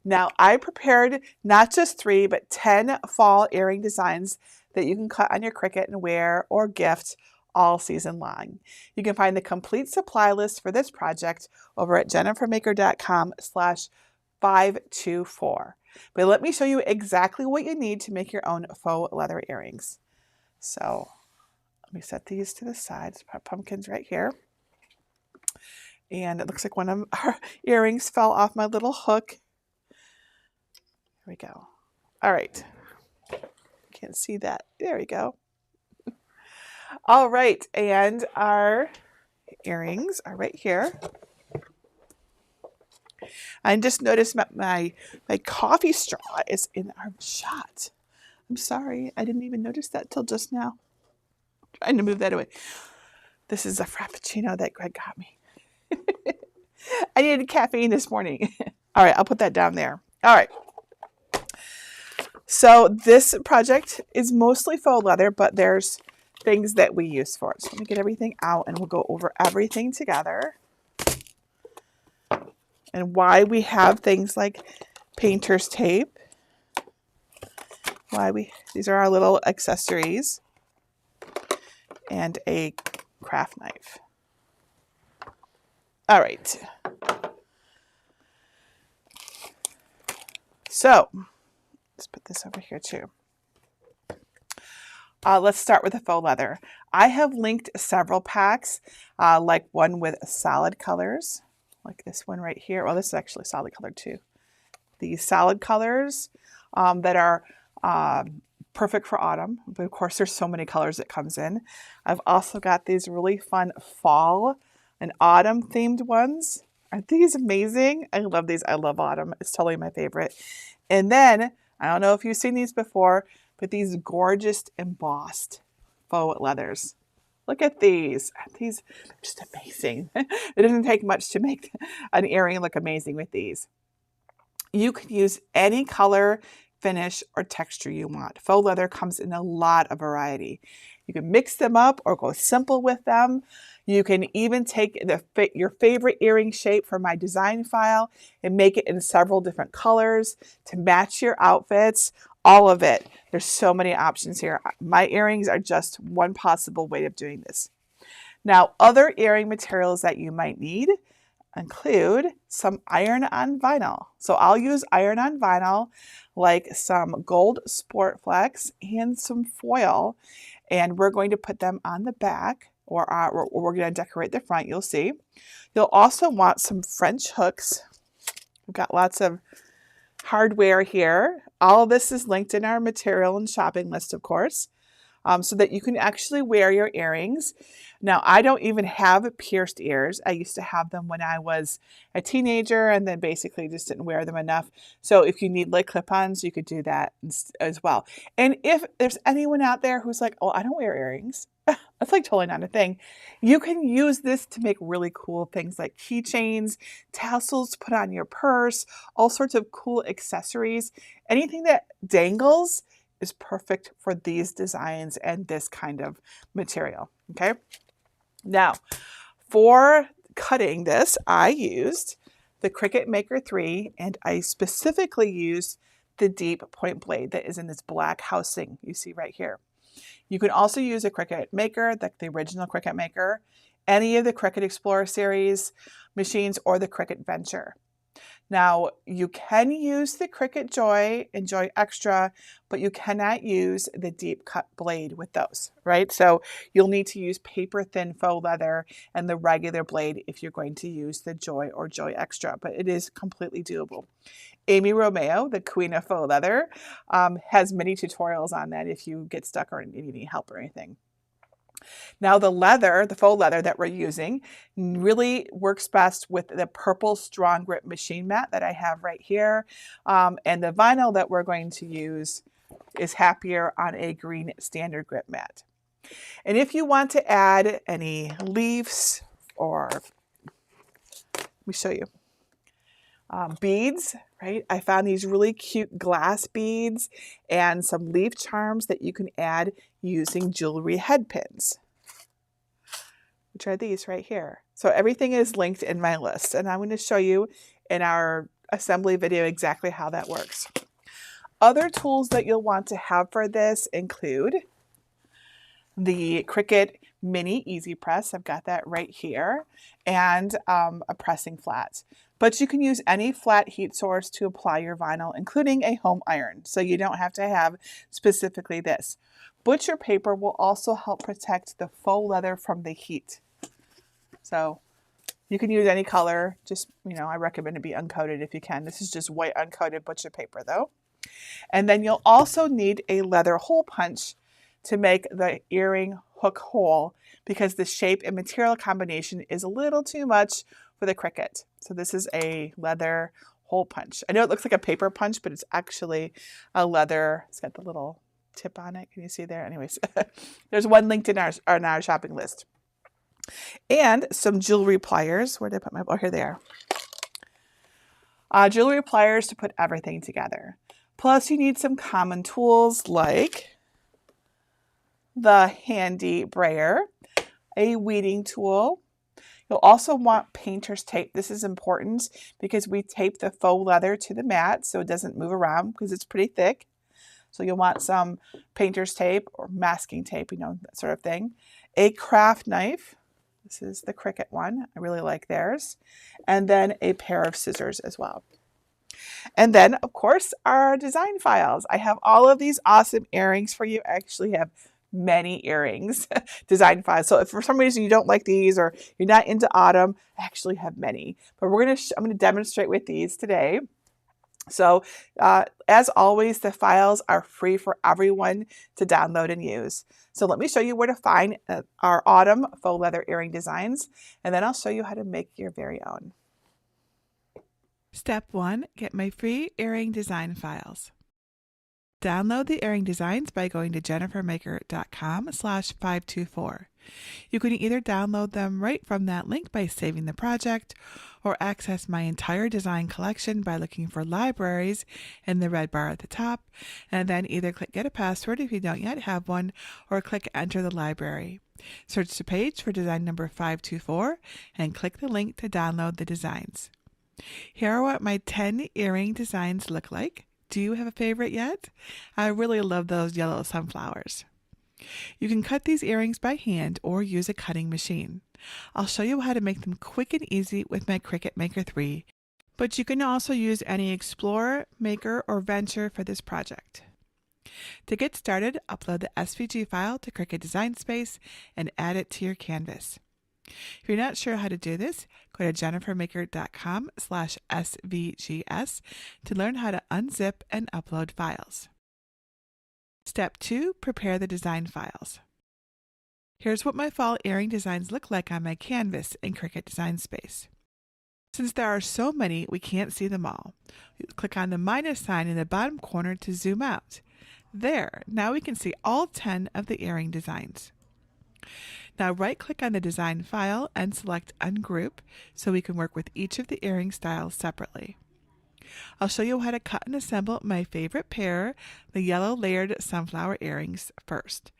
Now, I prepared not just 3, but 10 fall earring designs that you can cut on your Cricut and wear or gift all season long. You can find the complete supply list for this project over at jennifermaker.com/524. But let me show you exactly what you need to make your own faux leather earrings. So let me set these to the sides. Pumpkins right here. And it looks like one of our earrings fell off my little hook. Here we go. All right. Can't see that. There we go. All right. And our earrings are right here. I just noticed my coffee straw is in our shot. I'm sorry. I didn't even notice that till just now. Trying to move that away. This is a Frappuccino that Greg got me. I needed caffeine this morning. All right, I'll put that down there. All right. So this project is mostly faux leather, but there's things that we use for it. So let me get everything out and we'll go over everything together. And why we have things like painter's tape. These are our little accessories. And a craft knife. All right. So let's put this over here too. Let's start with the faux leather. I have linked several packs, like one with solid colors, like this one right here. Well, this is actually solid color too. These solid colors that are perfect for autumn, but of course there's so many colors it comes in. I've also got these really fun fall and autumn themed ones. Aren't these amazing? I love these. I love autumn. It's totally my favorite. And then, I don't know if you've seen these before, but these gorgeous embossed faux leathers. Look at these. Aren't these just amazing? It doesn't take much to make an earring look amazing with these. You can use any color, finish, or texture you want. Faux leather comes in a lot of variety. You can mix them up or go simple with them. You can even take your favorite earring shape from my design file and make it in several different colors to match your outfits. All of it. There's so many options here. My earrings are just one possible way of doing this. Now, other earring materials that you might need include some iron-on vinyl. So I'll use iron-on vinyl, like some gold sport flex and some foil, and we're going to put them on the back, or we're going to decorate the front, you'll see. You'll also want some French hooks. We've got lots of hardware here. All of this is linked in our material and shopping list, of course, so that you can actually wear your earrings. Now, I don't even have pierced ears. I used to have them when I was a teenager and then basically just didn't wear them enough. So if you need like clip-ons, you could do that as well. And if there's anyone out there who's like, oh, I don't wear earrings, that's like totally not a thing. You can use this to make really cool things like keychains, tassels to put on your purse, all sorts of cool accessories. Anything that dangles is perfect for these designs and this kind of material, okay? Now, for cutting this, I used the Cricut Maker 3, and I specifically used the deep point blade that is in this black housing you see right here. You can also use a Cricut Maker, like the original Cricut Maker, any of the Cricut Explorer series machines, or the Cricut Venture. Now, you can use the Cricut Joy and Joy Extra, but you cannot use the deep cut blade with those, right? So you'll need to use paper thin faux leather and the regular blade if you're going to use the Joy or Joy Extra, but it is completely doable. Amy Romeo, the queen of faux leather, has many tutorials on that if you get stuck or need any help or anything. Now the leather, the faux leather that we're using, really works best with the purple strong grip machine mat that I have right here. And the vinyl that we're going to use is happier on a green standard grip mat. And if you want to add any leaves or, let me show you, beads, right? I found these really cute glass beads and some leaf charms that you can add using jewelry head pins, which are these right here. So everything is linked in my list, and I'm going to show you in our assembly video exactly how that works. Other tools that you'll want to have for this include the Cricut Mini Easy Press. I've got that right here, and a pressing flat. But you can use any flat heat source to apply your vinyl, including a home iron, so you don't have to have specifically this. Butcher paper will also help protect the faux leather from the heat. So you can use any color, just, I recommend it be uncoated if you can. This is just white uncoated butcher paper though. And then you'll also need a leather hole punch to make the earring hook hole, because the shape and material combination is a little too much for the Cricut. So this is a leather hole punch. I know it looks like a paper punch, but it's actually a leather. It's got the little tip on it. Can you see there? Anyways, there's one linked in our shopping list. And some jewelry pliers. Where did I put my, oh, here they are. Jewelry pliers to put everything together. Plus you need some common tools like the handy brayer, a weeding tool. You'll also want painter's tape. This is important because we tape the faux leather to the mat so it doesn't move around because it's pretty thick. So you'll want some painter's tape or masking tape, that sort of thing. A craft knife. This is the Cricut one. I really like theirs. And then a pair of scissors as well. And then, of course, our design files. I have all of these awesome earrings for you. I actually have many earrings, design files. So if for some reason you don't like these or you're not into autumn, I actually have many. But I'm going to demonstrate with these today. So as always, the files are free for everyone to download and use. So let me show you where to find our autumn faux leather earring designs, and then I'll show you how to make your very own. Step 1, get my free earring design files. Download the earring designs by going to jennifermaker.com/524. You can either download them right from that link by saving the project, or access my entire design collection by looking for libraries in the red bar at the top, and then either click get a password if you don't yet have one, or click enter the library. Search the page for design number 524 and click the link to download the designs. Here are what my 10 earring designs look like. Do you have a favorite yet? I really love those yellow sunflowers. You can cut these earrings by hand or use a cutting machine. I'll show you how to make them quick and easy with my Cricut Maker 3, but you can also use any Explorer, Maker, or Venture for this project. To get started, upload the SVG file to Cricut Design Space and add it to your canvas. If you're not sure how to do this, go to jennifermaker.com/svgs to learn how to unzip and upload files. Step 2, prepare the design files. Here's what my fall earring designs look like on my canvas in Cricut Design Space. Since there are so many, we can't see them all. Click on the minus sign in the bottom corner to zoom out. There, now we can see all 10 of the earring designs. Now right-click on the design file and select Ungroup so we can work with each of the earring styles separately. I'll show you how to cut and assemble my favorite pair, the yellow layered sunflower earrings, first,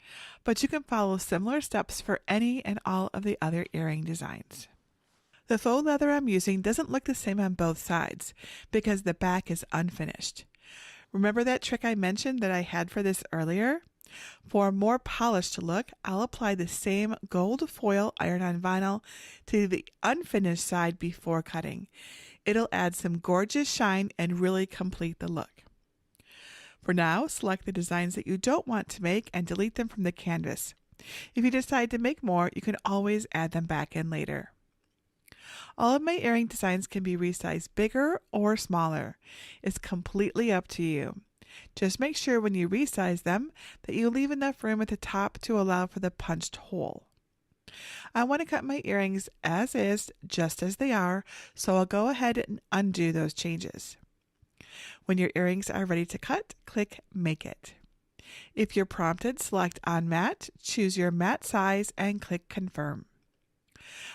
but you can follow similar steps for any and all of the other earring designs. The faux leather I'm using doesn't look the same on both sides because the back is unfinished. Remember that trick I mentioned that I had for this earlier? For a more polished look, I'll apply the same gold foil iron-on vinyl to the unfinished side before cutting. It'll add some gorgeous shine and really complete the look. For now, select the designs that you don't want to make and delete them from the canvas. If you decide to make more, you can always add them back in later. All of my earring designs can be resized bigger or smaller. It's completely up to you. Just make sure when you resize them that you leave enough room at the top to allow for the punched hole. I want to cut my earrings as is, just as they are, so I'll go ahead and undo those changes. When your earrings are ready to cut, click Make It. If you're prompted, select On Mat, choose your mat size, and click Confirm.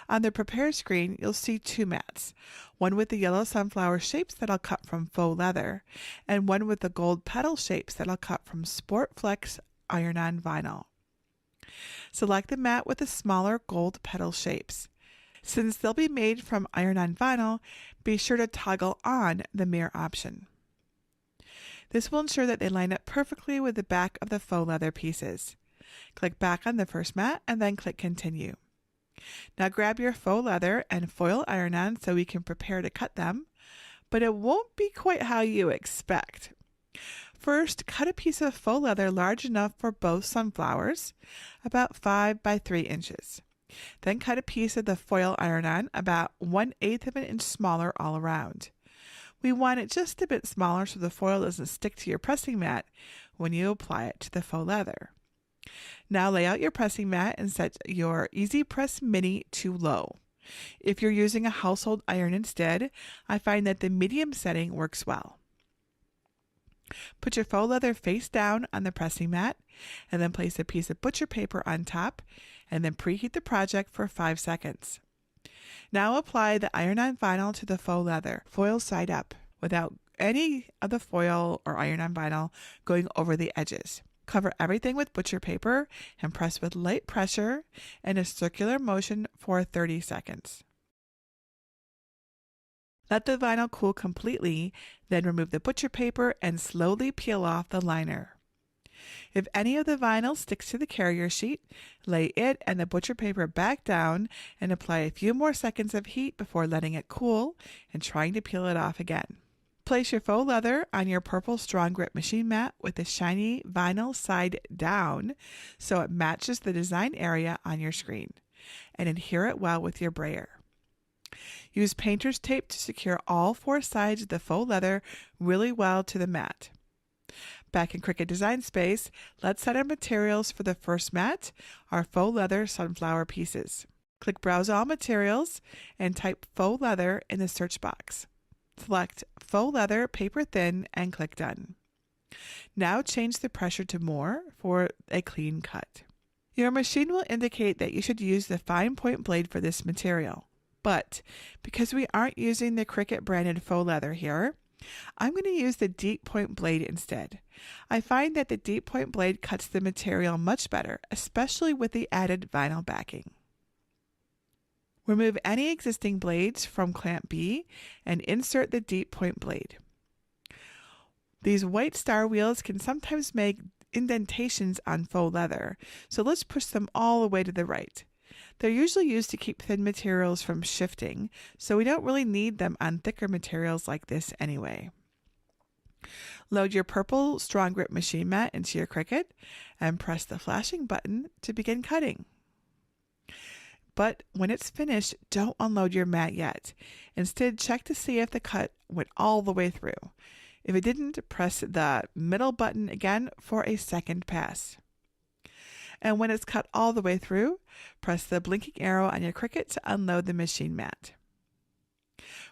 On the Prepare screen, you'll see two mats, one with the yellow sunflower shapes that I'll cut from faux leather, and one with the gold petal shapes that I'll cut from Sport Flex iron-on vinyl. Select the mat with the smaller gold petal shapes. Since they'll be made from iron-on vinyl, be sure to toggle on the mirror option. This will ensure that they line up perfectly with the back of the faux leather pieces. Click back on the first mat and then click Continue. Now grab your faux leather and foil iron-on so we can prepare to cut them, but it won't be quite how you expect. First, cut a piece of faux leather large enough for both sunflowers, about 5 by 3 inches. Then cut a piece of the foil iron-on about 1/8 of an inch smaller all around. We want it just a bit smaller so the foil doesn't stick to your pressing mat when you apply it to the faux leather. Now lay out your pressing mat and set your Easy Press Mini to low. If you're using a household iron instead, I find that the medium setting works well. Put your faux leather face down on the pressing mat and then place a piece of butcher paper on top and then preheat the project for 5 seconds. Now apply the iron-on vinyl to the faux leather, foil side up, without any of the foil or iron-on vinyl going over the edges. Cover everything with butcher paper and press with light pressure in a circular motion for 30 seconds. Let the vinyl cool completely, then remove the butcher paper and slowly peel off the liner. If any of the vinyl sticks to the carrier sheet, lay it and the butcher paper back down and apply a few more seconds of heat before letting it cool and trying to peel it off again. Place your faux leather on your purple strong grip machine mat with the shiny vinyl side down so it matches the design area on your screen, and adhere it well with your brayer. Use painter's tape to secure all 4 sides of the faux leather really well to the mat. Back in Cricut Design Space, let's set our materials for the first mat, our faux leather sunflower pieces. Click Browse All Materials and type faux leather in the search box. Select faux leather paper thin and click Done. Now change the pressure to more for a clean cut. Your machine will indicate that you should use the fine point blade for this material, but because we aren't using the Cricut branded faux leather here, I'm going to use the deep point blade instead. I find that the deep point blade cuts the material much better, especially with the added vinyl backing. Remove any existing blades from clamp B and insert the deep point blade. These white star wheels can sometimes make indentations on faux leather, so let's push them all the way to the right. They're usually used to keep thin materials from shifting, so we don't really need them on thicker materials like this anyway. Load your purple strong grip machine mat into your Cricut and press the flashing button to begin cutting. But when it's finished, don't unload your mat yet. Instead, check to see if the cut went all the way through. If it didn't, press the middle button again for a second pass. And when it's cut all the way through, press the blinking arrow on your Cricut to unload the machine mat.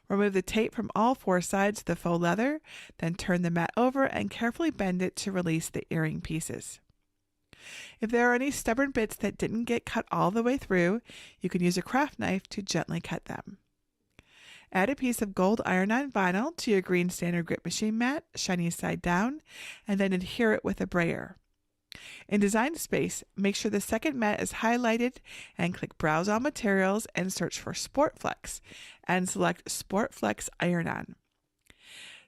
Remove the tape from all four sides of the faux leather, then turn the mat over and carefully bend it to release the earring pieces. If there are any stubborn bits that didn't get cut all the way through, you can use a craft knife to gently cut them. Add a piece of gold iron-on vinyl to your green standard grip machine mat, shiny side down, and then adhere it with a brayer. In Design Space, make sure the second mat is highlighted and click Browse All Materials and search for Sportflex and select Sportflex Iron-On.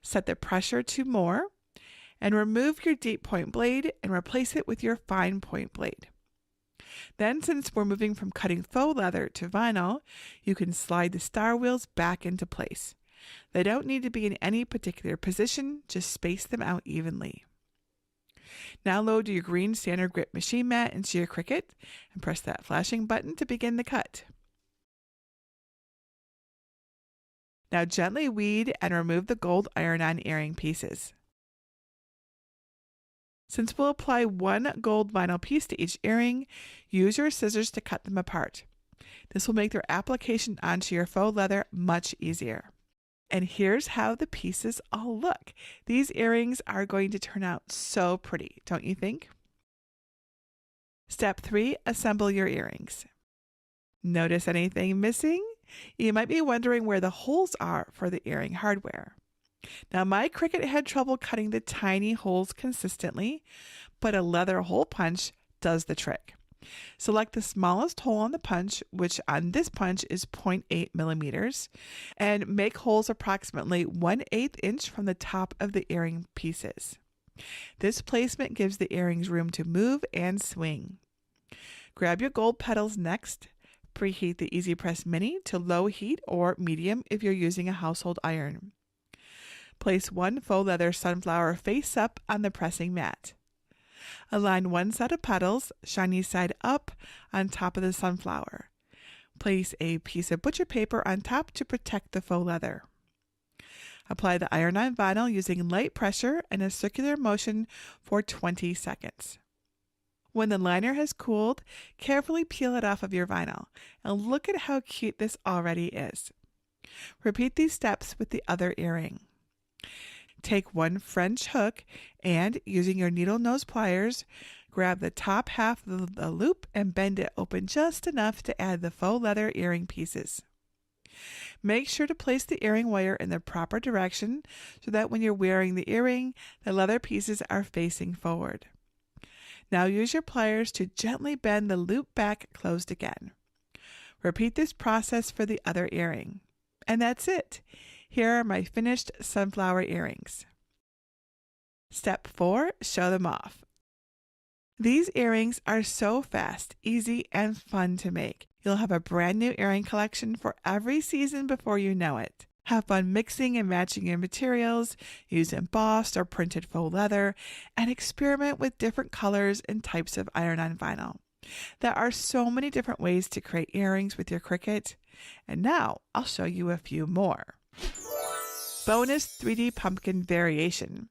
Set the pressure to More and remove your deep point blade and replace it with your fine point blade. Then, since we're moving from cutting faux leather to vinyl, you can slide the star wheels back into place. They don't need to be in any particular position, just space them out evenly. Now load your green standard grip machine mat into your Cricut and press that flashing button to begin the cut. Now gently weed and remove the gold iron-on earring pieces. Since we'll apply one gold vinyl piece to each earring, use your scissors to cut them apart. This will make their application onto your faux leather much easier. And here's how the pieces all look. These earrings are going to turn out so pretty, don't you think? Step 3, assemble your earrings. Notice anything missing? You might be wondering where the holes are for the earring hardware. Now, my Cricut had trouble cutting the tiny holes consistently, but a leather hole punch does the trick. Select the smallest hole on the punch, which on this punch is 0.8 millimeters, and make holes approximately 1/8 inch from the top of the earring pieces. This placement gives the earrings room to move and swing. Grab your gold petals next. Preheat the Easy Press Mini to low heat or medium if you're using a household iron. Place one faux leather sunflower face up on the pressing mat. Align one set of petals, shiny side up, on top of the sunflower. Place a piece of butcher paper on top to protect the faux leather. Apply the iron-on vinyl using light pressure and a circular motion for 20 seconds. When the liner has cooled, carefully peel it off of your vinyl, and look at how cute this already is. Repeat these steps with the other earring. Take one French hook and, using your needle nose pliers, grab the top half of the loop and bend it open just enough to add the faux leather earring pieces. Make sure to place the earring wire in the proper direction so that when you're wearing the earring, the leather pieces are facing forward. Now use your pliers to gently bend the loop back closed again. Repeat this process for the other earring. And that's it. Here are my finished sunflower earrings. Step 4, show them off. These earrings are so fast, easy, and fun to make. You'll have a brand new earring collection for every season before you know it. Have fun mixing and matching your materials, use embossed or printed faux leather, and experiment with different colors and types of iron-on vinyl. There are so many different ways to create earrings with your Cricut, and now I'll show you a few more. Bonus 3D pumpkin variation.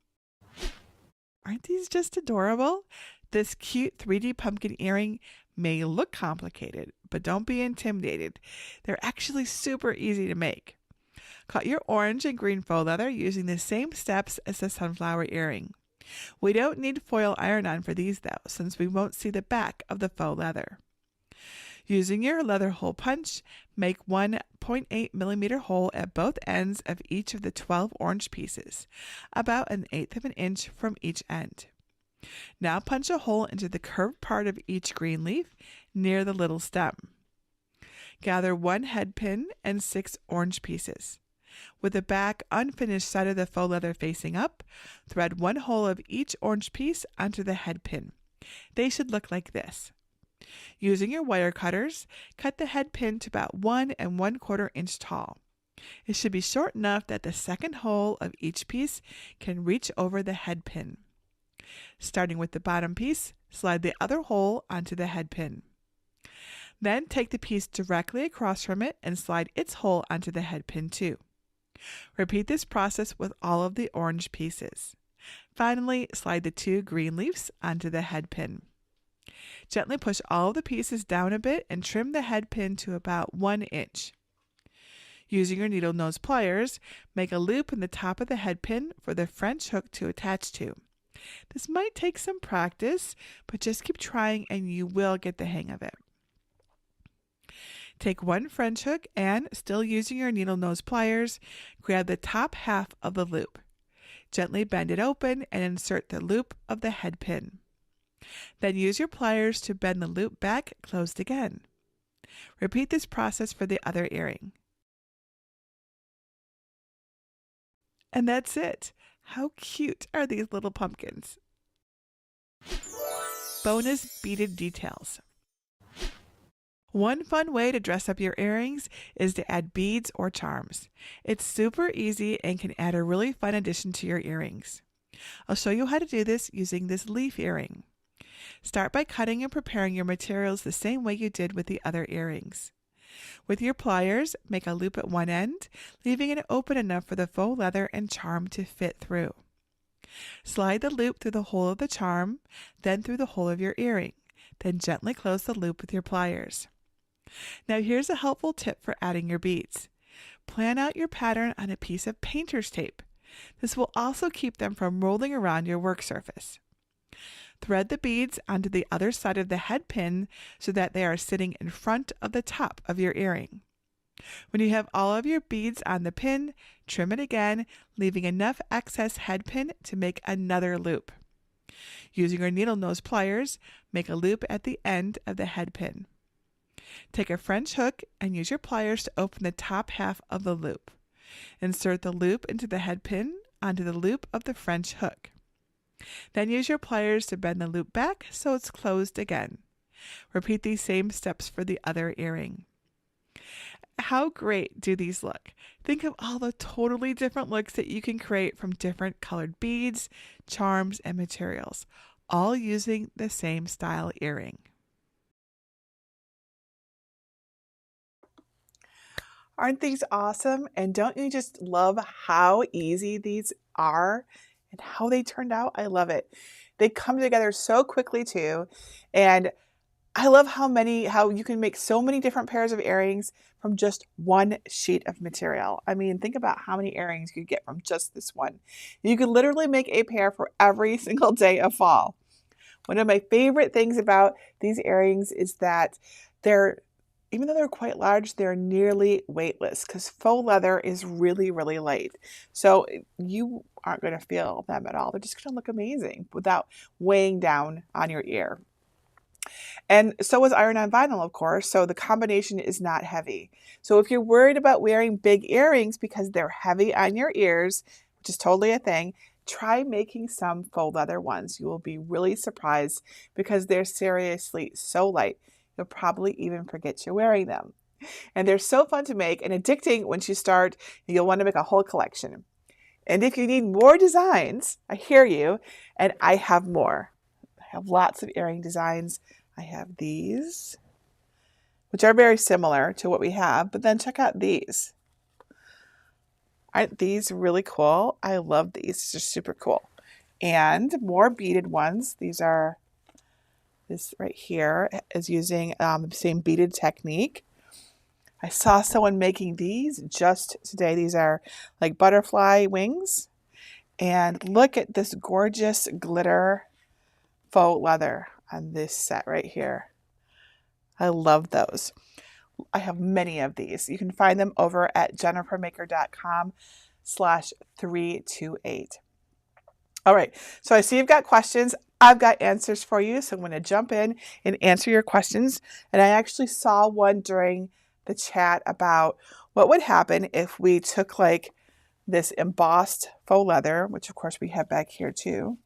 Aren't these just adorable? This cute 3D pumpkin earring may look complicated, but don't be intimidated. They're actually super easy to make. Cut your orange and green faux leather using the same steps as the sunflower earring. We don't need foil iron-on for these though, since we won't see the back of the faux leather. Using your leather hole punch, make one 0.8 millimeter hole at both ends of each of the 12 orange pieces, about 1/8 of an inch from each end. Now punch a hole into the curved part of each green leaf near the little stem. Gather one head pin and 6 orange pieces. With the back unfinished side of the faux leather facing up, thread one hole of each orange piece onto the head pin. They should look like this. Using your wire cutters, cut the head pin to about 1 1/4 inch tall. It should be short enough that the second hole of each piece can reach over the head pin. Starting with the bottom piece, slide the other hole onto the head pin. Then take the piece directly across from it and slide its hole onto the head pin too. Repeat this process with all of the orange pieces. Finally, slide the 2 green leaves onto the head pin. Gently push all of the pieces down a bit and trim the head pin to about 1 inch. Using your needle nose pliers, make a loop in the top of the head pin for the French hook to attach to. This might take some practice, but just keep trying and you will get the hang of it. Take one French hook and, still using your needle nose pliers, grab the top half of the loop. Gently bend it open and insert the loop of the head pin. Then use your pliers to bend the loop back closed again. Repeat this process for the other earring. And that's it. How cute are these little pumpkins? Bonus beaded details. One fun way to dress up your earrings is to add beads or charms. It's super easy and can add a really fun addition to your earrings. I'll show you how to do this using this leaf earring. Start by cutting and preparing your materials the same way you did with the other earrings. With your pliers, make a loop at one end, leaving it open enough for the faux leather and charm to fit through. Slide the loop through the hole of the charm, then through the hole of your earring. Then gently close the loop with your pliers. Now here's a helpful tip for adding your beads. Plan out your pattern on a piece of painter's tape. This will also keep them from rolling around your work surface. Thread the beads onto the other side of the head pin so that they are sitting in front of the top of your earring. When you have all of your beads on the pin, trim it again, leaving enough excess head pin to make another loop. Using your needle nose pliers, make a loop at the end of the head pin. Take a French hook and use your pliers to open the top half of the loop. Insert the loop into the head pin onto the loop of the French hook. Then use your pliers to bend the loop back so it's closed again. Repeat these same steps for the other earring. How great do these look? Think of all the totally different looks that you can create from different colored beads, charms, and materials, all using the same style earring. Aren't these awesome? And don't you just love how easy these are and how they turned out? I love it. They come together so quickly too. And I love how you can make so many different pairs of earrings from just one sheet of material. I mean, think about how many earrings you get from just this one. You could literally make a pair for every single day of fall. One of my favorite things about these earrings is that even though they're quite large, they're nearly weightless because faux leather is really, really light. So you aren't going to feel them at all. They're just going to look amazing without weighing down on your ear. And so is iron-on vinyl, of course, so the combination is not heavy. So if you're worried about wearing big earrings because they're heavy on your ears, which is totally a thing, try making some faux leather ones. You will be really surprised because they're seriously so light. You'll probably even forget you're wearing them. And they're so fun to make and addicting once you start. You'll want to make a whole collection. And if you need more designs, I hear you, and I have more. I have lots of earring designs. I have these, which are very similar to what we have, but then check out these. Aren't these really cool? I love these. They're super cool. And more beaded ones. This right here is using the same beaded technique. I saw someone making these just today. These are like butterfly wings. And look at this gorgeous glitter faux leather on this set right here. I love those. I have many of these. You can find them over at jennifermaker.com/328. All right, so I see you've got questions. I've got answers for you, so I'm going to jump in and answer your questions. And I actually saw one during the chat about what would happen if we took like this embossed faux leather, which of course we have back here too.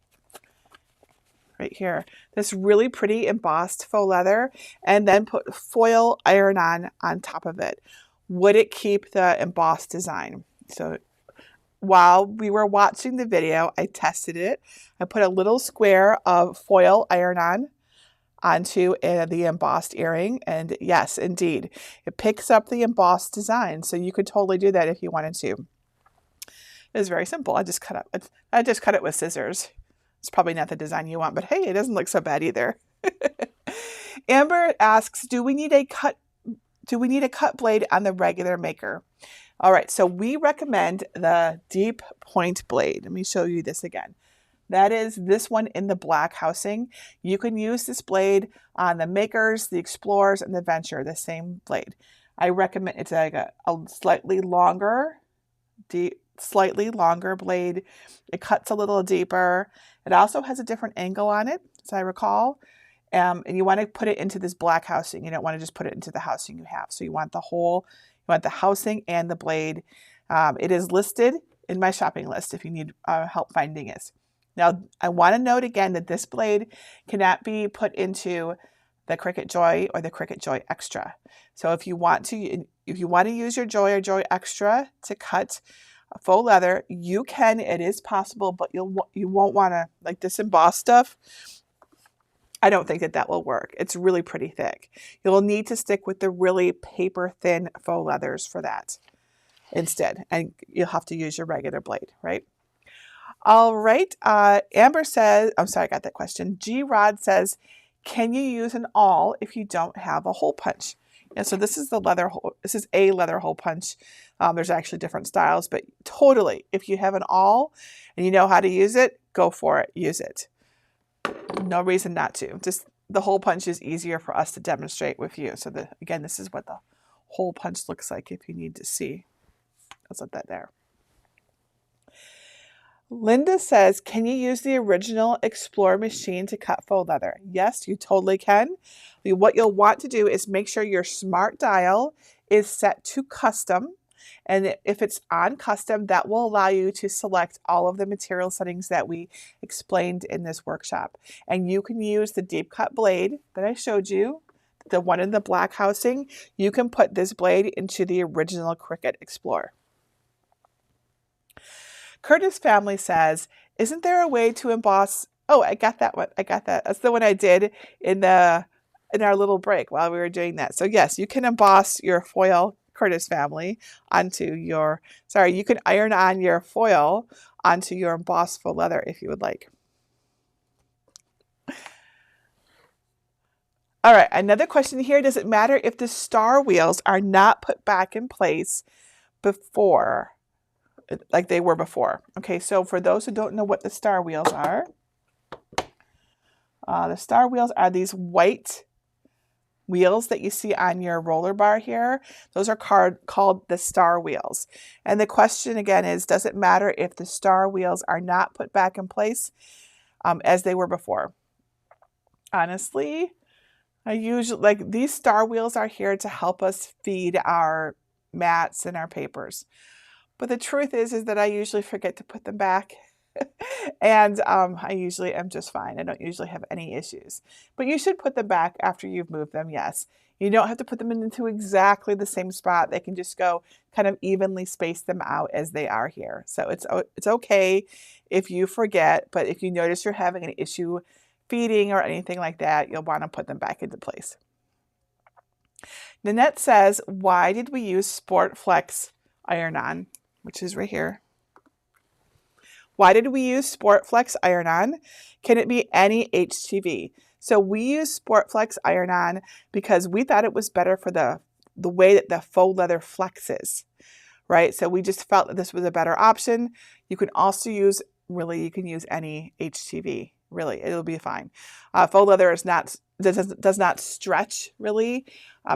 right here, this really pretty embossed faux leather, and then put foil iron-on top of it. Would it keep the embossed design? So while we were watching the video, I tested it. I put a little square of foil iron-on onto the embossed earring, and yes, indeed, it picks up the embossed design. So you could totally do that if you wanted to. It's very simple. I just cut it with scissors. It's probably not the design you want, but hey, it doesn't look so bad either. Amber asks, do we need a cut blade on the regular maker? All right, so we recommend the deep point blade. Let me show you this again. That is this one in the black housing. You can use this blade on the Makers, the Explorers, and the Venture, the same blade. I recommend it's like a slightly longer blade. It cuts a little deeper. It also has a different angle on it, as I recall. And you want to put it into this black housing. You don't want to just put it into the housing you have. So you want the housing and the blade. It is listed in my shopping list if you need help finding it. Now, I want to note again that this blade cannot be put into the Cricut Joy or the Cricut Joy Extra. So if you want to use your Joy or Joy Extra to cut faux leather, you can. It is possible, but you won't want to, like this embossed stuff. I don't think that will work. It's really pretty thick. You'll need to stick with the really paper thin faux leathers for that instead, and you'll have to use your regular blade, right? All right. Amber says, I'm sorry, I got that question. G Rod says, can you use an awl if you don't have a hole punch? And so this is a leather hole punch. There's actually different styles, but totally, if you have an awl and you know how to use it, go for it. Use it. No reason not to. Just the hole punch is easier for us to demonstrate with you. So again, this is what the hole punch looks like if you need to see. I'll set that there. Linda says, can you use the original Explorer machine to cut faux leather? Yes, you totally can. What you'll want to do is make sure your smart dial is set to custom. And if it's on custom, that will allow you to select all of the material settings that we explained in this workshop. And you can use the deep cut blade that I showed you, the one in the black housing. You can put this blade into the original Cricut Explorer. Curtis Family says, isn't there a way to emboss? Oh, I got that one. I got that. That's the one I did in our little break while we were doing that. So yes, you can emboss your foil, Curtis Family, onto your, you can iron on your foil onto your embossed faux leather if you would like. All right, another question here. Does it matter if the star wheels are not put back in place before, like they were before? Okay, so for those who don't know what the star wheels are, the star wheels are these white wheels that you see on your roller bar here. Those are called the star wheels. And the question again is, does it matter if the star wheels are not put back in place as they were before? Honestly, I usually, like, these star wheels are here to help us feed our mats and our papers. But the truth is that I usually forget to put them back. And I usually am just fine. I don't usually have any issues. But you should put them back after you've moved them, yes. You don't have to put them into exactly the same spot. They can just go kind of evenly space them out as they are here. So it's okay if you forget, but if you notice you're having an issue feeding or anything like that, you'll want to put them back into place. Nanette says, why did we use Sport Flex iron-on, which is right here? Why did we use Sport Flex iron-on? Can it be any HTV? So we use Sport Flex iron-on because we thought it was better for the way that the faux leather flexes, right? So we just felt that this was a better option. You can also use, you can use any HTV. Really, it'll be fine. Faux leather does not stretch, really.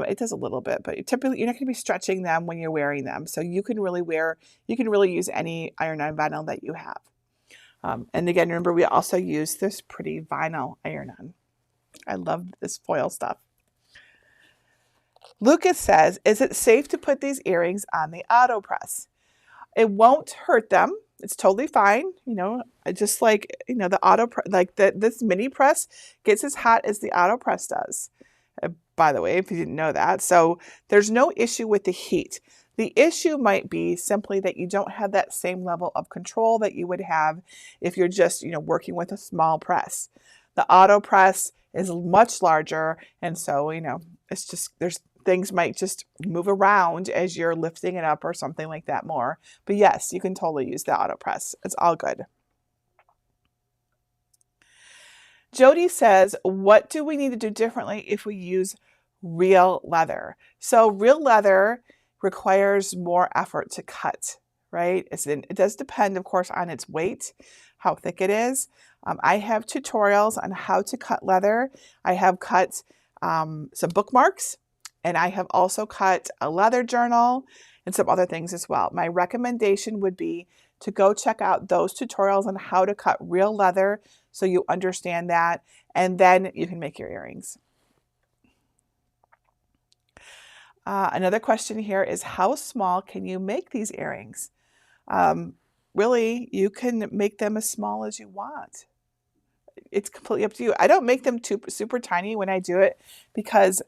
It does a little bit, but typically you're not going to be stretching them when you're wearing them. So you can really use any iron-on vinyl that you have. And again, remember, we also use this pretty vinyl iron-on. I love this foil stuff. Lucas says, is it safe to put these earrings on the auto press? It won't hurt them. It's totally fine. Just like, the auto, like this mini press gets as hot as the auto press does. By the way, if you didn't know that. So there's no issue with the heat. The issue might be simply that you don't have that same level of control that you would have if you're just, working with a small press. The auto press is much larger, and so, it's just, things might just move around as you're lifting it up or something like that more. But yes, you can totally use the auto press. It's all good. Jody says, what do we need to do differently if we use real leather? So real leather requires more effort to cut, right? It does depend, of course, on its weight, how thick it is. I have tutorials on how to cut leather. I have cut some bookmarks, and I have also cut a leather journal and some other things as well. My recommendation would be to go check out those tutorials on how to cut real leather so you understand that, and then you can make your earrings. Another question here is, how small can you make these earrings? Really, you can make them as small as you want. It's completely up to you. I don't make them super tiny when I do it because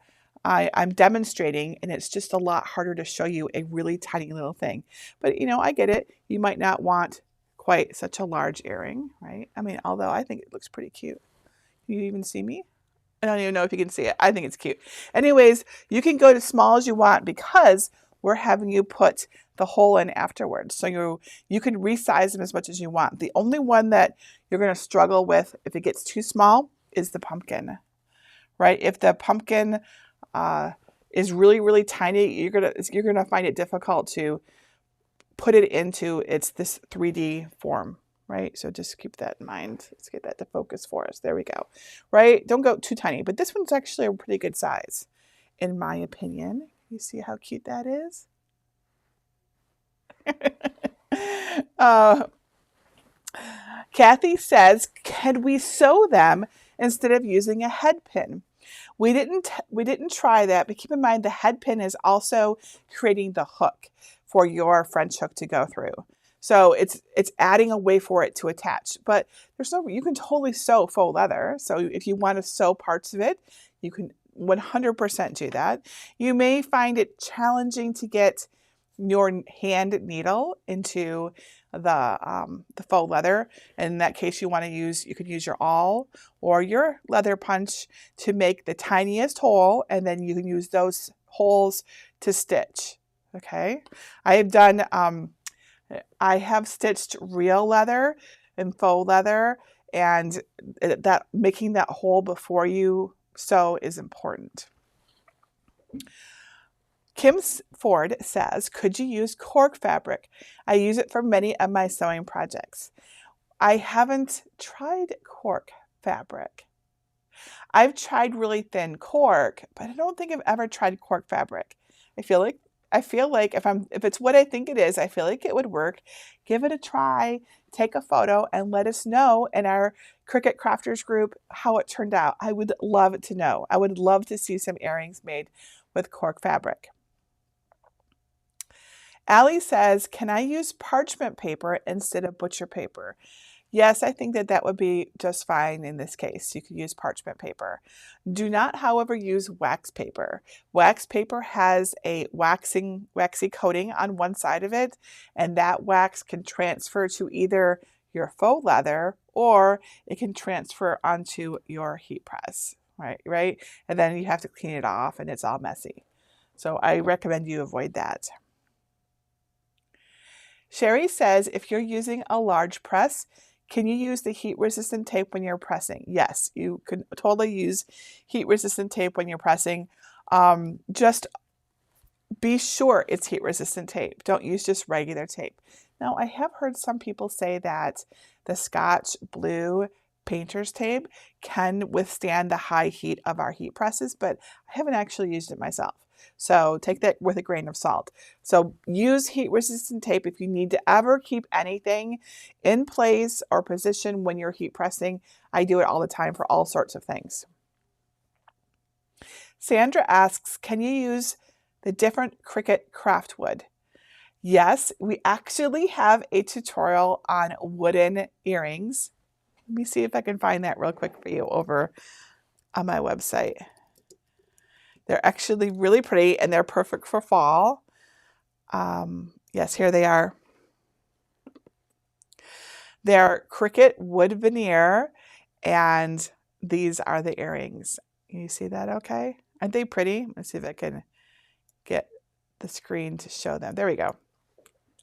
I'm demonstrating, and it's just a lot harder to show you a really tiny little thing. But, I get it. You might not want quite such a large earring, right? I mean, although I think it looks pretty cute. Can you even see me? I don't even know if you can see it. I think it's cute. Anyways, you can go as small as you want because we're having you put the hole in afterwards. So you can resize them as much as you want. The only one that you're going to struggle with if it gets too small is the pumpkin, right? If the pumpkin is really, really tiny, you're gonna find it difficult to put it into this 3D form, right? So just keep that in mind. Let's get that to focus for us. There we go, right? Don't go too tiny, but this one's actually a pretty good size, in my opinion. You see how cute that is? Kathy says, can we sew them instead of using a head pin? We didn't try that, but keep in mind the head pin is also creating the hook for your French hook to go through. So it's adding a way for it to attach. But you can totally sew faux leather. So if you want to sew parts of it, you can 100% do that. You may find it challenging to get your hand needle into the faux leather. In that case, you could use your awl or your leather punch to make the tiniest hole, and then you can use those holes to stitch. Okay, I have stitched real leather and faux leather, and that making that hole before you sew is important. Kim Ford says, could you use cork fabric? I use it for many of my sewing projects. I haven't tried cork fabric. I've tried really thin cork, but I don't think I've ever tried cork fabric. I feel like if it's what I think it is, I feel like it would work. Give it a try, take a photo, and let us know in our Cricut Crafters group how it turned out. I would love to know. I would love to see some earrings made with cork fabric. Allie says, can I use parchment paper instead of butcher paper? Yes, I think that would be just fine in this case. You could use parchment paper. Do not, however, use wax paper. Wax paper has a waxy coating on one side of it, and that wax can transfer to either your faux leather or it can transfer onto your heat press, right? And then you have to clean it off and it's all messy. So I recommend you avoid that. Sherry says, if you're using a large press, can you use the heat-resistant tape when you're pressing? Yes, you can totally use heat-resistant tape when you're pressing. Just be sure it's heat-resistant tape. Don't use just regular tape. Now, I have heard some people say that the Scotch Blue painter's tape can withstand the high heat of our heat presses, but I haven't actually used it myself. So take that with a grain of salt. So use heat-resistant tape if you need to ever keep anything in place or position when you're heat pressing. I do it all the time for all sorts of things. Sandra asks, can you use the different Cricut craft wood? Yes, we actually have a tutorial on wooden earrings. Let me see if I can find that real quick for you over on my website. They're actually really pretty and they're perfect for fall. Yes, here they are. They're cricket wood veneer, and these are the earrings. Can you see that okay? Aren't they pretty? Let's see if I can get the screen to show them. There we go.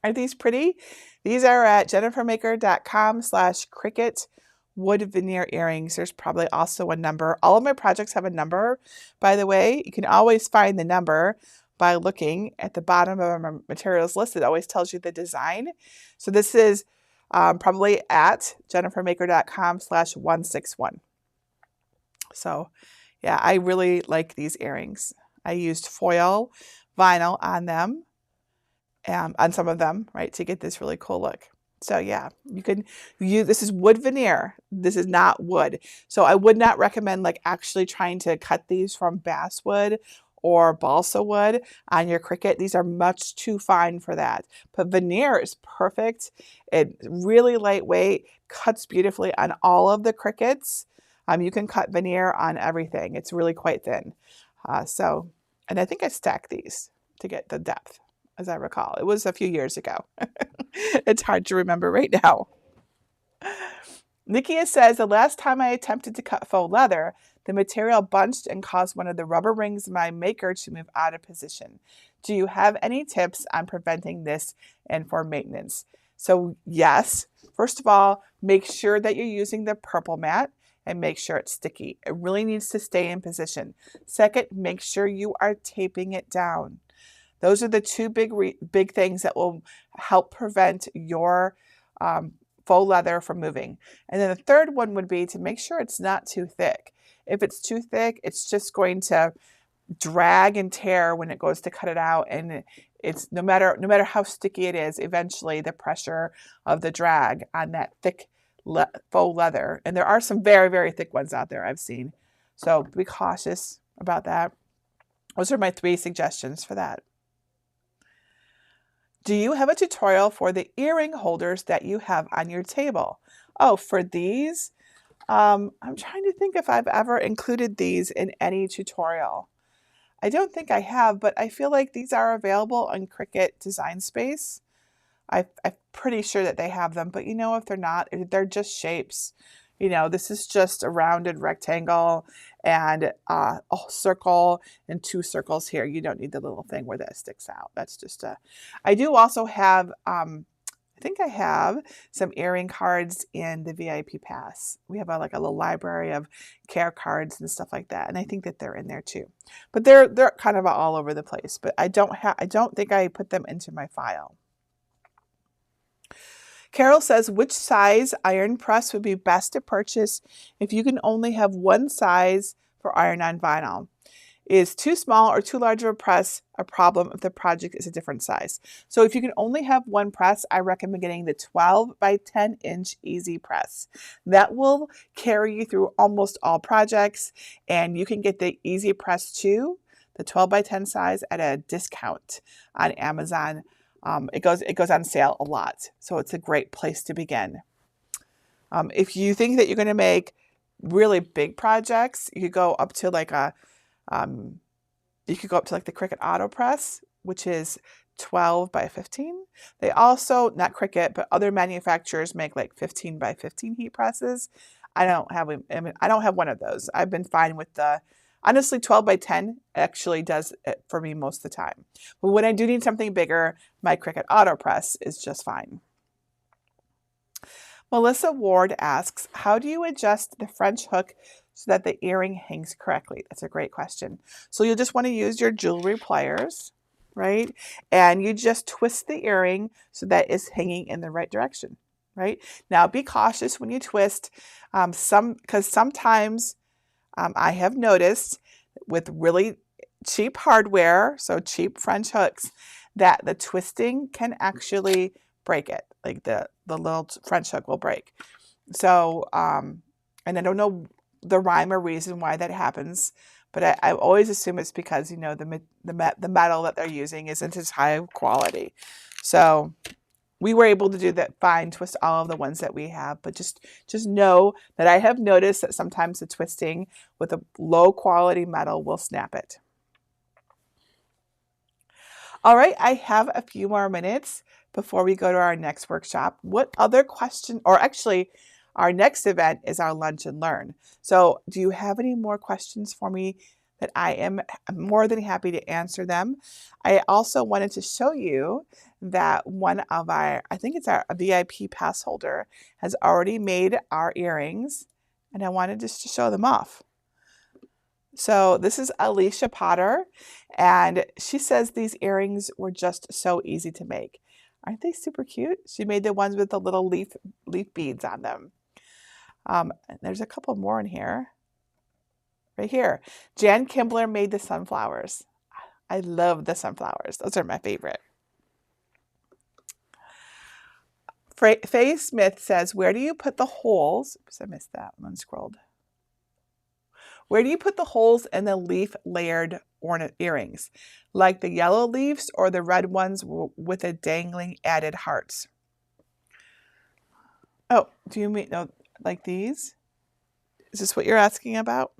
Aren't these pretty? These are at jennifermaker.com/cricket wood veneer earrings. There's probably also a number. All of my projects have a number, by the way. You can always find the number by looking at the bottom of our materials list. It always tells you the design. So this is probably at jennifermaker.com/161. So yeah, I really like these earrings. I used foil vinyl on them, on some of them, right, to get this really cool look. So yeah, you can use, this is wood veneer. This is not wood. So I would not recommend like actually trying to cut these from basswood or balsa wood on your cricket. These are much too fine for that. But veneer is perfect. It's really lightweight, cuts beautifully on all of the crickets. You can cut veneer on everything. It's really quite thin. And I think I stacked these to get the depth, as I recall. It was a few years ago. It's hard to remember right now. Nikia says, the last time I attempted to cut faux leather, the material bunched and caused one of the rubber rings in my maker to move out of position. Do you have any tips on preventing this and for maintenance? So yes, first of all, make sure that you're using the purple mat and make sure it's sticky. It really needs to stay in position. Second, make sure you are taping it down. Those are the two big things that will help prevent your faux leather from moving. And then the third one would be to make sure it's not too thick. If it's too thick, it's just going to drag and tear when it goes to cut it out. And it's no matter how sticky it is, eventually the pressure of the drag on that thick faux leather, and there are some very, very thick ones out there I've seen. So be cautious about that. Those are my 3 suggestions for that. Do you have a tutorial for the earring holders that you have on your table? Oh, for these? I'm trying to think if I've ever included these in any tutorial. I don't think I have, but I feel like these are available on Cricut Design Space. I'm pretty sure that they have them, but if they're not, they're just shapes. This is just a rounded rectangle and a circle and 2 circles here. You don't need the little thing where that sticks out. That's just I do also have, I think I have some earring cards in the VIP Pass. We have a little library of care cards and stuff like that, and I think that they're in there too. But they're kind of all over the place. But I don't think I put them into my file. Carol says, which size iron press would be best to purchase if you can only have one size for iron-on vinyl? Is too small or too large of a press a problem if the project is a different size? So if you can only have one press, I recommend getting the 12 by 10 inch easy press. That will carry you through almost all projects, and you can get the easy press too, the 12 by 10 size, at a discount on Amazon. It goes on sale a lot, so it's a great place to begin. If you think that you're going to make really big projects, you could go up to like the Cricut Auto Press, which is 12 by 15. They also, not Cricut, but other manufacturers make like 15 by 15 heat presses. I don't have one of those. I've been fine with honestly, 12 by 10 actually does it for me most of the time. But when I do need something bigger, my Cricut Auto Press is just fine. Melissa Ward asks, how do you adjust the French hook so that the earring hangs correctly? That's a great question. So you'll just want to use your jewelry pliers, right? And you just twist the earring so that it's hanging in the right direction, right? Now be cautious when you twist, because sometimes I have noticed with really cheap hardware, so cheap French hooks, that the twisting can actually break it. Like the little French hook will break. So, and I don't know the rhyme or reason why that happens, but I always assume it's because, you know, the metal that they're using isn't as high quality. So we were able to do that fine, twist all of the ones that we have, but just know that I have noticed that sometimes the twisting with a low quality metal will snap it. All right, I have a few more minutes before we go to our next workshop. What other question, or actually our next event is our lunch and learn. So do you have any more questions for me that I am more than happy to answer them? I also wanted to show you that one of our, I think it's our VIP pass holder, has already made our earrings, and I wanted just to show them off. So this is Alicia Potter, and she says these earrings were just so easy to make. Aren't they super cute? She made the ones with the little leaf beads on them. There's a couple more in here. Right here. Jan Kimbler made the sunflowers. I love the sunflowers. Those are my favorite. Faye Smith says, where do you put the holes? Oops, I missed that. I'm unscrolled. Where do you put the holes in the leaf layered ornament earrings? Like the yellow leaves or the red ones with the dangling added hearts? Oh, do you mean like these? Is this what you're asking about?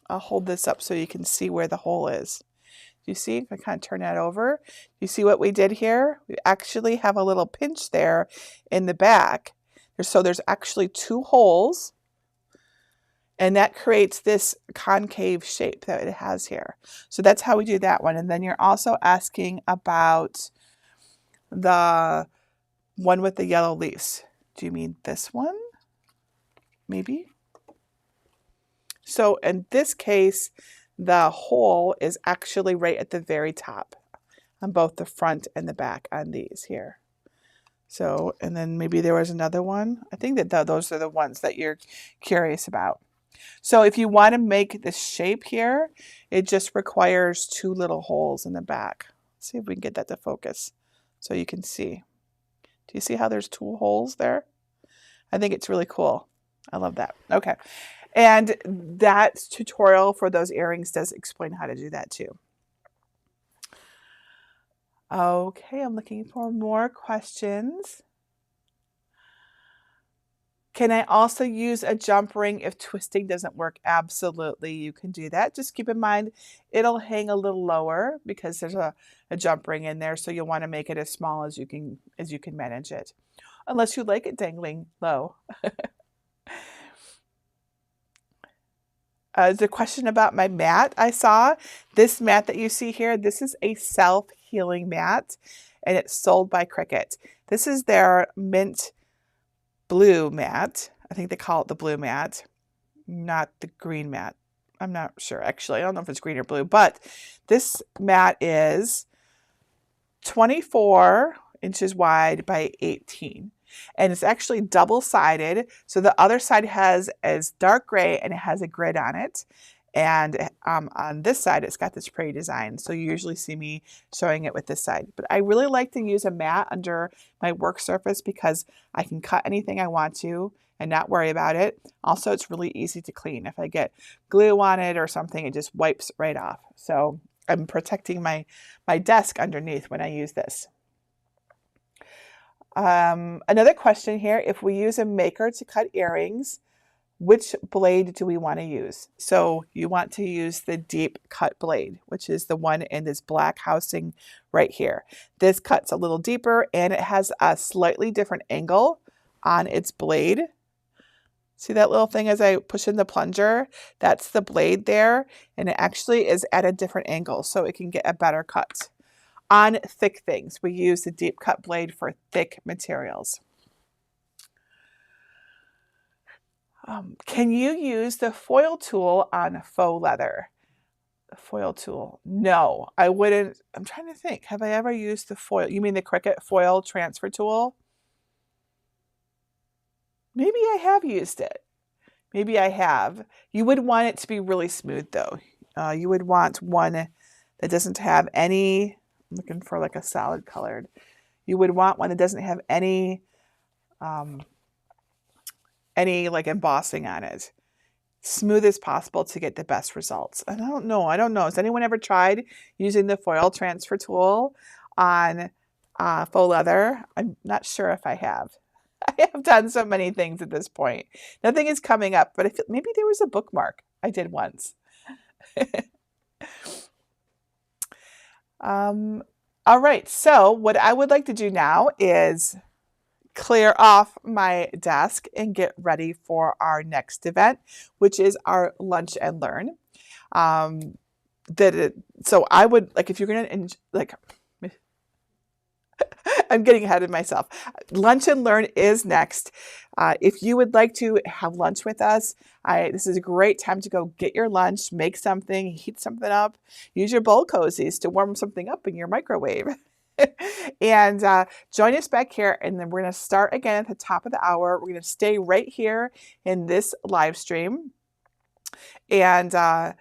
I'll hold this up so you can see where the hole is. Do you see? If I kind of turn that over, you see what we did here? We actually have a little pinch there in the back. So there's actually two holes, and that creates this concave shape that it has here. So that's how we do that one. And then you're also asking about the one with the yellow leaves. Do you mean this one? Maybe? So in this case, the hole is actually right at the very top on both the front and the back on these here. So, and then maybe there was another one. I think that those are the ones that you're curious about. So if you want to make this shape here, it just requires two little holes in the back. Let's see if we can get that to focus so you can see. Do you see how there's two holes there? I think it's really cool. I love that. Okay. And that tutorial for those earrings does explain how to do that too. Okay, I'm looking for more questions. Can I also use a jump ring if twisting doesn't work? Absolutely, you can do that. Just keep in mind, it'll hang a little lower because there's a jump ring in there, so you'll want to make it as small as you can manage it. Unless you like it dangling low. There's a question about my mat I saw. This mat that you see here, this is a self-healing mat, and it's sold by Cricut. This is their mint blue mat. I think they call it the blue mat, not the green mat. I'm not sure, actually. I don't know if it's green or blue, but this mat is 24 inches wide by 18. And it's actually double-sided. So the other side is dark gray and it has a grid on it. And on this side, it's got this pretty design. So you usually see me showing it with this side. But I really like to use a mat under my work surface because I can cut anything I want to and not worry about it. Also, it's really easy to clean. If I get glue on it or something, it just wipes right off. So I'm protecting my desk underneath when I use this. Another question here, if we use a maker to cut earrings, which blade do we want to use? So you want to use the deep cut blade, which is the one in this black housing right here. This cuts a little deeper and it has a slightly different angle on its blade. See that little thing as I push in the plunger? That's the blade there, and it actually is at a different angle so it can get a better cut. On thick things, we use the deep cut blade for thick materials. Can you use the foil tool on faux leather? The foil tool? No, I wouldn't. I'm trying to think. Have I ever used the foil? You mean the Cricut foil transfer tool? Maybe I have used it. Maybe I have. You would want it to be really smooth though. You would want one that doesn't have any, I'm looking for like a solid colored. You would want one that doesn't have any like embossing on it. smooth as possible to get the best results. And I don't know. Has anyone ever tried using the foil transfer tool on faux leather? I'm not sure if I have. I have done so many things at this point. Nothing is coming up, but maybe there was a bookmark I did once. All right, so what I would like to do now is clear off my desk and get ready for our next event, which is our lunch and learn. So I would like, if you're gonna like, I'm getting ahead of myself. Lunch and learn is next. If you would like to have lunch with us, this is a great time to go get your lunch, make something, heat something up, use your bowl cozies to warm something up in your microwave. And join us back here, and then we're going to start again at the top of the hour. We're going to stay right here in this live stream. And our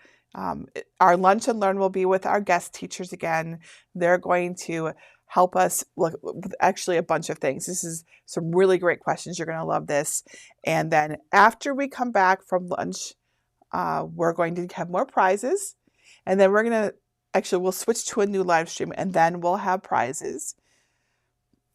lunch and learn will be with our guest teachers again. They're going to help us look with actually a bunch of things. This is some really great questions. You're going to love this. And then after we come back from lunch, we're going to have more prizes. And then we're going to, actually, we'll switch to a new live stream, and then we'll have prizes.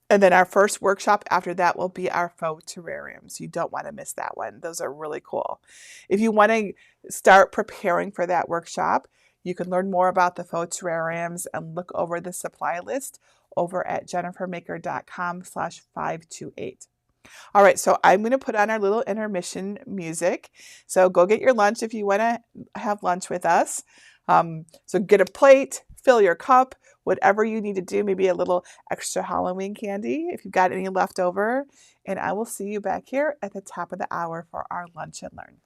And then our first workshop after that will be our faux terrariums. You don't want to miss that one. Those are really cool. If you want to start preparing for that workshop, you can learn more about the faux terrariums and look over the supply list over at jennifermaker.com/528. All right, so I'm going to put on our little intermission music. So go get your lunch if you want to have lunch with us. So get a plate, fill your cup, whatever you need to do, maybe a little extra Halloween candy if you've got any left over. And I will see you back here at the top of the hour for our lunch and learn.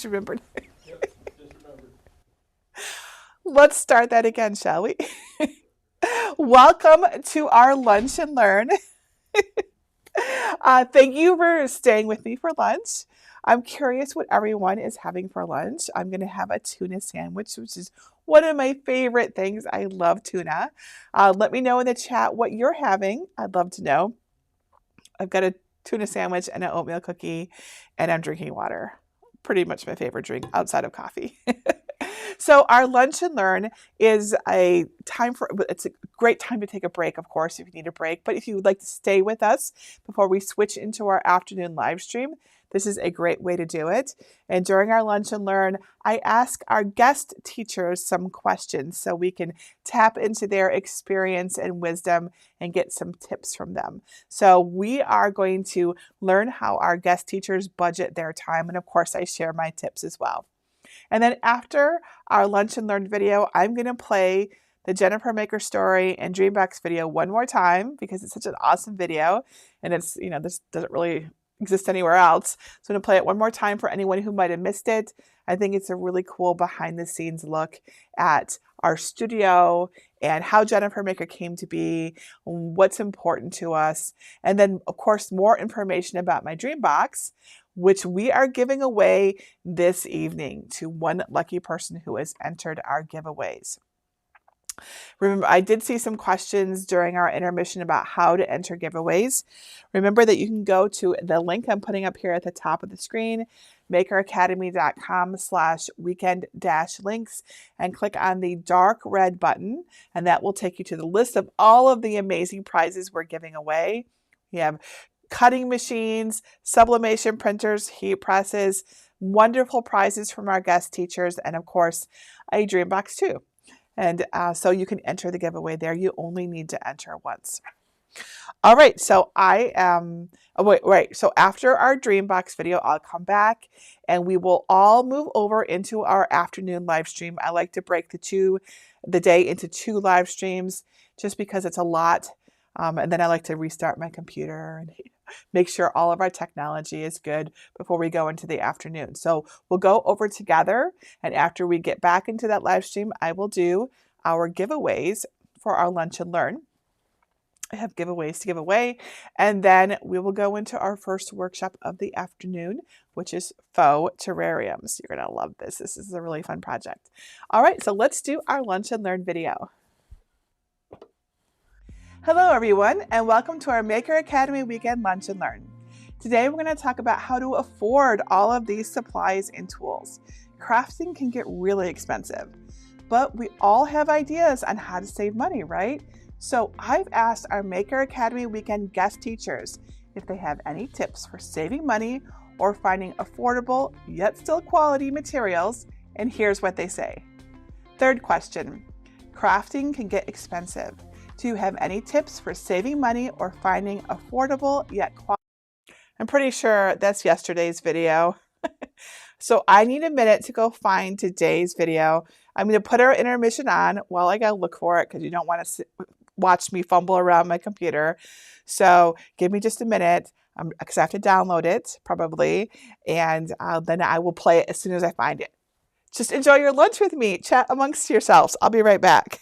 Just remembered. Yep, just remembered. Let's start that again, shall we? Welcome to our Lunch and Learn. Thank you for staying with me for lunch. I'm curious what everyone is having for lunch. I'm going to have a tuna sandwich, which is one of my favorite things. I love tuna. Let me know in the chat what you're having. I'd love to know. I've got a tuna sandwich and an oatmeal cookie, and I'm drinking water. Pretty much my favorite drink outside of coffee. So our Lunch and Learn is it's a great time to take a break, of course, if you need a break. But if you would like to stay with us before we switch into our afternoon live stream, this is a great way to do it. And during our Lunch and Learn, I ask our guest teachers some questions so we can tap into their experience and wisdom and get some tips from them. So we are going to learn how our guest teachers budget their time. And of course, I share my tips as well. And then after our Lunch and Learn video, I'm going to play the Jennifer Maker Story and Dreambox video one more time because it's such an awesome video. And it's, this doesn't really exist anywhere else. So I'm going to play it one more time for anyone who might have missed it. I think it's a really cool behind the scenes look at our studio and how Jennifer Maker came to be, what's important to us. And then, of course, more information about my Dreambox, which we are giving away this evening to one lucky person who has entered our giveaways. Remember, I did see some questions during our intermission about how to enter giveaways. Remember that you can go to the link I'm putting up here at the top of the screen, makeracademy.com/weekend-links, and click on the dark red button, and that will take you to the list of all of the amazing prizes we're giving away. We have cutting machines, sublimation printers, heat presses, wonderful prizes from our guest teachers, and of course, a Dreambox too. And so you can enter the giveaway there. You only need to enter once. All right, so so after our Dreambox video, I'll come back and we will all move over into our afternoon live stream. I like to break the day into 2 live streams just because it's a lot. And then I like to restart my computer and make sure all of our technology is good before we go into the afternoon. So we'll go over together, and after we get back into that live stream, I will do our giveaways for our Lunch and Learn. I have giveaways to give away, and then we will go into our first workshop of the afternoon, which is faux terrariums. You're going to love this. This is a really fun project. All right, so let's do our Lunch and Learn video. Hello everyone, and welcome to our Maker Academy Weekend Lunch and Learn. Today we're going to talk about how to afford all of these supplies and tools. Crafting can get really expensive, but we all have ideas on how to save money, right? So I've asked our Maker Academy Weekend guest teachers if they have any tips for saving money or finding affordable yet still quality materials, and here's what they say. Third question, crafting can get expensive. Do you have any tips for saving money or finding affordable yet quality? I'm pretty sure that's yesterday's video. So I need a minute to go find today's video. I'm going to put our intermission on while I go look for it because you don't want to watch me fumble around my computer. So give me just a minute because I have to download it probably, and then I will play it as soon as I find it. Just enjoy your lunch with me. Chat amongst yourselves. I'll be right back.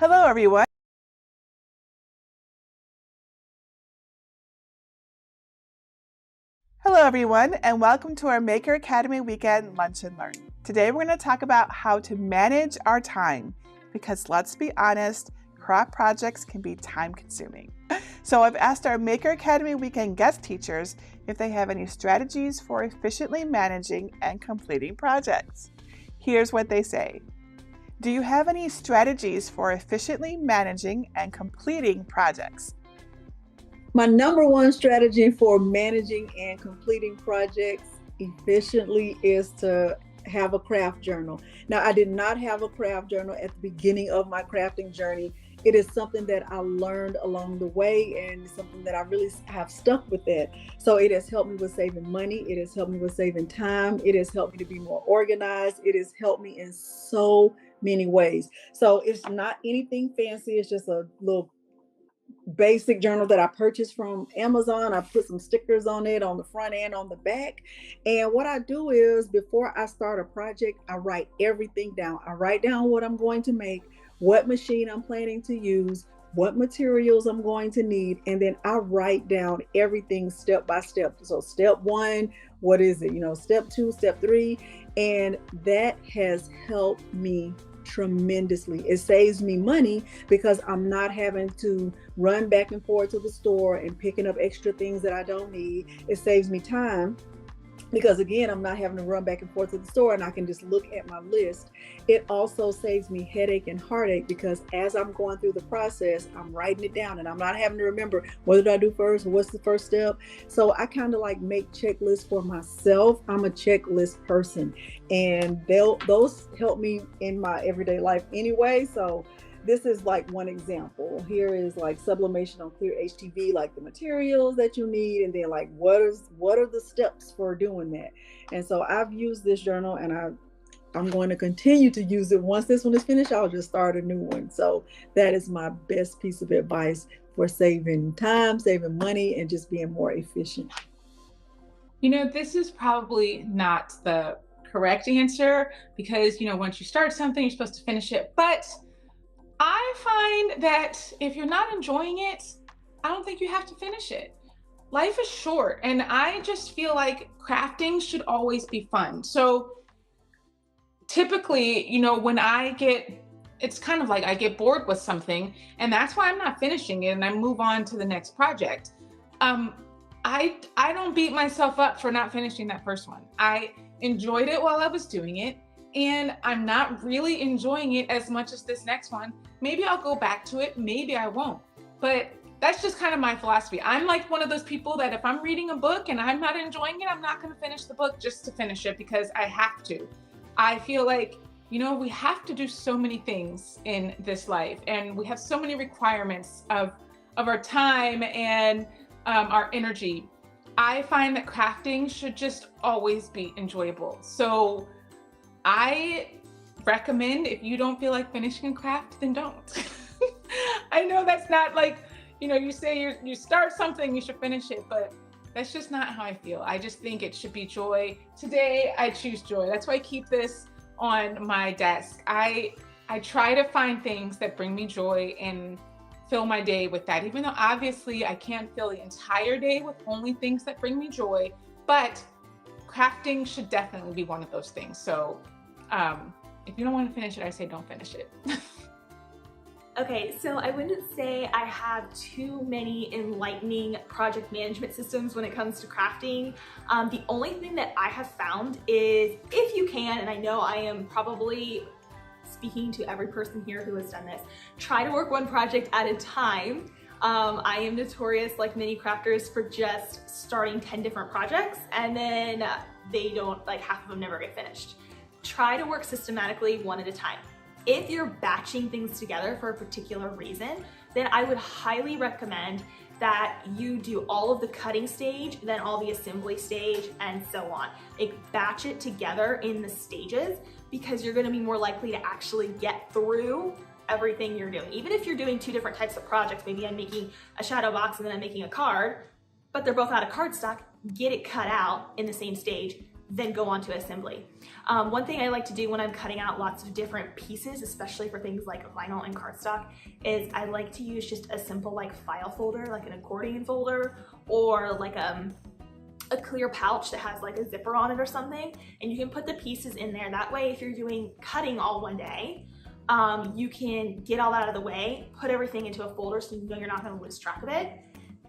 Hello, everyone. Hello, everyone, and welcome to our Maker Academy Weekend Lunch and Learn. Today, we're going to talk about how to manage our time because let's be honest, craft projects can be time-consuming. So I've asked our Maker Academy Weekend guest teachers if they have any strategies for efficiently managing and completing projects. Here's what they say. Do you have any strategies for efficiently managing and completing projects? My number one strategy for managing and completing projects efficiently is to have a craft journal. Now, I did not have a craft journal at the beginning of my crafting journey. It is something that I learned along the way and something that I really have stuck with it. So it has helped me with saving money. It has helped me with saving time. It has helped me to be more organized. It has helped me in so many ways. So it's not anything fancy. It's just a little basic journal that I purchased from Amazon. I put some stickers on it on the front and on the back. And what I do is before I start a project, I write everything down. I write down what I'm going to make, what machine I'm planning to use, what materials I'm going to need, and then I write down everything step by step. So step one, what is it? Step two, step three, and that has helped me tremendously. It saves me money because I'm not having to run back and forth to the store and picking up extra things that I don't need. It saves me time because again, I'm not having to run back and forth to the store and I can just look at my list. It also saves me headache and heartache because as I'm going through the process, I'm writing it down and I'm not having to remember what did I do first, what's the first step. So I kind of like make checklists for myself. I'm a checklist person and those help me in my everyday life anyway. So this is like one example. Here is like sublimation on clear HTV, like the materials that you need, and then like what are the steps for doing that. And so I've used this journal, and I'm going to continue to use it. Once this one is finished, I'll just start a new one. So that is my best piece of advice for saving time, saving money, and just being more efficient. This is probably not the correct answer because, once you start something, you're supposed to finish it. But I find that if you're not enjoying it, I don't think you have to finish it. Life is short, and I just feel like crafting should always be fun. So typically, when it's kind of like I get bored with something, and that's why I'm not finishing it and I move on to the next project. I don't beat myself up for not finishing that first one. I enjoyed it while I was doing it, and I'm not really enjoying it as much as this next one. Maybe I'll go back to it, maybe I won't. But that's just kind of my philosophy. I'm like one of those people that if I'm reading a book and I'm not enjoying it, I'm not going to finish the book just to finish it because I have to. I feel like, we have to do so many things in this life, and we have so many requirements of our time and our energy. I find that crafting should just always be enjoyable. So I recommend if you don't feel like finishing a craft, then don't. I know that's not like, you say you start something, you should finish it, but that's just not how I feel. I just think it should be joy. Today, I choose joy. That's why I keep this on my desk. I try to find things that bring me joy and fill my day with that, even though obviously I can't fill the entire day with only things that bring me joy, but crafting should definitely be one of those things. So if you don't want to finish it, I say don't finish it. Okay, so I wouldn't say I have too many enlightening project management systems when it comes to crafting. The only thing that I have found is if you can, and I know I am probably speaking to every person here who has done this, try to work one project at a time. I am notorious, like many crafters, for just starting 10 different projects and then they don't, like half of them never get finished. Try to work systematically one at a time. If you're batching things together for a particular reason, then I would highly recommend that you do all of the cutting stage, then all the assembly stage, and so on. Like batch it together in the stages because you're gonna be more likely to actually get through everything you're doing. Even if you're doing two different types of projects, maybe I'm making a shadow box and then I'm making a card, but they're both out of cardstock, get it cut out in the same stage, then go on to assembly. One thing I like to do when I'm cutting out lots of different pieces, especially for things like vinyl and cardstock, is I like to use just a simple like file folder, like an accordion folder, or like a clear pouch that has like a zipper on it or something, and you can put the pieces in there. That way, if you're doing cutting all one day, you can get all that out of the way, put everything into a folder so you know you're not going to lose track of it,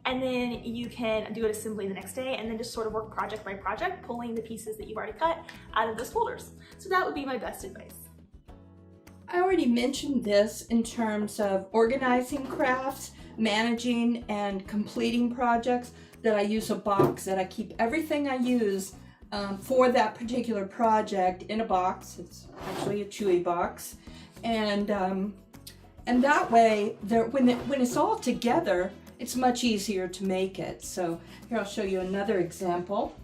and then you can do an assembly the next day and then just sort of work project by project, pulling the pieces that you've already cut out of those folders. So that would be my best advice. I already mentioned this in terms of organizing crafts, managing and completing projects, that I use a box, that I keep everything I use for that particular project in a box. It's actually a Chewy box. And that way, when it's all together, it's much easier to make it. So here, I'll show you another example.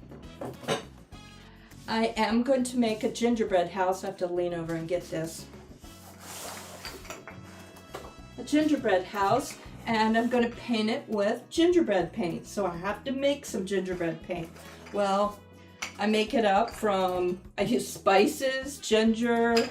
I am going to make a gingerbread house. I have to lean over and get this. A gingerbread house, and I'm going to paint it with gingerbread paint. So I have to make some gingerbread paint. Well, I make it up from, I use spices, ginger,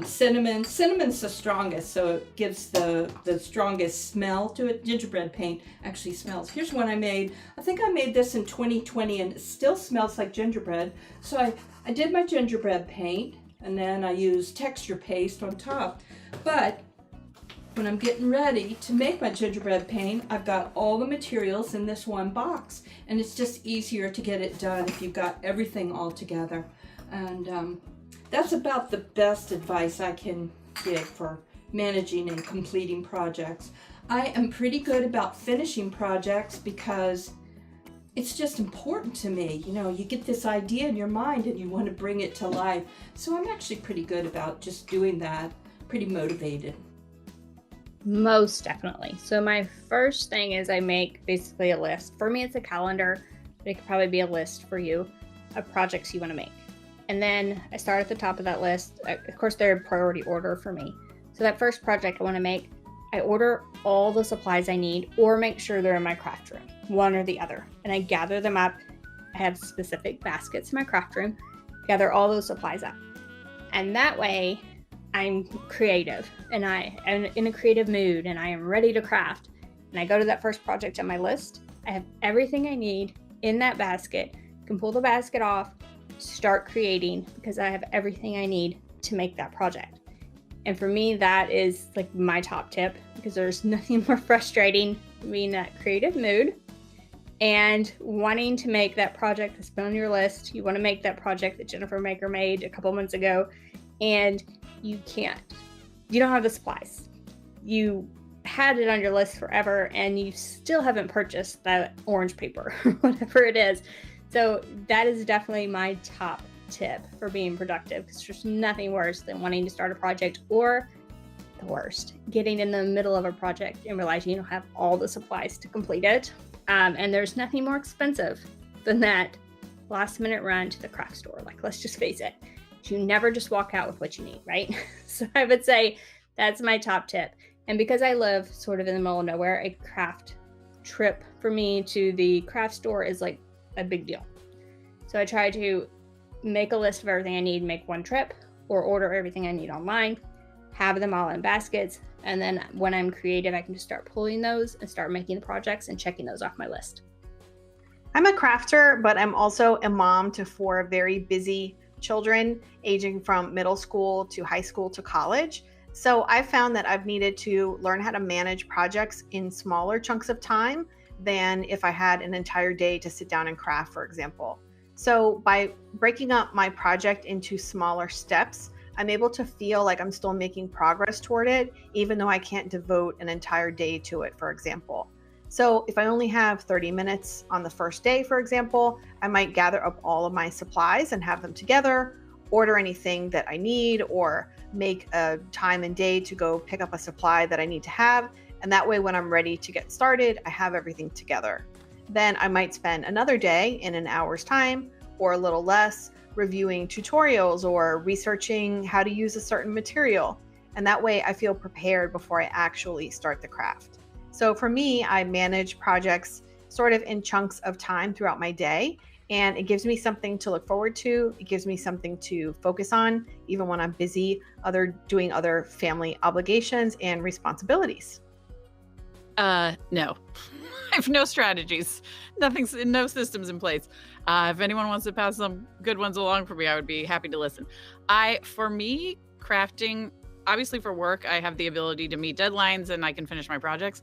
cinnamon. Cinnamon's the strongest, so it gives the strongest smell to it. Gingerbread paint actually smells. Here's one I made. I think I made this in 2020, and it still smells like gingerbread. So I did my gingerbread paint, and then I used texture paste on top. But when I'm getting ready to make my gingerbread paint, I've got all the materials in this one box, and it's just easier to get it done if you've got everything all together. And that's about the best advice I can give for managing and completing projects. I am pretty good about finishing projects because it's just important to me. You know, you get this idea in your mind and you want to bring it to life. So I'm actually pretty good about just doing that, pretty motivated. Most definitely. So my first thing is I make basically a list. For me, it's a calendar, but it could probably be a list for you of projects you want to make. And then I start at the top of that list. Of course, they're in priority order for me. So that first project I want to make, I order all the supplies I need or make sure they're in my craft room, one or the other. And I gather them up. I have specific baskets in my craft room, gather all those supplies up. And that way, I'm creative and I am in a creative mood and I am ready to craft. And I go to that first project on my list. I have everything I need in that basket. I can pull the basket off, start creating because I have everything I need to make that project. And for me, that is like my top tip because there's nothing more frustrating than being in that creative mood and wanting to make that project that's been on your list. You want to make that project that Jennifer Maker made a couple months ago, and you can't. You don't have the supplies. You had it on your list forever and you still haven't purchased that orange paper or whatever it is. So that is definitely my top tip for being productive because there's nothing worse than wanting to start a project, or the worst, getting in the middle of a project and realizing you don't have all the supplies to complete it. And there's nothing more expensive than that last minute run to the craft store. Like, let's just face it. You never just walk out with what you need, right? So I would say that's my top tip. And because I live sort of in the middle of nowhere, a craft trip for me to the craft store is like a big deal. So I try to make a list of everything I need, make one trip, or order everything I need online, have them all in baskets. And then when I'm creative, I can just start pulling those and start making the projects and checking those off my list. I'm a crafter, but I'm also a mom to 4 very busy children aging from middle school to high school to college. So I found that I've needed to learn how to manage projects in smaller chunks of time than if I had an entire day to sit down and craft, for example. So by breaking up my project into smaller steps, I'm able to feel like I'm still making progress toward it, even though I can't devote an entire day to it, for example. So if I only have 30 minutes on the first day, for example, I might gather up all of my supplies and have them together, order anything that I need, or make a time and day to go pick up a supply that I need to have. And that way, when I'm ready to get started, I have everything together. Then I might spend another day in an hour's time or a little less reviewing tutorials or researching how to use a certain material. And that way I feel prepared before I actually start the craft. So for me, I manage projects sort of in chunks of time throughout my day. and it gives me something to look forward to. It gives me something to focus on, even when I'm busy doing other family obligations and responsibilities. No. I have no strategies. No systems in place. If anyone wants to pass some good ones along for me, I would be happy to listen. For me, crafting, obviously for work, I have the ability to meet deadlines and I can finish my projects.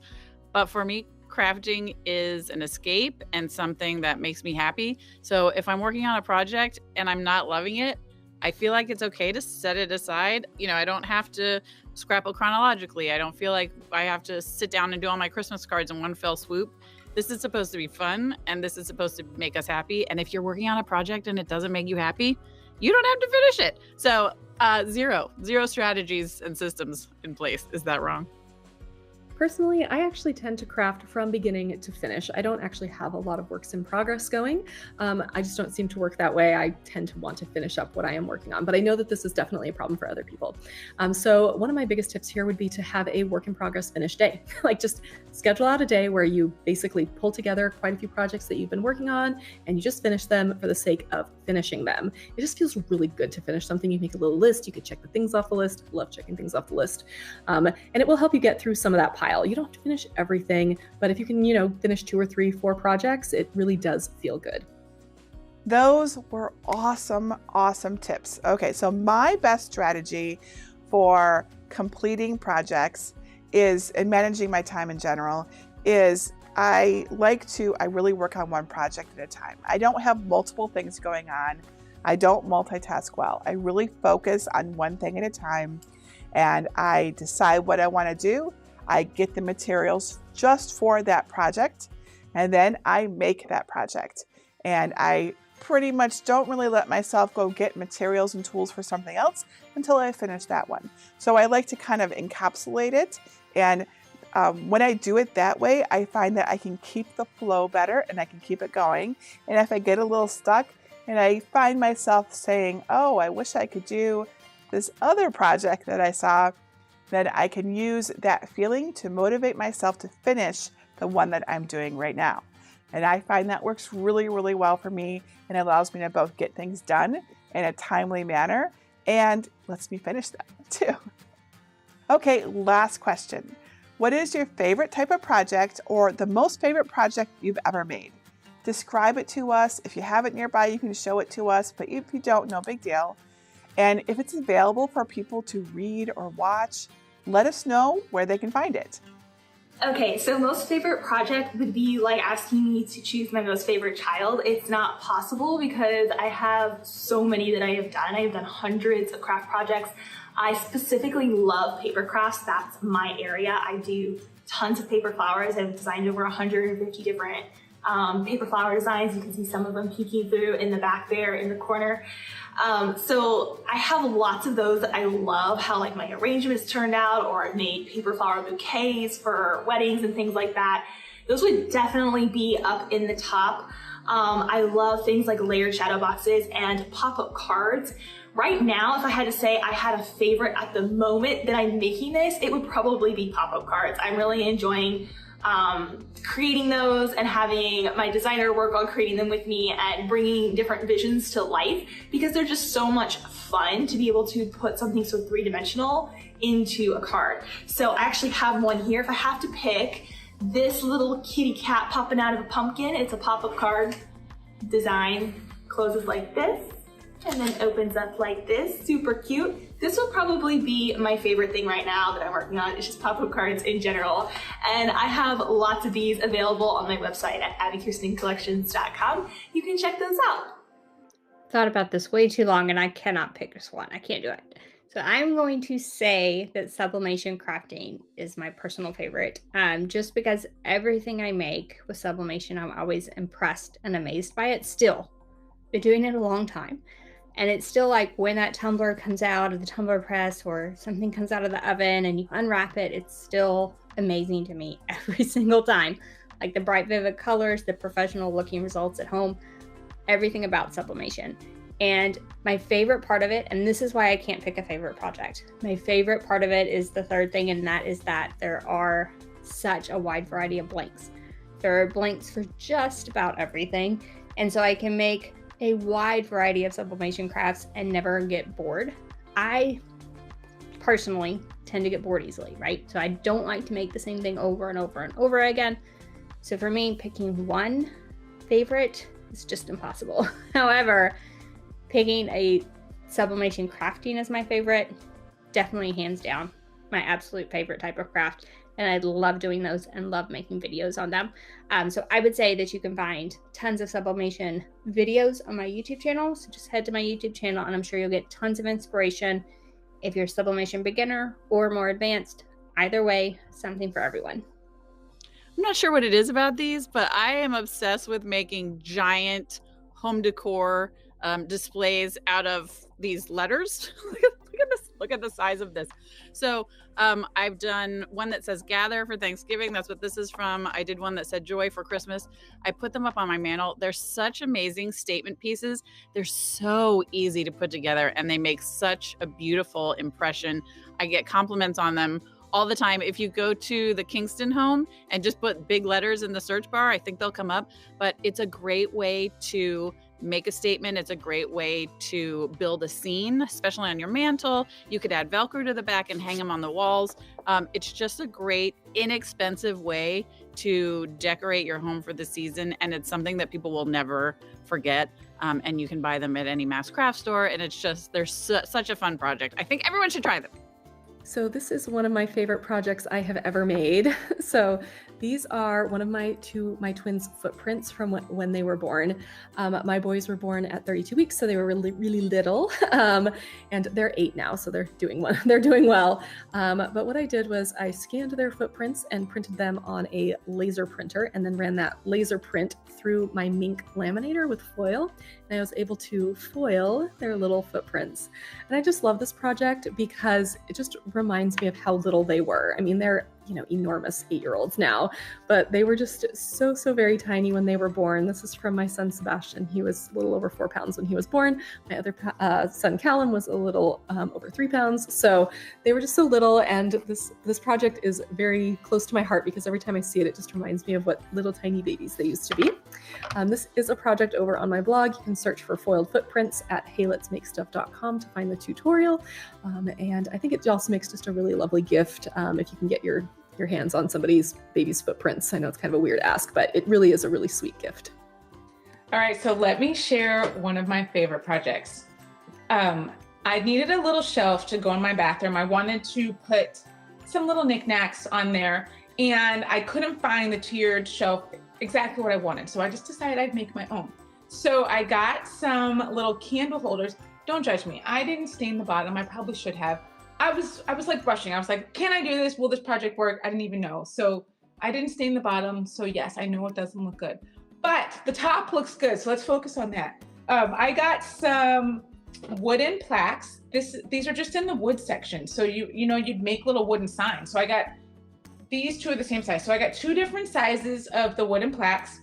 But for me, crafting is an escape and something that makes me happy. So if I'm working on a project and I'm not loving it, I feel like it's okay to set it aside. I don't have to scrapbook chronologically. I don't feel like I have to sit down and do all my Christmas cards in one fell swoop. This is supposed to be fun, and this is supposed to make us happy. And if you're working on a project and it doesn't make you happy, you don't have to finish it. So zero strategies and systems in place. Is that wrong? Personally, I actually tend to craft from beginning to finish. I don't actually have a lot of works in progress going. I just don't seem to work that way. I tend to want to finish up what I am working on, but I know that this is definitely a problem for other people. So one of my biggest tips here would be to have a work in progress finish day. Like just schedule out a day where you basically pull together quite a few projects that you've been working on and you just finish them for the sake of finishing them. It just feels really good to finish something. You make a little list, you could check the things off the list. Love checking things off the list. And it will help you get through some of that pile. You don't have to finish everything, but if you can, finish 2 or 3, 4 projects, it really does feel good. Those were awesome tips. Okay, so my best strategy for completing projects and managing my time in general is I really work on one project at a time. I don't have multiple things going on. I don't multitask well. I really focus on one thing at a time, and I decide what I want to do. I get the materials just for that project, and then I make that project. And I pretty much don't really let myself go get materials and tools for something else until I finish that one. So I like to kind of encapsulate it. And when I do it that way, I find that I can keep the flow better and I can keep it going. And if I get a little stuck and I find myself saying, oh, I wish I could do this other project that I saw, then I can use that feeling to motivate myself to finish the one that I'm doing right now. And I find that works really, really well for me and allows me to both get things done in a timely manner and lets me finish them too. Okay, last question. What is your favorite type of project or the most favorite project you've ever made? Describe it to us. If you have it nearby, you can show it to us, but if you don't, no big deal. And if it's available for people to read or watch, let us know where they can find it. Okay, so most favorite project would be like asking me to choose my most favorite child. It's not possible because I have so many that I have done. I have done hundreds of craft projects. I specifically love paper crafts. That's my area. I do tons of paper flowers. I've designed over 150 different paper flower designs. You can see some of them peeking through in the back there in the corner. So I have lots of those that I love how like my arrangements turned out, or I made paper flower bouquets for weddings and things like that. Those would definitely be up in the top. I love things like layered shadow boxes and pop-up cards. Right now, if I had to say I had a favorite at the moment that I'm making this, it would probably be pop-up cards. I'm really enjoying creating those and having my designer work on creating them with me and bringing different visions to life, because they're just so much fun to be able to put something so three-dimensional into a card. So I actually have one here. If I have to pick this little kitty cat popping out of a pumpkin, it's a pop-up card design, closes like this and then opens up like this, super cute. This will probably be my favorite thing right now that I'm working on. It's just pop-up cards in general. And I have lots of these available on my website at abbykirstencollections.com. You can check those out. Thought about this way too long and I cannot pick this one. I can't do it. So I'm going to say that sublimation crafting is my personal favorite. Just because everything I make with sublimation, I'm always impressed and amazed by it still. Been doing it a long time. And it's still like when that tumbler comes out of the tumbler press or something comes out of the oven and you unwrap it, it's still amazing to me every single time. Like the bright, vivid colors, the professional looking results at home, everything about sublimation. And my favorite part of it, and this is why I can't pick a favorite project, my favorite part of it is the third thing, and that is that there are such a wide variety of blanks. There are blanks for just about everything. And so I can make a wide variety of sublimation crafts and never get bored. I personally tend to get bored easily, right? So I don't like to make the same thing over and over and over again. So for me, picking one favorite is just impossible. However, picking a sublimation crafting as my favorite, definitely hands down my absolute favorite type of craft. And I love doing those and love making videos on them. So I would say that you can find tons of sublimation videos on my YouTube channel. So just head to my YouTube channel and I'm sure you'll get tons of inspiration. If you're a sublimation beginner or more advanced, either way, something for everyone. I'm not sure what it is about these, but I am obsessed with making giant home decor displays out of these letters. Look at this. Look at the size of this. So I've done one that says gather for Thanksgiving. That's what this is from. I did one that said joy for Christmas. I put them up on my mantle. They're such amazing statement pieces. They're so easy to put together and they make such a beautiful impression. I get compliments on them all the time. If you go to the Kingston home and just put big letters in the search bar, I think they'll come up. But it's a great way to make a statement. It's a great way to build a scene, especially on your mantle. You could add Velcro to the back and hang them on the walls. It's just a great, inexpensive way to decorate your home for the season. And it's something that people will never forget. And you can buy them at any mass craft store. And it's just, they're such a fun project. I think everyone should try them. So this is one of my favorite projects I have ever made. So these are one of my twins' footprints from when they were born. My boys were born at 32 weeks, so they were really, really little. And they're 8 now, so they're doing well. But what I did was I scanned their footprints and printed them on a laser printer and then ran that laser print through my mink laminator with foil. And I was able to foil their little footprints. And I just love this project because it just reminds me of how little they were. I mean, they're, enormous 8-year-olds now, but they were just so very tiny when they were born. This is from my son, Sebastian. He was a little over 4 pounds when he was born. My other son, Callum, was a little over 3 pounds. So they were just so little. And this project is very close to my heart because every time I see it, it just reminds me of what little tiny babies they used to be. This is a project over on my blog. You can search for foiled footprints at heyletsmakestuff.com to find the tutorial. And I think it also makes just a really lovely gift if you can get your hands on somebody's baby's footprints. I know it's kind of a weird ask, but it really is a really sweet gift. All right, so let me share one of my favorite projects. I needed a little shelf to go in my bathroom. I wanted to put some little knickknacks on there, and I couldn't find the tiered shelf exactly what I wanted. So I just decided I'd make my own. So I got some little candle holders. Don't judge me. I didn't stain the bottom. I probably should have. I was like brushing. I was like, can I do this? Will this project work? I didn't even know. So I didn't stain the bottom. So yes, I know it doesn't look good, but the top looks good. So let's focus on that. I got some wooden plaques. These are just in the wood section. So you'd make little wooden signs. So I got these 2 are the same size. So I got 2 different sizes of the wooden plaques,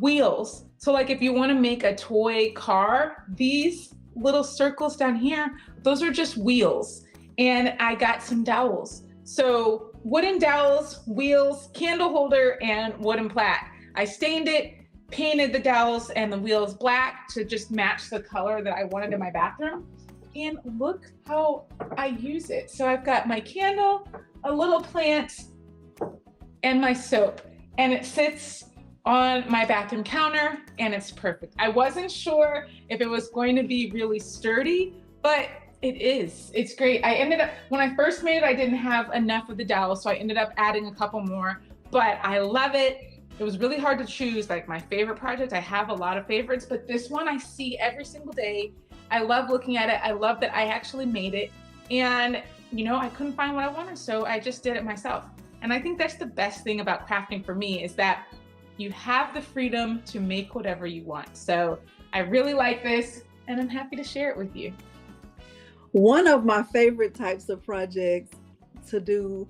wheels. So like if you want to make a toy car, these little circles down here, those are just wheels. And I got some dowels. So wooden dowels, wheels, candle holder, and wooden plaque. I stained it, painted the dowels and the wheels black to just match the color that I wanted in my bathroom. And look how I use it. So I've got my candle, a little plant, and my soap. And it sits on my bathroom counter and it's perfect. I wasn't sure if it was going to be really sturdy, but it is. It's great. When I first made it, I didn't have enough of the dowel, so I ended up adding a couple more, but I love it. It was really hard to choose like my favorite project. I have a lot of favorites, but this one I see every single day. I love looking at it. I love that I actually made it. And I couldn't find what I wanted, so I just did it myself. And I think that's the best thing about crafting for me is that you have the freedom to make whatever you want. So I really like this and I'm happy to share it with you. One of my favorite types of projects to do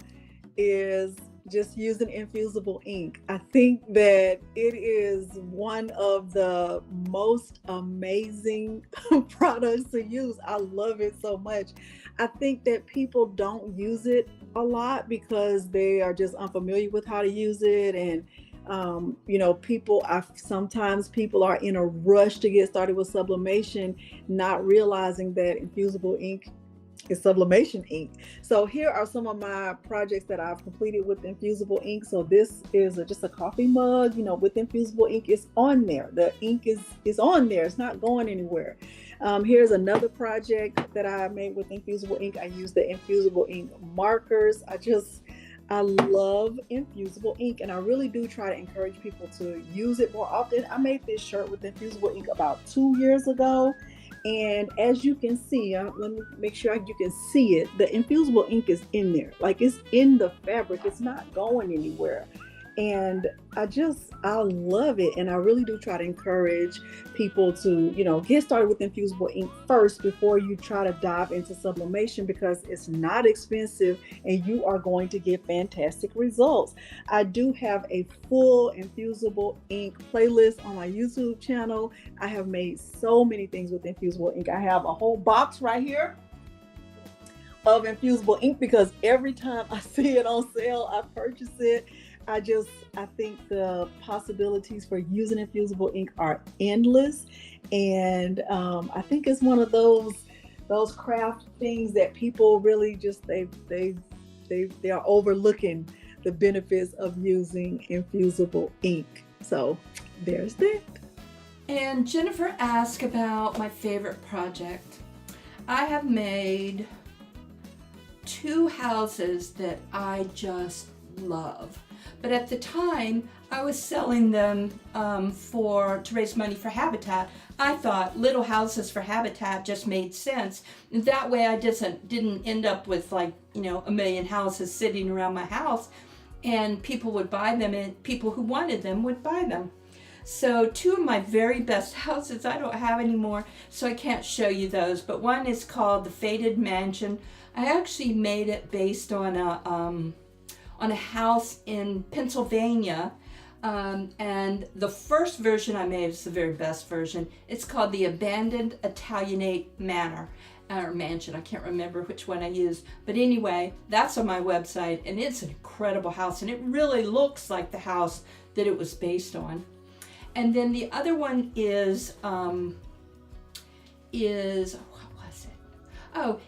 is just using infusible ink. I think that it is one of the most amazing products to use. I love it so much. I think that people don't use it a lot because they are just unfamiliar with how to use it, and Sometimes people are in a rush to get started with sublimation, not realizing that infusible ink is sublimation ink. So here are some of my projects that I've completed with infusible ink. So this is just a coffee mug, with infusible ink. It's on there. The ink is on there. It's not going anywhere. Here's another project that I made with infusible ink. I use the infusible ink markers. I love infusible ink, and I really do try to encourage people to use it more often. I made this shirt with infusible ink about 2 years ago. And as you can see, let me make sure you can see it. The infusible ink is in there, like it's in the fabric. It's not going anywhere. And I love it. And I really do try to encourage people to, get started with infusible ink first before you try to dive into sublimation, because it's not expensive and you are going to get fantastic results. I do have a full infusible ink playlist on my YouTube channel. I have made so many things with infusible ink. I have a whole box right here of infusible ink because every time I see it on sale, I purchase it. I think the possibilities for using infusible ink are endless. And I think it's one of those craft things that people really just, they are overlooking the benefits of using infusible ink. So there's that. And Jennifer asked about my favorite project. I have made 2 houses that I just love. But at the time, I was selling them to raise money for Habitat. I thought little houses for Habitat just made sense. And that way I didn't end up with a million houses sitting around my house, and people would buy them, and people who wanted them would buy them. So 2 of my very best houses I don't have anymore, so I can't show you those. But one is called the Faded Mansion. I actually made it based on a house in Pennsylvania, and the first version I made is the very best version. It's called the Abandoned Italianate Manor or Mansion. I can't remember which one I used, but anyway, that's on my website, and it's an incredible house, and it really looks like the house that it was based on. And then the other one is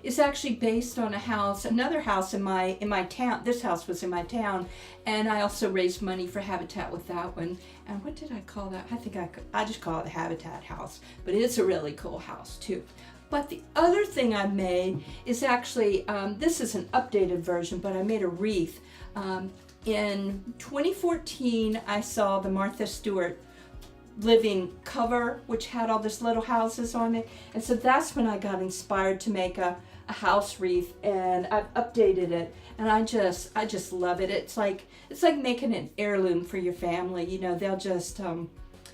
it's actually based on another house in my town. This house was in my town, and I also raised money for Habitat with that one. And what did I call that? I think I just call it the Habitat house, but it's a really cool house too. But the other thing I made is actually, this is an updated version, but I made a wreath. In 2014, I saw the Martha Stewart living cover, which had all these little houses on it, and so that's when I got inspired to make a house wreath, and I've updated it, and I just love it. It's like making an heirloom for your family. They'll just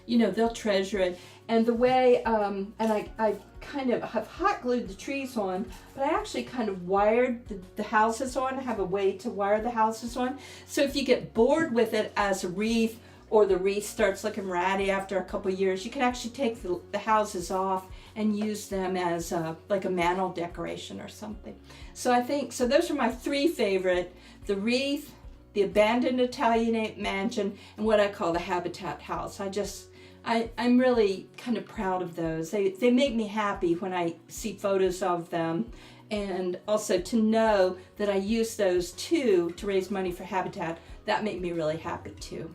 they'll treasure it. And the way and I kind of have hot glued the trees on, but I actually kind of wired the houses on. I have a way to wire the houses on, so if you get bored with it as a wreath, or the wreath starts looking ratty after a couple of years, you can actually take the houses off and use them as like a mantle decoration or something. So those are my 3 favorite: the wreath, the Abandoned Italianate Mansion, and what I call the Habitat house. I'm really kind of proud of those. They make me happy when I see photos of them, and also to know that I use those too to raise money for Habitat. That made me really happy too.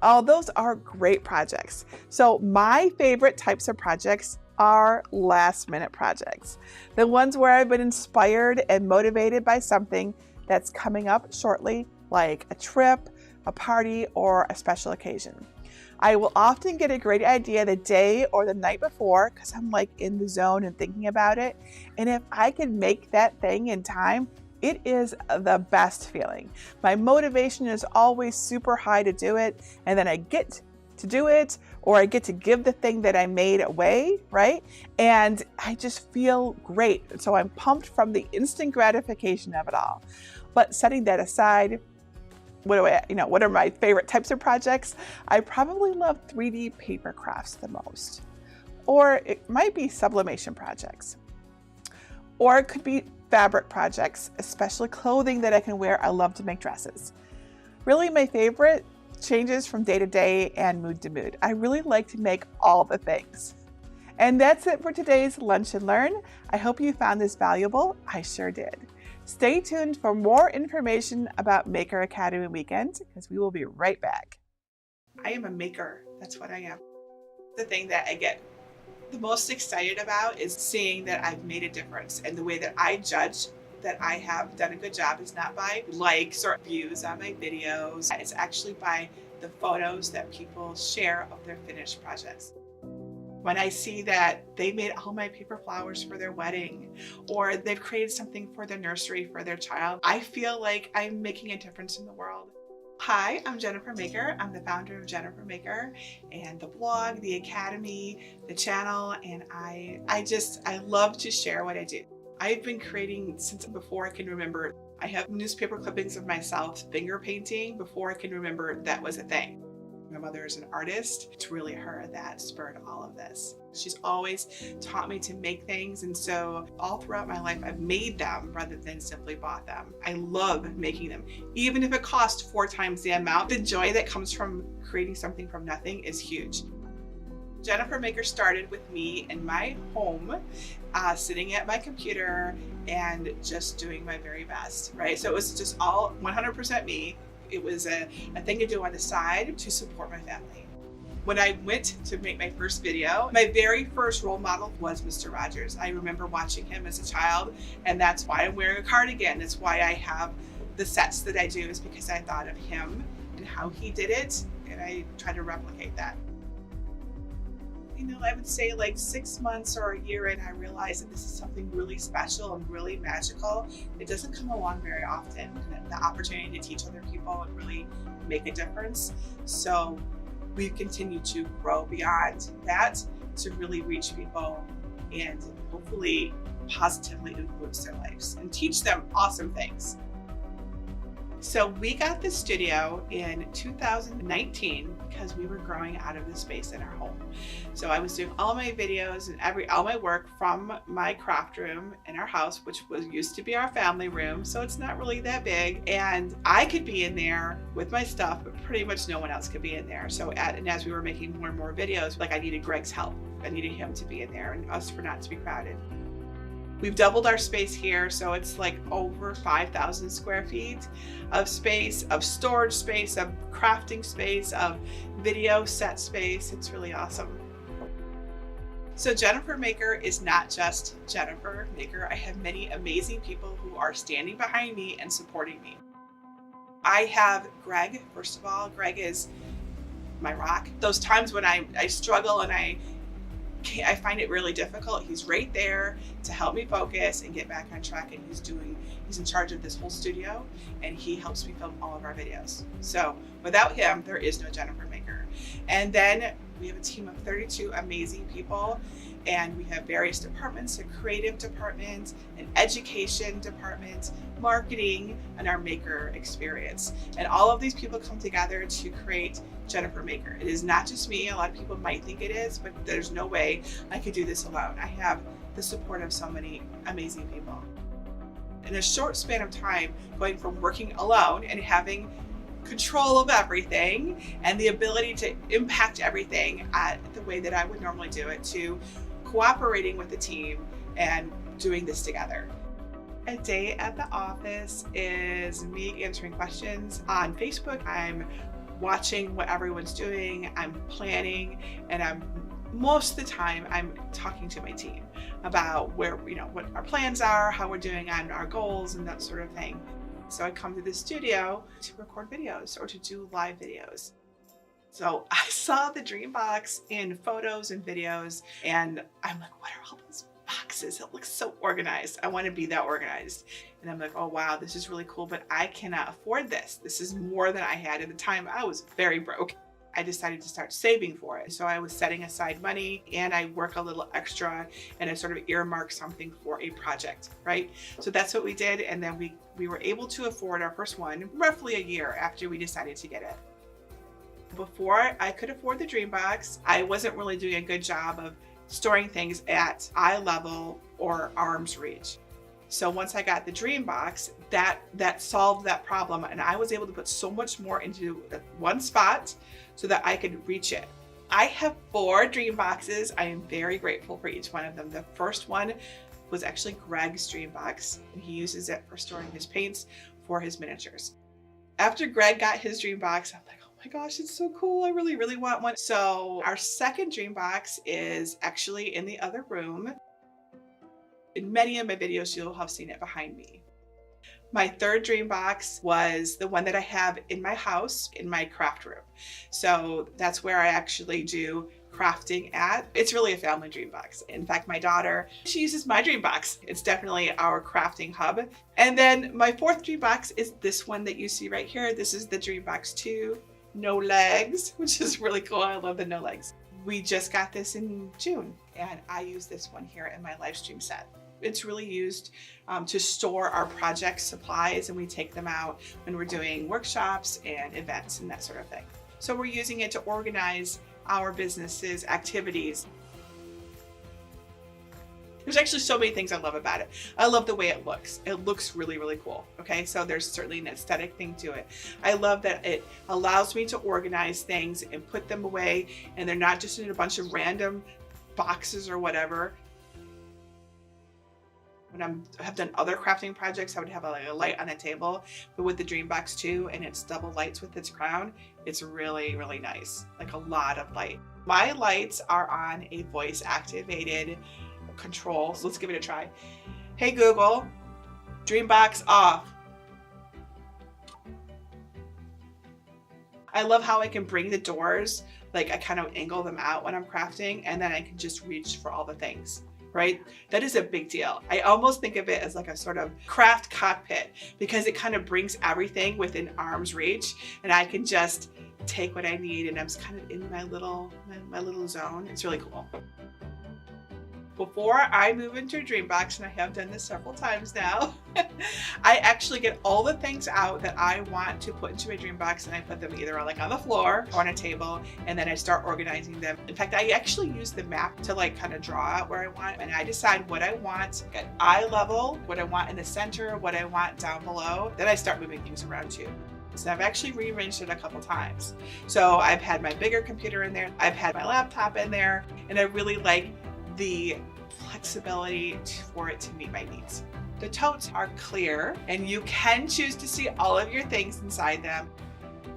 Oh, those are great projects. So my favorite types of projects are last minute projects. The ones where I've been inspired and motivated by something that's coming up shortly, like a trip, a party, or a special occasion. I will often get a great idea the day or the night before because I'm in the zone and thinking about it. And if I can make that thing in time, it is the best feeling. My motivation is always super high to do it, and then I get to do it, or I get to give the thing that I made away, right? And I just feel great. So I'm pumped from the instant gratification of it all. But setting that aside, what are my favorite types of projects? I probably love 3D paper crafts the most. Or it might be sublimation projects. Or it could be fabric projects, especially clothing that I can wear. I love to make dresses. Really, my favorite changes from day to day and mood to mood. I really like to make all the things. And that's it for today's Lunch and Learn. I hope you found this valuable. I sure did. Stay tuned for more information about Maker Academy Weekend, because we will be right back. I am a maker. That's what I am. The thing that I get the most excited about is seeing that I've made a difference, and the way that I judge that I have done a good job is not by likes or views on my videos. It's actually by the photos that people share of their finished projects. When I see that they made all my paper flowers for their wedding, or they've created something for their nursery for their child, I feel like I'm making a difference in the world. Hi, I'm Jennifer Maker. I'm the founder of Jennifer Maker and the blog, the academy, the channel, and I love to share what I do. I've been creating since before I can remember. I have newspaper clippings of myself finger painting before I can remember that was a thing. My mother is an artist. It's really her that spurred all of this. She's always taught me to make things, and so all throughout my life I've made them rather than simply bought them. I love making them, even if it costs 4 times the amount. The joy that comes from creating something from nothing is huge. Jennifer Maker started with me in my home, sitting at my computer and just doing my very best, right? So it was just all 100% me. It was a thing to do on the side to support my family. When I went to make my first video, my very first role model was Mr. Rogers. I remember watching him as a child, and that's why I'm wearing a cardigan. That's why I have the sets that I do, is because I thought of him and how he did it, and I try to replicate that. I would say like 6 months or a year in, I realized that this is something really special and really magical. It doesn't come along very often, and the opportunity to teach other people and really make a difference. So we continue to grow beyond that to really reach people and hopefully positively influence their lives and teach them awesome things. So we got the studio in 2019 because we were growing out of the space in our home. So I was doing all my videos and all my work from my craft room in our house, which used to be our family room. So it's not really that big, and I could be in there with my stuff, but pretty much no one else could be in there. So as we were making more and more videos, like I needed Greg's help. I needed him to be in there and us for not to be crowded. We've doubled our space here, so it's like over 5,000 square feet of space, of storage space, of crafting space, of video set space. It's really awesome. So Jennifer Maker is not just Jennifer Maker. I have many amazing people who are standing behind me and supporting me. I have Greg, first of all. Greg is my rock. Those times when I struggle and I find it really difficult, he's right there to help me focus and get back on track, and he's in charge of this whole studio, and he helps me film all of our videos. So without him, there is no Jennifer Maker. And then we have a team of 32 amazing people, and we have various departments: a creative department, an education department, marketing, and our maker experience. And all of these people come together to create Jennifer Maker. It is not just me. A lot of people might think it is, but there's no way I could do this alone. I have the support of so many amazing people. In a short span of time, going from working alone and having control of everything and the ability to impact everything the way that I would normally do it, to cooperating with the team and doing this together. A day at the office is me answering questions on Facebook. I'm watching what everyone's doing, I'm planning, and most of the time I'm talking to my team about what our plans are, how we're doing on our goals, and that sort of thing. So I come to the studio to record videos or to do live videos. So I saw the dream box in photos and videos, and I'm like, what are all those boxes? It looks so organized. I want to be that organized. And I'm like, oh wow, this is really cool, but I cannot afford this. This is more than I had at the time. I was very broke. I decided to start saving for it. So I was setting aside money, and I work a little extra, and I sort of earmark something for a project, right? So that's what we did. And then we were able to afford our first one roughly a year after we decided to get it. Before I could afford the dream box, I wasn't really doing a good job of storing things at eye level or arm's reach. So once I got the dream box, that solved that problem, and I was able to put so much more into one spot so that I could reach it. I have 4 dream boxes. I am very grateful for each one of them. The first one was actually Greg's dream box, and he uses it for storing his paints for his miniatures. After Greg got his dream box, I'm like, oh my gosh, it's so cool. I really, really want one. So our second dream box is actually in the other room. In many of my videos, you'll have seen it behind me. My third dream box was the one that I have in my house, in my craft room. So that's where I actually do crafting at. It's really a family dream box. In fact, my daughter, she uses my dream box. It's definitely our crafting hub. And then my fourth dream box is this one that you see right here. This is the dream box 2, no legs, which is really cool. I love the no legs. We just got this in June, and I use this one here in my live stream set. It's really used to store our project supplies, and we take them out when we're doing workshops and events and that sort of thing. So we're using it to organize our business's activities. There's actually so many things I love about it. I love the way it looks. It looks really, really cool. Okay, so there's certainly an aesthetic thing to it. I love that it allows me to organize things and put them away, and they're not just in a bunch of random boxes or whatever. When I have done other crafting projects, I would have a light on a table, but with the dream box 2 and its double lights with its crown, it's really, really nice. Like a lot of light. My lights are on a voice activated control. So let's give it a try. Hey Google, dream box off. I love how I can bring the doors, like I kind of angle them out when I'm crafting, and then I can just reach for all the things. Right? That is a big deal. I almost think of it as like a sort of craft cockpit, because it kind of brings everything within arm's reach, and I can just take what I need, and I'm just kind of in my little zone. It's really cool. Before I move into a dream box, and I have done this several times now, I actually get all the things out that I want to put into my dream box, and I put them either like on the floor or on a table, and then I start organizing them. In fact, I actually use the map to like kind of draw out where I want, and I decide what I want at eye level, what I want in the center, what I want down below. Then I start moving things around too. So I've actually rearranged it a couple times. So I've had my bigger computer in there, I've had my laptop in there, and I really like the flexibility for it to meet my needs. The totes are clear, and you can choose to see all of your things inside them.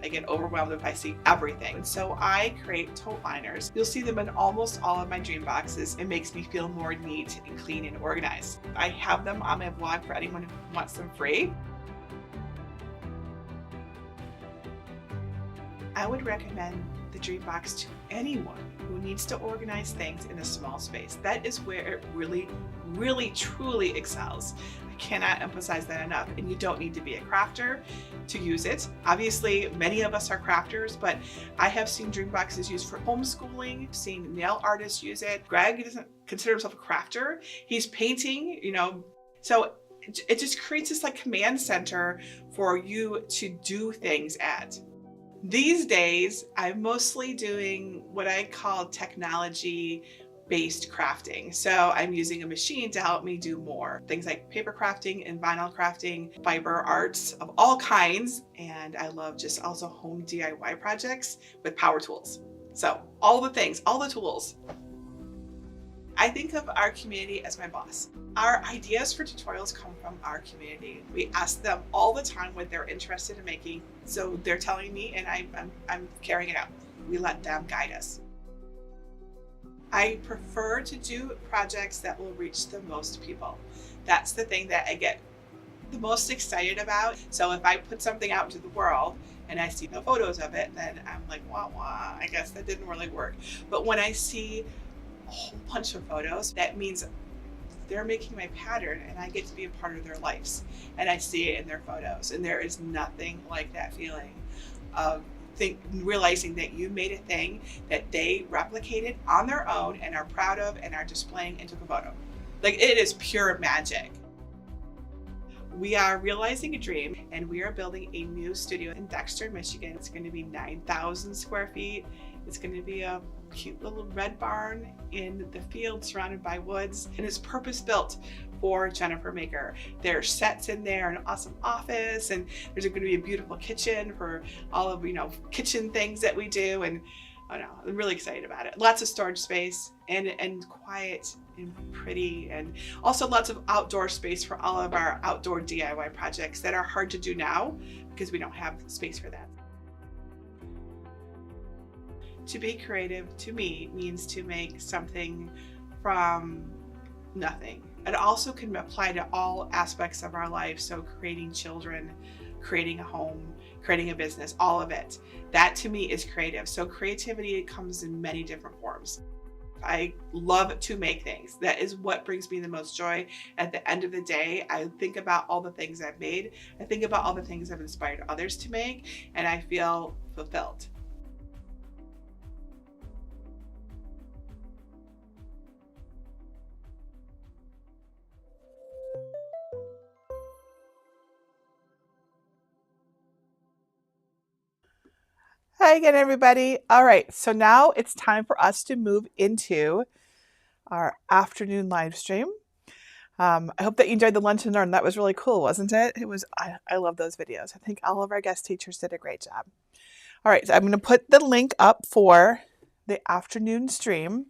I get overwhelmed if I see everything. So I create tote liners. You'll see them in almost all of my dream boxes. It makes me feel more neat and clean and organized. I have them on my blog for anyone who wants them free. I would recommend the dream box to anyone who needs to organize things in a small space. That is where it really, really, truly excels. I cannot emphasize that enough. And you don't need to be a crafter to use it. Obviously, many of us are crafters, but I have seen dream boxes used for homeschooling, seen nail artists use it. Greg doesn't consider himself a crafter. He's painting, you know, so it just creates this like command center for you to do things at. These days, I'm mostly doing what I call technology-based crafting. So I'm using a machine to help me do more. Things like paper crafting and vinyl crafting, fiber arts of all kinds. And I love just also home DIY projects with power tools. So all the things, all the tools. I think of our community as my boss. Our ideas for tutorials come from our community. We ask them all the time what they're interested in making, so they're telling me, and I'm carrying it out. We let them guide us. I prefer to do projects that will reach the most people. That's the thing that I get the most excited about. So if I put something out into the world and I see no photos of it, then I'm like, wah, I guess that didn't really work. But when I see a whole bunch of photos, that means they're making my pattern, and I get to be a part of their lives, and I see it in their photos. And there is nothing like that feeling of realizing that you made a thing that they replicated on their own and are proud of and are displaying and took a photo. Like, it is pure magic. We are realizing a dream, and we are building a new studio in Dexter, Michigan. It's going to be 9,000 square feet. It's going to be a cute little red barn in the field surrounded by woods, and it's purpose built for Jennifer Maker. There's sets in there, an awesome office, and there's going to be a beautiful kitchen for all of, kitchen things that we do. And I'm really excited about it. Lots of storage space and quiet and pretty, and also lots of outdoor space for all of our outdoor DIY projects that are hard to do now because we don't have space for that. To be creative, to me, means to make something from nothing. It also can apply to all aspects of our life. So creating children, creating a home, creating a business, all of it. That to me is creative. So creativity comes in many different forms. I love to make things. That is what brings me the most joy. At the end of the day, I think about all the things I've made. I think about all the things I've inspired others to make, and I feel fulfilled. Hi again, everybody. All right, so now it's time for us to move into our afternoon live stream. I hope that you enjoyed the lunch and learn. That was really cool, wasn't it? It was. I love those videos. I think all of our guest teachers did a great job. All right, so I'm going to put the link up for the afternoon stream.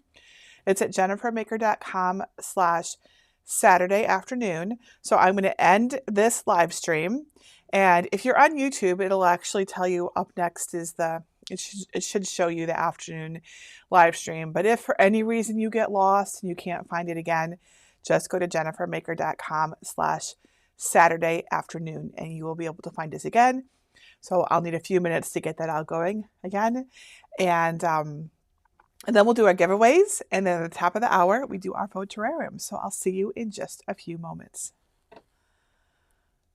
It's at jennifermaker.com/Saturday afternoon. So I'm going to end this live stream. And if you're on YouTube, it'll actually tell you up next is it should show you the afternoon live stream. But if for any reason you get lost and you can't find it again, just go to jennifermaker.com/Saturday afternoon and you will be able to find us again. So I'll need a few minutes to get that out going again. And then we'll do our giveaways. And then at the top of the hour, we do our faux terrarium. So I'll see you in just a few moments.